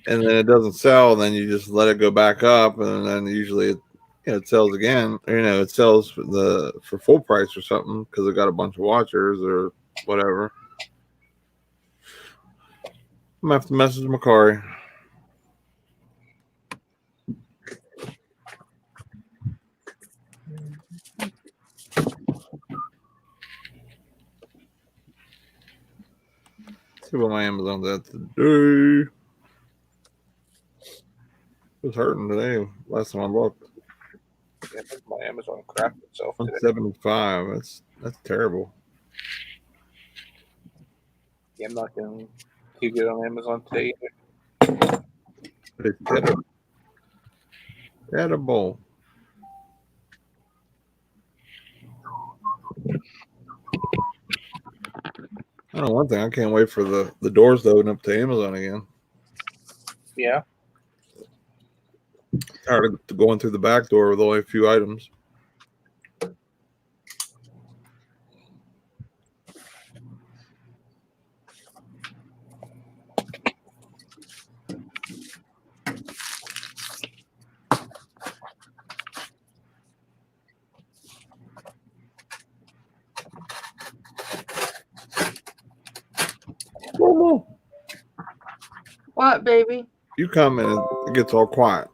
And then it doesn't sell, then you just let it go back up, and then usually it sells again. It sells for full price or something because it got a bunch of watchers or whatever. I'm gonna have to message Mercari. See what my Amazon's at today. It was hurting today. Last time I looked. Yeah, my Amazon crapped itself today. 175. That's terrible. Yeah, I'm not going to keep it on Amazon today either. But it's edible. Edible. I know one thing. I can't wait for the doors to open up to Amazon again. Yeah. Tired of going through the back door with only a few items. What, baby? You come in and it gets all quiet.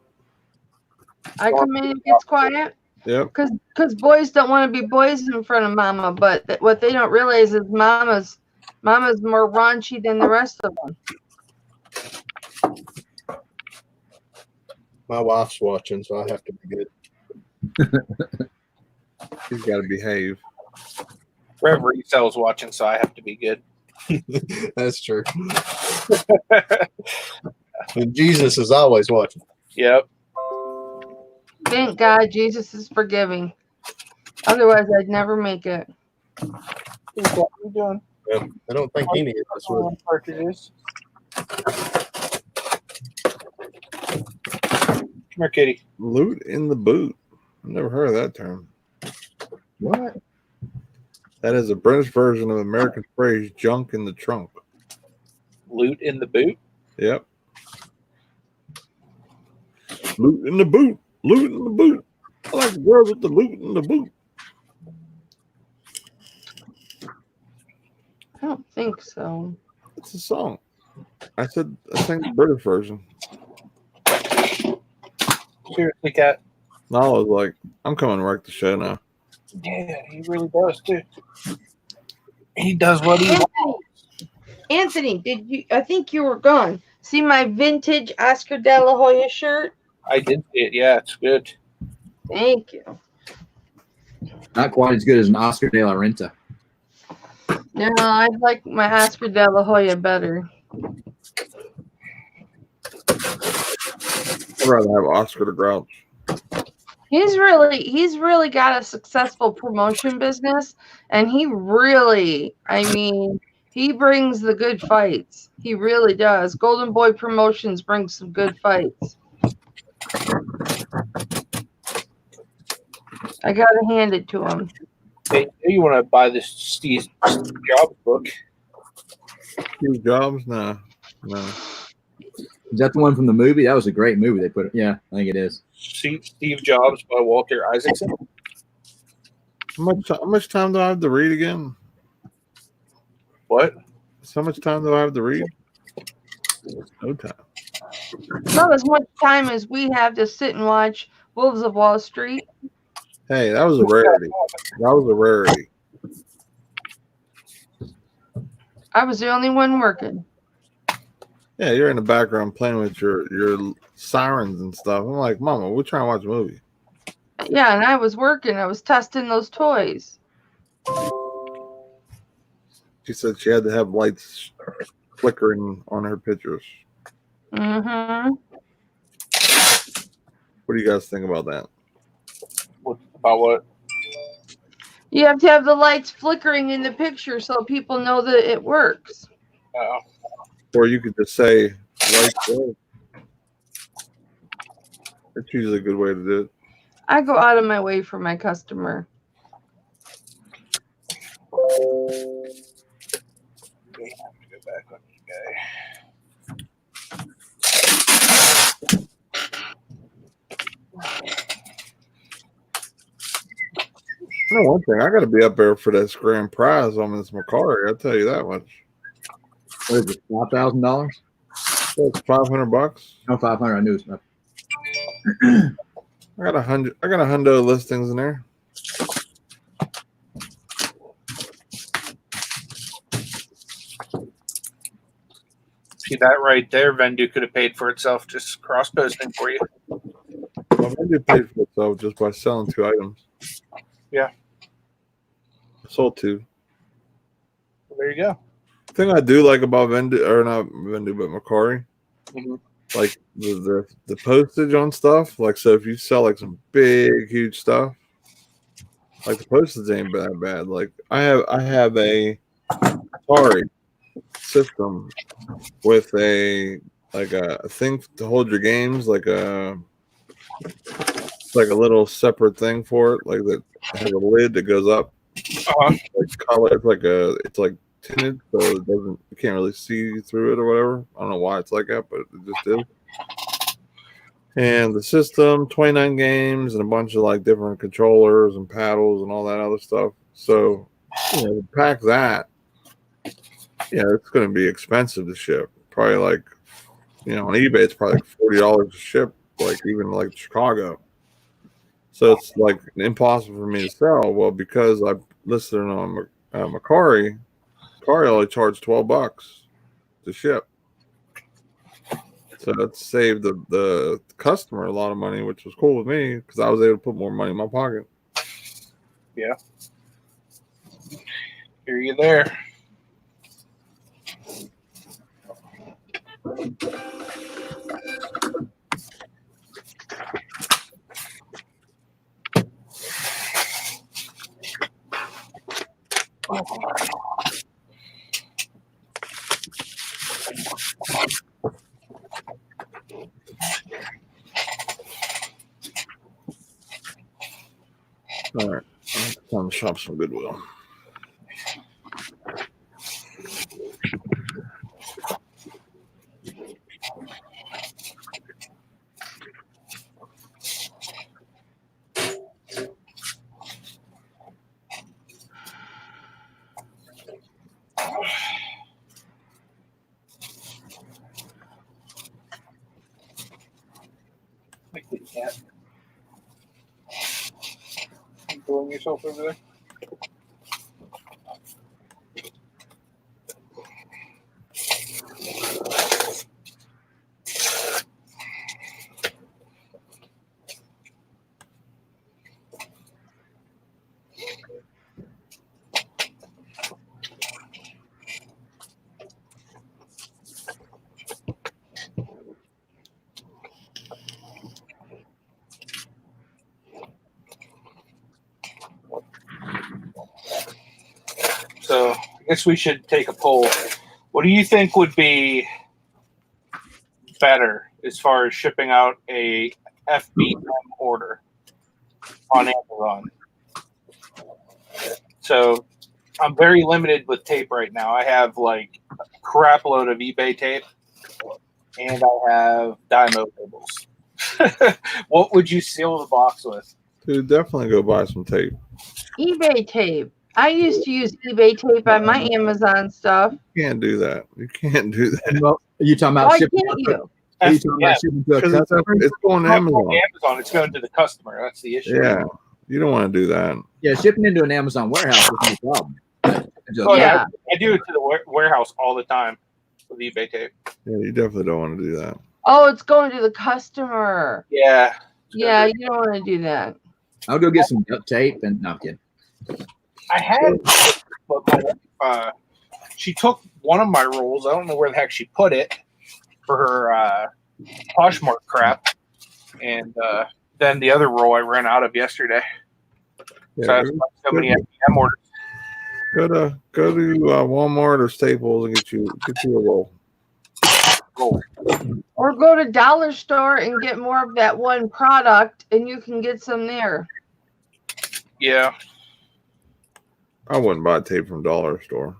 I come in and it gets quiet? Yep. Because boys don't want to be boys in front of mama, but what they don't realize is mama's more raunchy than the rest of them. My wife's watching, so I have to be good. He's got to behave. Reverie Cell's watching, so I have to be good. That's true. And Jesus is always watching. Yep. Thank God Jesus is forgiving. Otherwise, I'd never make it. What are you doing? Yeah, I don't think any of us would. Cartridges. Come here, kitty. Loot in the boot. I've never heard of that term. What? That is a British version of American phrase junk in the trunk. Loot in the boot? Yep. Loot in the boot. Loot in the boot. I like the girls with the loot in the boot. I don't think so. It's a song. I sang the British version. Seriously, cat. Nala's like, I'm coming to wreck the show now. Yeah, he really does too. He does what he wants. Anthony, did you? I think you were gone. See my vintage Oscar De La Hoya shirt? I did see it. Yeah, it's good. Thank you. Not quite as good as an Oscar de la Renta. No, I like my Oscar De La Hoya better. I'd rather have Oscar the Grouch. He's really got a successful promotion business, and he really, I mean, he brings the good fights. He really does. Golden Boy Promotions brings some good fights. I gotta hand it to him. Hey, you want to buy this Steve Jobs book? Steve Jobs? No. Is that the one from the movie? That was a great movie. They put it. Yeah, I think it is. Steve Jobs by Walter Isaacson. How much time do I have to read again? What? So much time do I have to read? No time. Not as much time as we have to sit and watch Wolves of Wall Street. Hey, that was a rarity. I was the only one working. Yeah, you're in the background playing with your sirens and stuff. I'm like, Mama, we're trying to watch a movie. Yeah, and I was working. I was testing those toys. She said she had to have lights flickering on her pictures. Mm-hmm. What do you guys think about that? About what? You have to have the lights flickering in the picture so people know that it works. Or you could just say lights work. It's usually a good way to do it. I go out of my way for my customer. Back on eBay. You know one thing, I got to be up there for this grand prize on this Mercari. I'll tell you that much. What is it? $5,000? It's $500. No, 500. I knew it was not. I got 100. I got 100 listings in there. See that right there? VENDOO could have paid for itself just cross posting for you. Well, VENDOO paid for itself just by selling 2 items. Yeah. I sold 2. Well, there you go. The thing I do like about VENDOO, or not VENDOO, but Mercari, like the postage on stuff. Like, so if you sell like some big, huge stuff, like the postage ain't that bad. Like I have a Atari system with a thing to hold your games, like a little separate thing for it, like that has a lid that goes up. Like color, it's like tinted, so it doesn't, you can't really see through it or whatever. I don't know why it's like that, but it just is. And the system, 29 games and a bunch of like different controllers and paddles and all that other stuff. So, to pack that, it's going to be expensive to ship. Probably like, on eBay, it's probably like $40 to ship, like even like Chicago. So it's like impossible for me to sell. Well, because I listed it on Mercari only charged $12 to ship. So that saved the customer a lot of money, which was cool with me because I was able to put more money in my pocket. Yeah. Hear you there. All right, time to shop some Goodwill. recording yourself over there? So I guess we should take a poll. What do you think would be better as far as shipping out a FBM order on Amazon? So I'm very limited with tape right now. I have like a crap load of eBay tape and I have Dymo labels. What would you seal the box with? Dude, definitely go buy some tape. eBay tape. I used to use eBay tape on my Amazon stuff. You can't do that. You can't do that. Well, are you talking about Why shipping? can't you? Are you talking about shipping to a Because customer? it's going to It's not Amazon. going to Amazon. It's going to the customer. That's the issue. Yeah, you don't want to do that. Yeah, shipping into an Amazon warehouse is no problem. Oh, Yeah. I do it to the warehouse all the time with eBay tape. Yeah, you definitely don't want to do that. Oh, it's going to the customer. Yeah. Yeah, you don't want to do that. I'll go get some duct tape and no, I'm kidding. I had, but she took one of my rolls. I don't know where the heck she put it for her Poshmark crap, and then the other roll I ran out of yesterday. Yeah, So I have so many FBM orders. go to Walmart or Staples and get you a roll. Or go to dollar store and get more of that one product, and you can get some there. Yeah. I wouldn't buy tape from dollar store.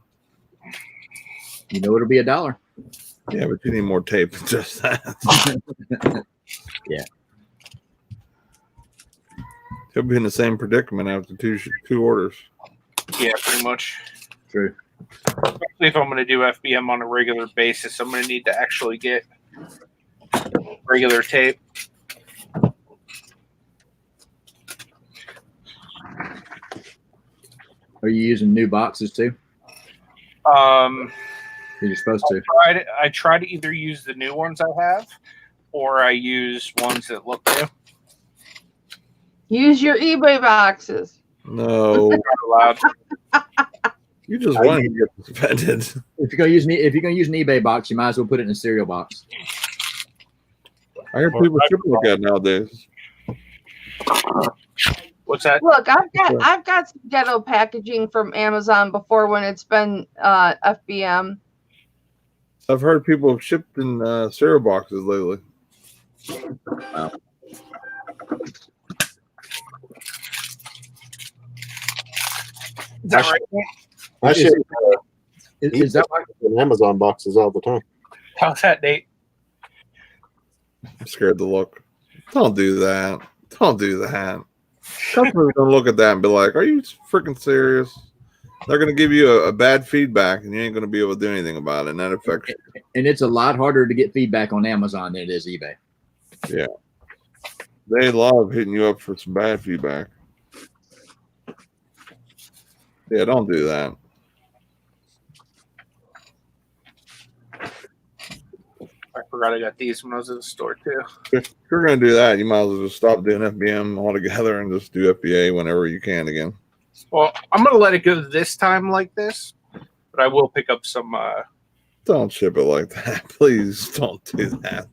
You know it'll be $1. Yeah, but you need more tape than just that. Yeah. He'll be in the same predicament after two orders. Yeah, pretty much. True. Especially if I'm going to do FBM on a regular basis, I'm going to need to actually get regular tape. Are you using new boxes too? You're supposed to. I try to either use the new ones I have, or I use ones that look new. Use your eBay boxes. No, Not allowed. you just want to get suspended. If you're gonna use an eBay box, you might as well put it in a cereal box. I hear people shipping like that nowadays. What's that? Look, I've got some ghetto packaging from Amazon before when it's been FBM. I've heard people have shipped in cereal boxes lately. Wow. Is that right? I ship Is that in Amazon boxes all the time. How's that, Nate? I'm scared to look. Don't do that. Don't do that. Customers gonna look at that and be like, "Are you freaking serious?" They're gonna give you a bad feedback, and you ain't gonna be able to do anything about it. And that affects you. and it's a lot harder to get feedback on Amazon than it is eBay. Yeah, they love hitting you up for some bad feedback. Yeah, don't do that. I forgot I got these when I was at the store too. If you're gonna do that, you might as well just stop doing FBM altogether and just do FBA whenever you can again. Well, I'm gonna let it go this time like this, but I will pick up some. Don't ship it like that. Please don't do that.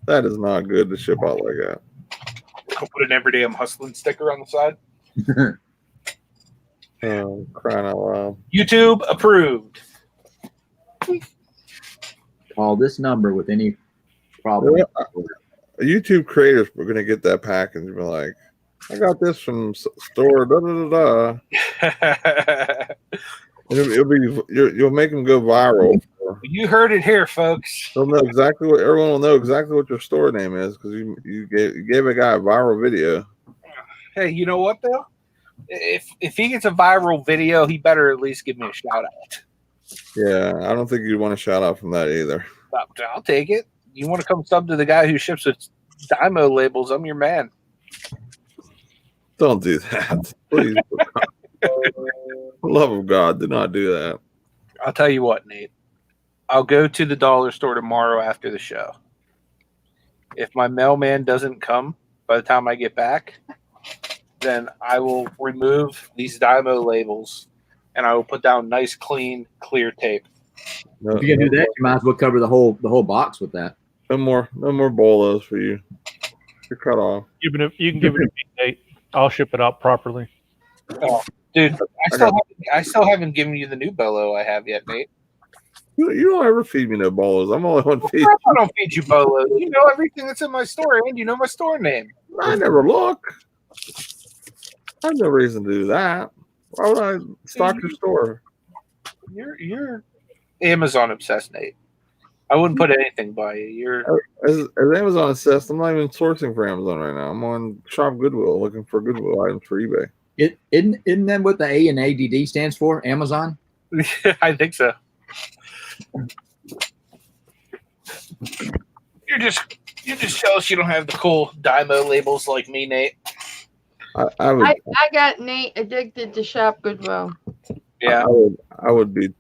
That is not good to ship out like that. I'll put an everyday I'm hustling sticker on the side. Oh, crying out loud. YouTube approved. Call this number with any problem. YouTube creators were gonna get that package and be like, "I got this from store da da da da." And it'll be you'll make them go viral. You heard it here, folks. They'll know exactly what everyone will know exactly what your store name is because you gave a guy a viral video. Hey, you know what though? If he gets a viral video, he better at least give me a shout out. Yeah, I don't think you'd want a shout out from that either. I'll take it. You want to come sub to the guy who ships with Dymo labels? I'm your man. Don't do that. Please. For the love of God, do not do that. I'll tell you what, Nate. I'll go to the dollar store tomorrow after the show. If my mailman doesn't come by the time I get back, then I will remove these Dymo labels and I will put down nice, clean, clear tape. No, If you can do that, you might as well cover the whole box with that. no more bolos for you. You're cut off. You can give it to me, Nate. I'll ship it out properly. Oh, dude, I still haven't given you the new bolo I have yet, Nate. You don't ever feed me no bolos. I'm only one feed. I don't feed you bolos. You know everything that's in my store, and you know my store name. I never look. I have no reason to do that. Why would I stock your store? You're Amazon obsessed, Nate. I wouldn't put anything by you. You're As Amazon assessed, I'm not even sourcing for Amazon right now. I'm on Shop Goodwill looking for Goodwill items for eBay. Isn't that what the A and ADD stands for? Amazon? I think so. You're just jealous you don't have the cool Dymo labels like me, Nate. I got Nate addicted to Shop Goodwill. Yeah, I would be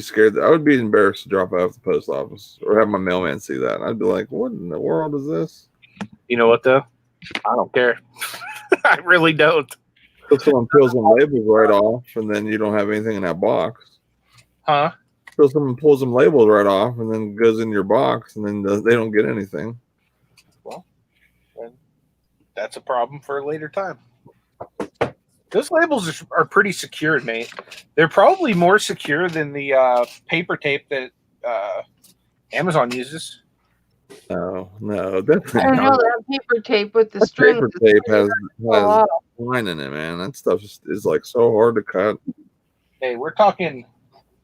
scared. I would be embarrassed to drop it off the post office or have my mailman see that. I'd be like, "What in the world is this?" You know what though? I don't care. I really don't. So someone peels them labels right off, and then you don't have anything in that box. Huh? So someone pulls them labels right off, and then goes in your box, and then they don't get anything. Well, then that's a problem for a later time. Those labels are pretty secure, Nate. They're probably more secure than the paper tape that Amazon uses. No, definitely I know not. that paper tape with the That string. paper tape has line in it, man. That stuff is like so hard to cut. Hey, we're talking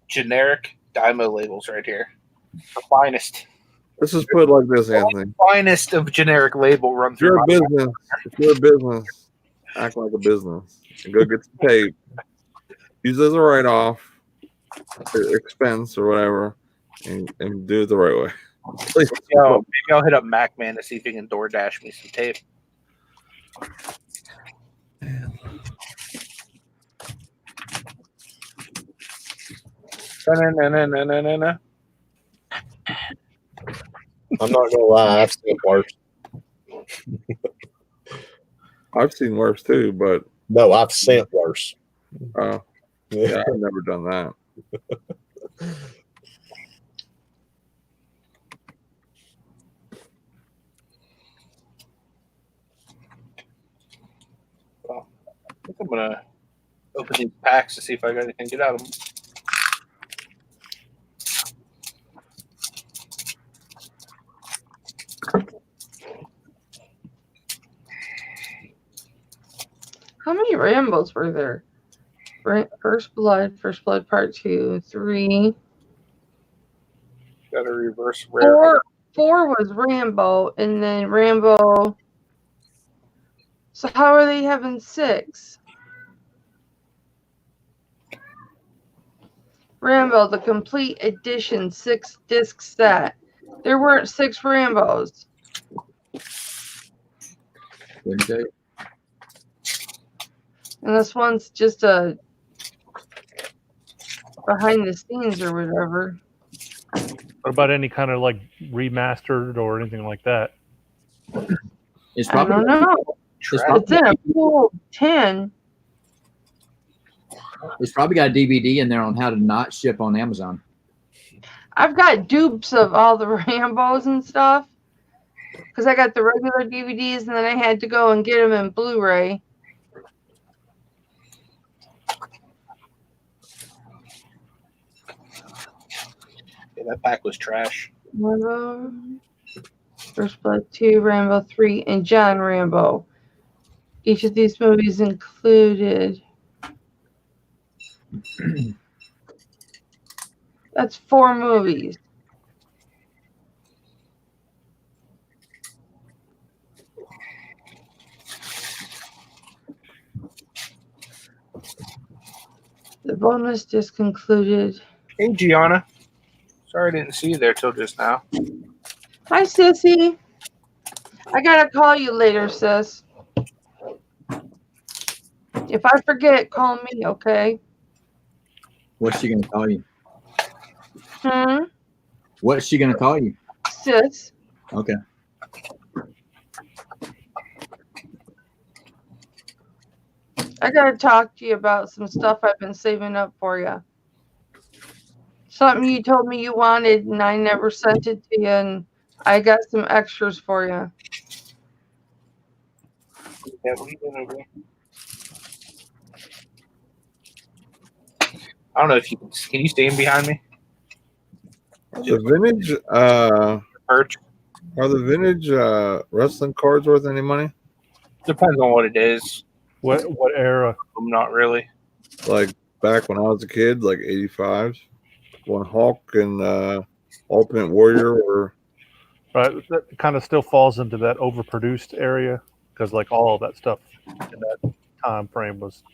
generic Dymo labels right here. The finest. Let's just put it like this, Anthony. Finest of generic label run If you're through a business, act like a business and go get some tape. Use it as a write-off, expense or whatever, and do it the right way. Please. Maybe I'll hit up MacMan to see if he can DoorDash me some tape. Na-na-na-na-na-na-na. I'm not gonna lie, I've seen worse. I've seen worse too, but No, I've sent worse. yeah, I've never done that. Well, I think I'm gonna open these packs to see if I got anything good out of them. How many Rambos were there? First Blood Part 2, 3. Got a reverse rare. Four was Rambo, and then Rambo. So how are they having 6? Rambo, the complete edition 6-disc set. There weren't 6 Rambos. And this one's just a behind the scenes or whatever. What about any kind of like remastered or anything like that? It's I probably don't know. It's in a full 10. It's probably got a DVD in there on how to not ship on Amazon. I've got dupes of all the Rambos and stuff because I got the regular DVDs and then I had to go and get them in Blu-ray. Yeah, that pack was trash. Rambo, First Blood 2, Rambo 3, and John Rambo. Each of these movies included. That's 4 movies. The bonus disc included. Hey, Gianna. Sorry I didn't see you there till just now. Hi, sissy. I gotta call you later, sis. If I forget, call me, okay? What's she gonna call you? Hmm? What's she gonna call you? Sis. Okay. I gotta talk to you about some stuff I've been saving up for you. Something you told me you wanted and I never sent it to you, and I got some extras for you. Yeah, what are you doing over there? I don't know if you can you stand behind me? The vintage Perch. are the vintage wrestling cards worth any money? Depends on what it is. What era? I'm not really. Like back when I was a kid, like 85s, when Hulk and Ultimate Warrior were. Right, that kind of still falls into that overproduced area because like all of that stuff in that time frame was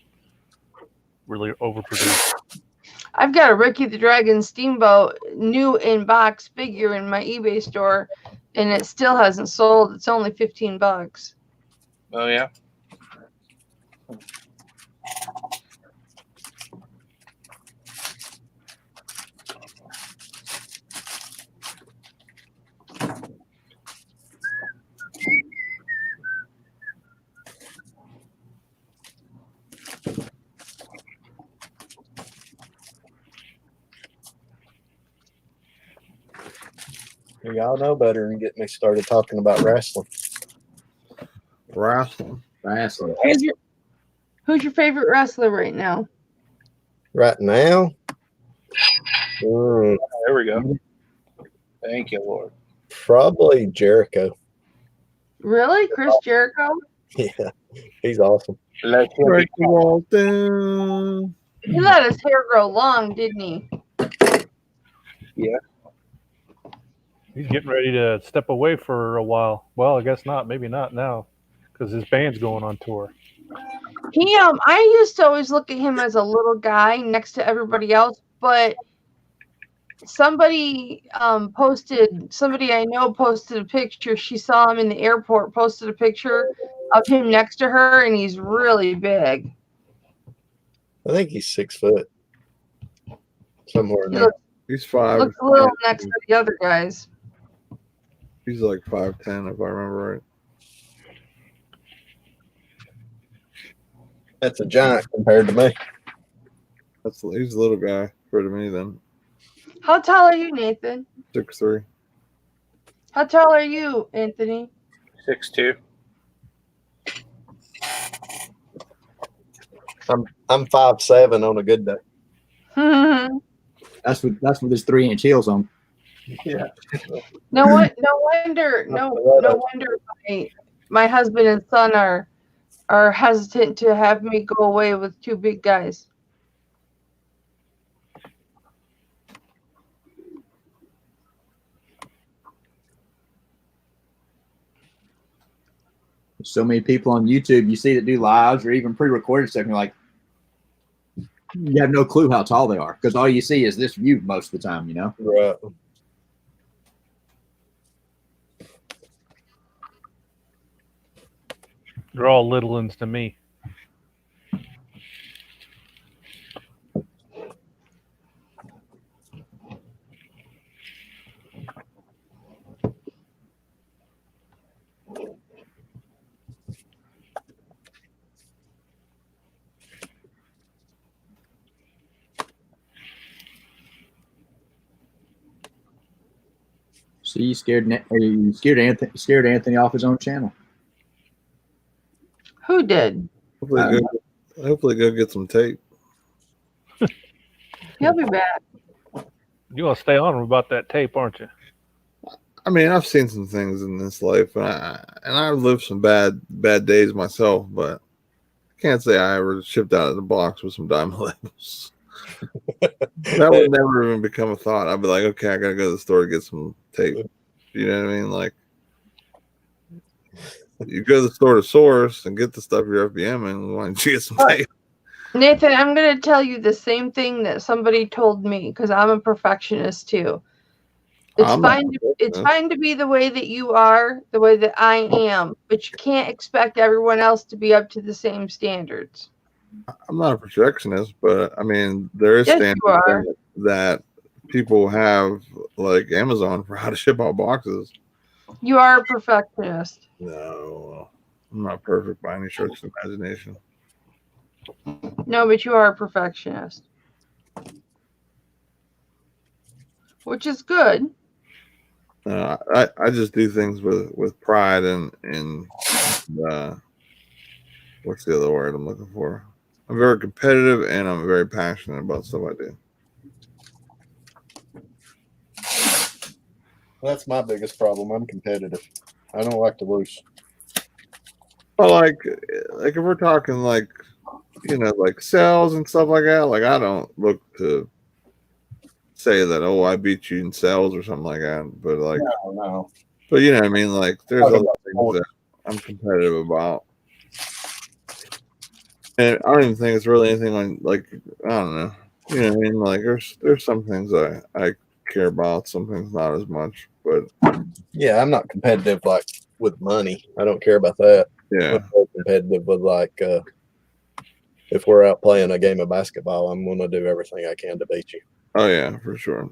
really overproduced. I've got a Ricky the Dragon Steamboat new in box figure in my eBay store, and it still hasn't sold. It's only $15. Oh yeah. Y'all know better than get me started talking about wrestling. Wrestling. Who's your favorite wrestler right now? Right now, There we go. Thank you, Lord. probably Jericho. Really? Chris Jericho? Yeah, he's awesome. Let's Break the wall down. He let his hair grow long, didn't he? Yeah. He's getting ready to step away for a while. Well, I guess not. Maybe not now because his band's going on tour. I used to always look at him as a little guy next to everybody else, but somebody I know posted a picture. She saw him in the airport, posted a picture of him next to her, and he's really big. I think he's 6 foot. Somewhere in He there. He's 5. looks a little next to the other guys. He's like 5'10", if I remember right. That's a giant compared to me. He's a little guy for me then. How tall are you, Nathan? 6'3". How tall are you, Anthony? 6'2". I'm 5'7" on a good day. That's with his 3-inch heels on. Yeah. No wonder my husband and son are hesitant to have me go away with two big guys. So many people on YouTube you see that do lives or even pre-recorded stuff, and you're like, you have no clue how tall they are because all you see is this view most of the time, you know? Right. They're all little ones to me. So you scared Anthony off his own channel? Who did? Hopefully go get some tape. He'll be back. You're gonna stay on him about that tape, aren't you? I mean, I've seen some things in this life, and I've lived some bad days myself, but I can't say I ever shipped out of the box with some diamond labels. That would never even become a thought. I'd be like, okay, I gotta go to the store to get some tape. You know what I mean? Like, you go to the store to source and get the stuff you're FBMing. Why don't you get some tape? Nathan, I'm going to tell you the same thing that somebody told me because I'm a perfectionist too. It's fine to be the way that you are, the way that I am, but you can't expect everyone else to be up to the same standards. I'm not a perfectionist, but I mean, there is Yes, you standards are. that people have, like Amazon, for how to ship out boxes. You are a perfectionist. No, I'm not perfect by any stretch of the imagination. No, but you are a perfectionist, which is good. I just do things with pride and what's the other word I'm looking for? I'm very competitive and I'm very passionate about stuff I do. That's my biggest problem. I'm competitive. I don't like to lose. Well, like if we're talking like, you know, like sales and stuff like that, like I don't look to say that, oh, I beat you in sales or something like that. But like, No. but you know what I mean? Like there's Talking other about things sports. that I'm competitive about. And I don't even think it's really anything on, like, I don't know. You know what I mean? Like there's some things I care about, some things not as much. But Yeah, I'm not competitive like with money. I don't care about that. yeah. I'm more competitive with like if we're out playing a game of basketball, I'm gonna do everything I can to beat you. Oh yeah, for sure.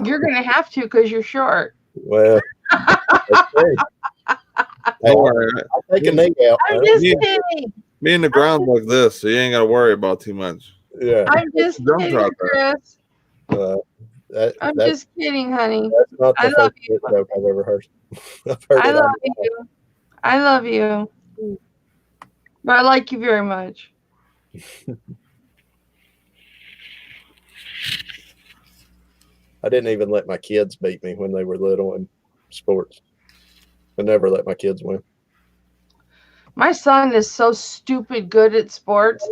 You're gonna have to because you're short. Well, okay. Don't worry. I'll take a knee out. I'm huh? just Yeah. kidding. Me and the ground's like this, so you ain't got to worry about too much. Yeah. I'm just Don't kidding, drop that. Chris. That's just kidding, honey. not I the love first you. joke I've ever heard. I've heard I it love on you. I love you. But I like you very much. I didn't even let my kids beat me when they were little in sports. I never let my kids win. My son is so stupid good at sports.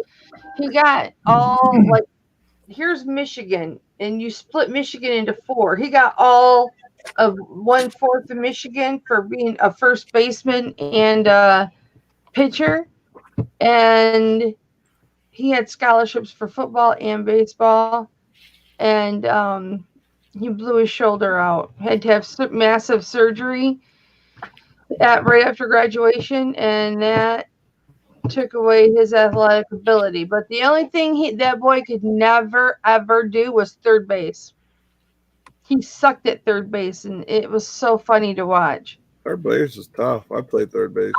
He got all like, here's Michigan, and you split Michigan into 4. He got all of 1/4 of Michigan for being a first baseman and a pitcher, and he had scholarships for football and baseball, and he blew his shoulder out. Had to have massive surgery right after graduation, and that took away his athletic ability. But the only thing that boy could never ever do was third base. He sucked at third base, and it was so funny to watch. Third base is tough. I played third base.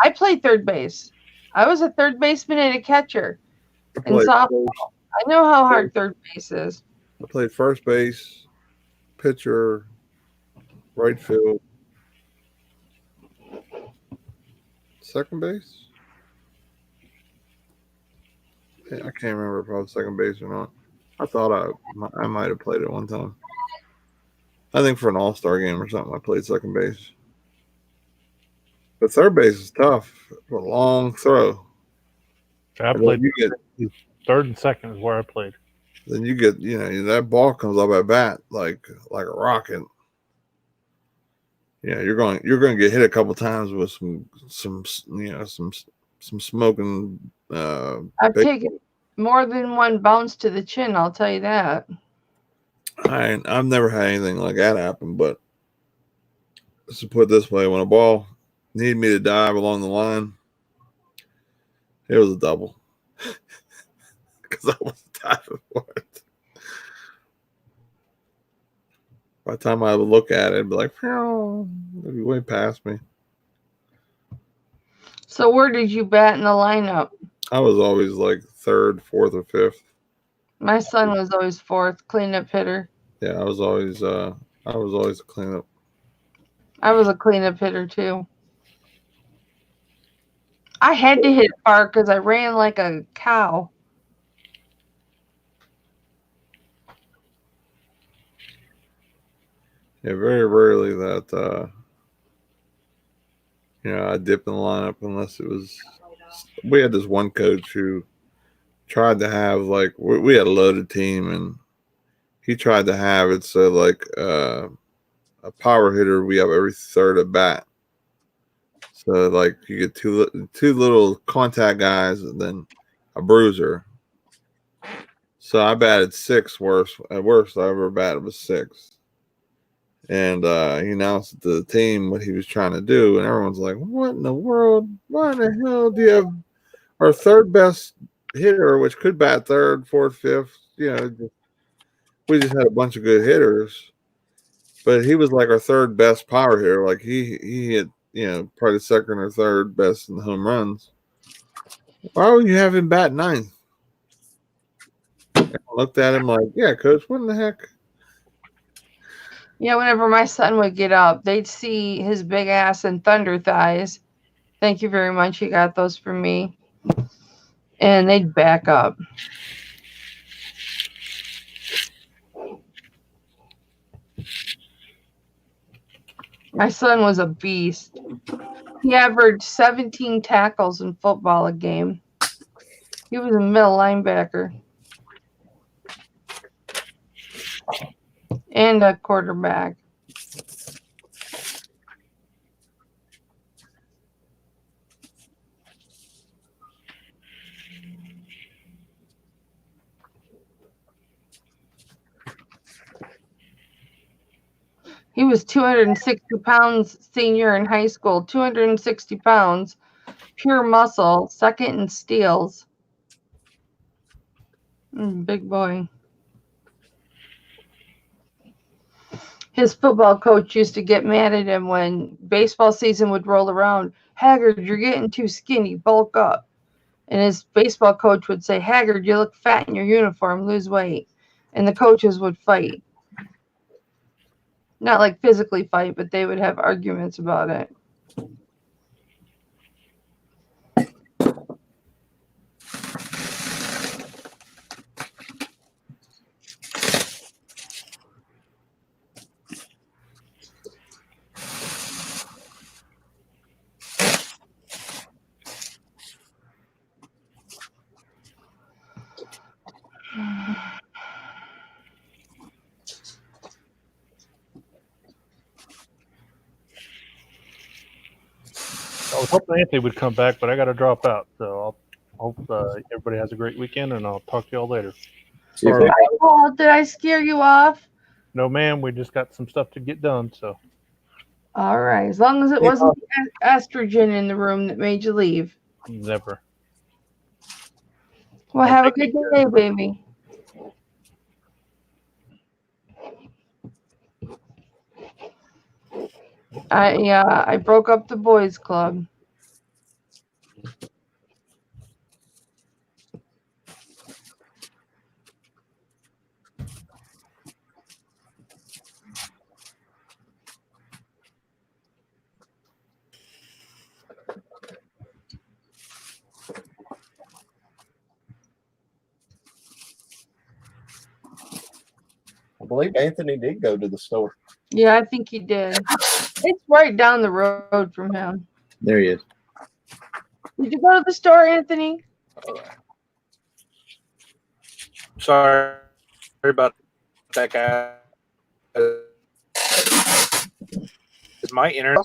I played third base. I was a third baseman and a catcher. I played I know how hard third base is. I played first base, pitcher, right field, second base. Yeah, I can't remember if I was second base or not. I thought I might have played it one time. I think for an all-star game or something, I played second base. But third base is tough. A long throw. I played third and second is where I played. Then you get, you know, that ball comes up at bat like a rocket. Yeah, you're going to get hit a couple times with some smoking. I've taken more than one bounce to the chin. I'll tell you that. I've never had anything like that happen, but let's put it this way: when a ball needed me to dive along the line, it was a double because I was diving for it. By the time I would look at it, it'd be like, it'd be way past me. So where did you bat in the lineup? I was always like third, fourth, or fifth. My son was always fourth, cleanup hitter. Yeah, I was always a cleanup. I was a cleanup hitter too. I had to hit far because I ran like a cow. Yeah, very rarely that I dip in the lineup unless it was. We had this one coach who tried to have, like, we had a loaded team, and he tried to have it so like a power hitter we have every third at bat. So like you get two little contact guys and then a bruiser. So I batted 6 worst. At worst I ever batted was 6. And he announced to the team what he was trying to do, and everyone's like, "What in the world? Why in the hell do you have our third best hitter, which could bat third, fourth, fifth. We just had a bunch of good hitters, but he was like our third best power hitter. Like he hit, probably second or third best in the home runs. Why would you have him bat ninth? I looked at him like, yeah, coach, what in the heck? Yeah, whenever my son would get up, they'd see his big ass and thunder thighs. Thank you very much. You got those for me. And they'd back up. My son was a beast. He averaged 17 tackles in football a game. He was a middle linebacker. And a quarterback. He was 260 pounds senior in high school, 260 pounds, pure muscle, second in steals. Big boy. His football coach used to get mad at him when baseball season would roll around. Haggard, you're getting too skinny, bulk up. And his baseball coach would say, Haggard, you look fat in your uniform, lose weight. And the coaches would fight. Not like physically fight, but they would have arguments about it. I was hoping Anthony would come back, but I got to drop out. So I'll hope everybody has a great weekend, and I'll talk to y'all later. Hi, Paul. Did I scare you off? No, ma'am. We just got some stuff to get done. So. All right. As long as it wasn't estrogen in the room that made you leave. Never. Well, have a good day, baby. I broke up the boys club. I believe Anthony did go to the store. Yeah, I think he did. It's right down the road from him. There he is. Did you go to the store, Anthony? Sorry about that, guy. Is my internet?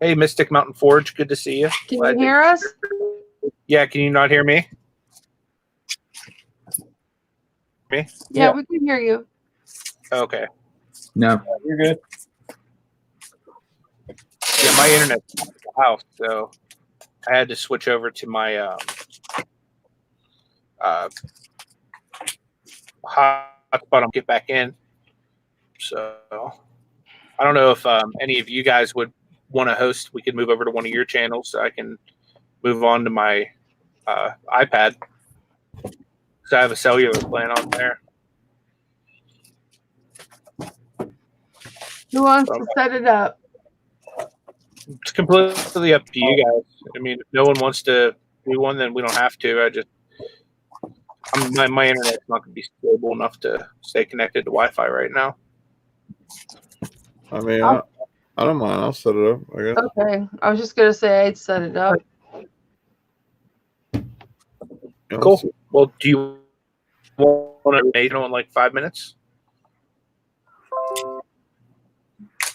Hey, Mystic Mountain Forge, good to see you. Can you hear us? Yeah, can you not hear me? Me? Yeah, we can hear you. Okay. No. You're good. Yeah, my internet's at the house, so I had to switch over to my hotspot and get back in. So I don't know if any of you guys would want to host. We could move over to one of your channels so I can move on to my iPad. So I have a cellular plan on there. Who wants to set it up? It's completely up to you guys. I mean, if no one wants to do one, then we don't have to. My internet's not going to be stable enough to stay connected to Wi-Fi right now. I mean, I don't mind. I'll set it up, I guess. Okay. I was just going to say I'd set it up. Yeah, Cool. Well, do you want to make it in like 5 minutes?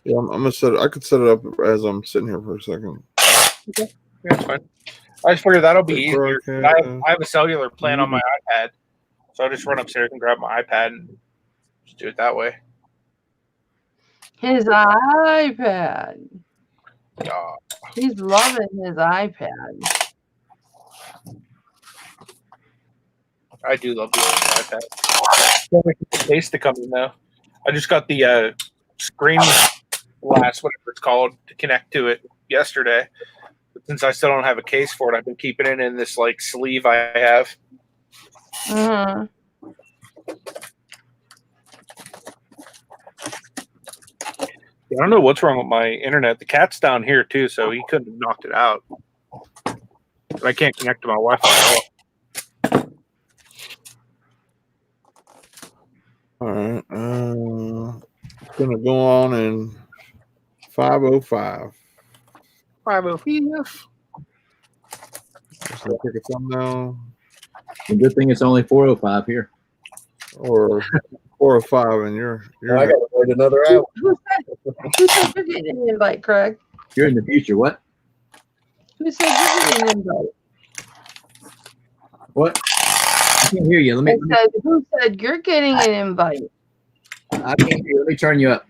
Yeah, I'm gonna set it. I could set it up as I'm sitting here for a second. Okay. Yeah, that's fine. I just figured that'll be easier. Okay. I have a cellular plan on my iPad, so I'll just run upstairs and grab my iPad and just do it that way. His iPad. Yeah. He's loving his iPad. I do love the iPad. Can't wait for the case to come in though. I just got the screen glass, whatever it's called, to connect to it yesterday. But since I still don't have a case for it, I've been keeping it in this like sleeve I have. Mhm. I don't know what's wrong with my internet. The cat's down here too, so he couldn't have knocked it out. But I can't connect to my Wi-Fi at all. All right. It's gonna go on in 5:05. 505. Should I pick a thumbnail The good thing it's only 4:05 here. or 4:05 and you're I gotta wait another hour. Who said you're getting an invite, Craig? You're in the future. What? Who said you're getting an invite? What? I can't hear you. Who said you're getting an invite? I can't hear you. Let me turn you up.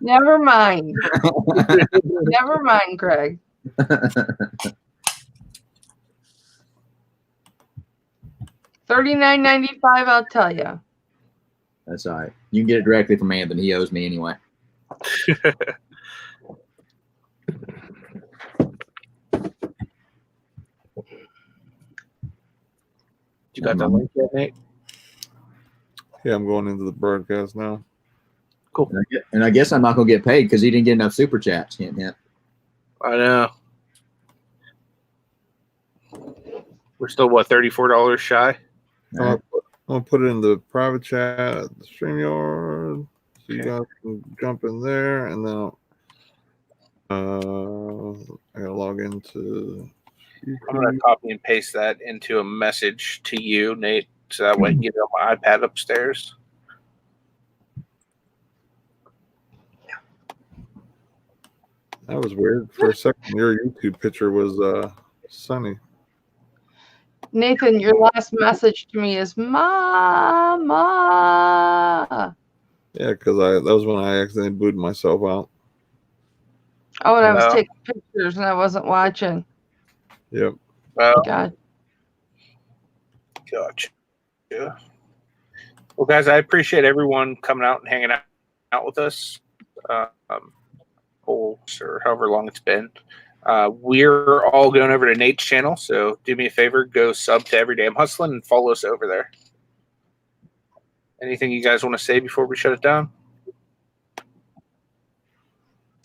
Never mind. Never mind, Craig. $39.95. I'll tell you. That's all right. You can get it directly from Anthony. He owes me anyway. You got that link yet, Nate? Yeah, I'm going into the broadcast now. Cool. And I guess I'm not gonna get paid because he didn't get enough super chats. Hint, hint. I know. We're still what, $34 shy? I'm gonna put it in the private chat, the StreamYard, so you guys can jump in there, and then I gotta log into YouTube. I'm gonna copy and paste that into a message to you, Nate, so that way I can get it on my iPad upstairs. That was weird. For a second, your YouTube picture was sunny. Nathan, your last message to me is Mama. Yeah, because that was when I accidentally booted myself out. Oh, and I was taking pictures and I wasn't watching. Yep. God. Gotcha. Yeah. Well, guys, I appreciate everyone coming out and hanging out with us. Or however long it's been. We're all going over to Nate's channel, so do me a favor, go sub to Everyday I'm Hustling and follow us over there. Anything you guys want to say before we shut it down?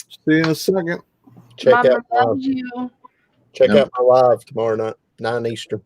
See you in a second. Check Mama out loves you. check out my live tomorrow night, 9 Eastern.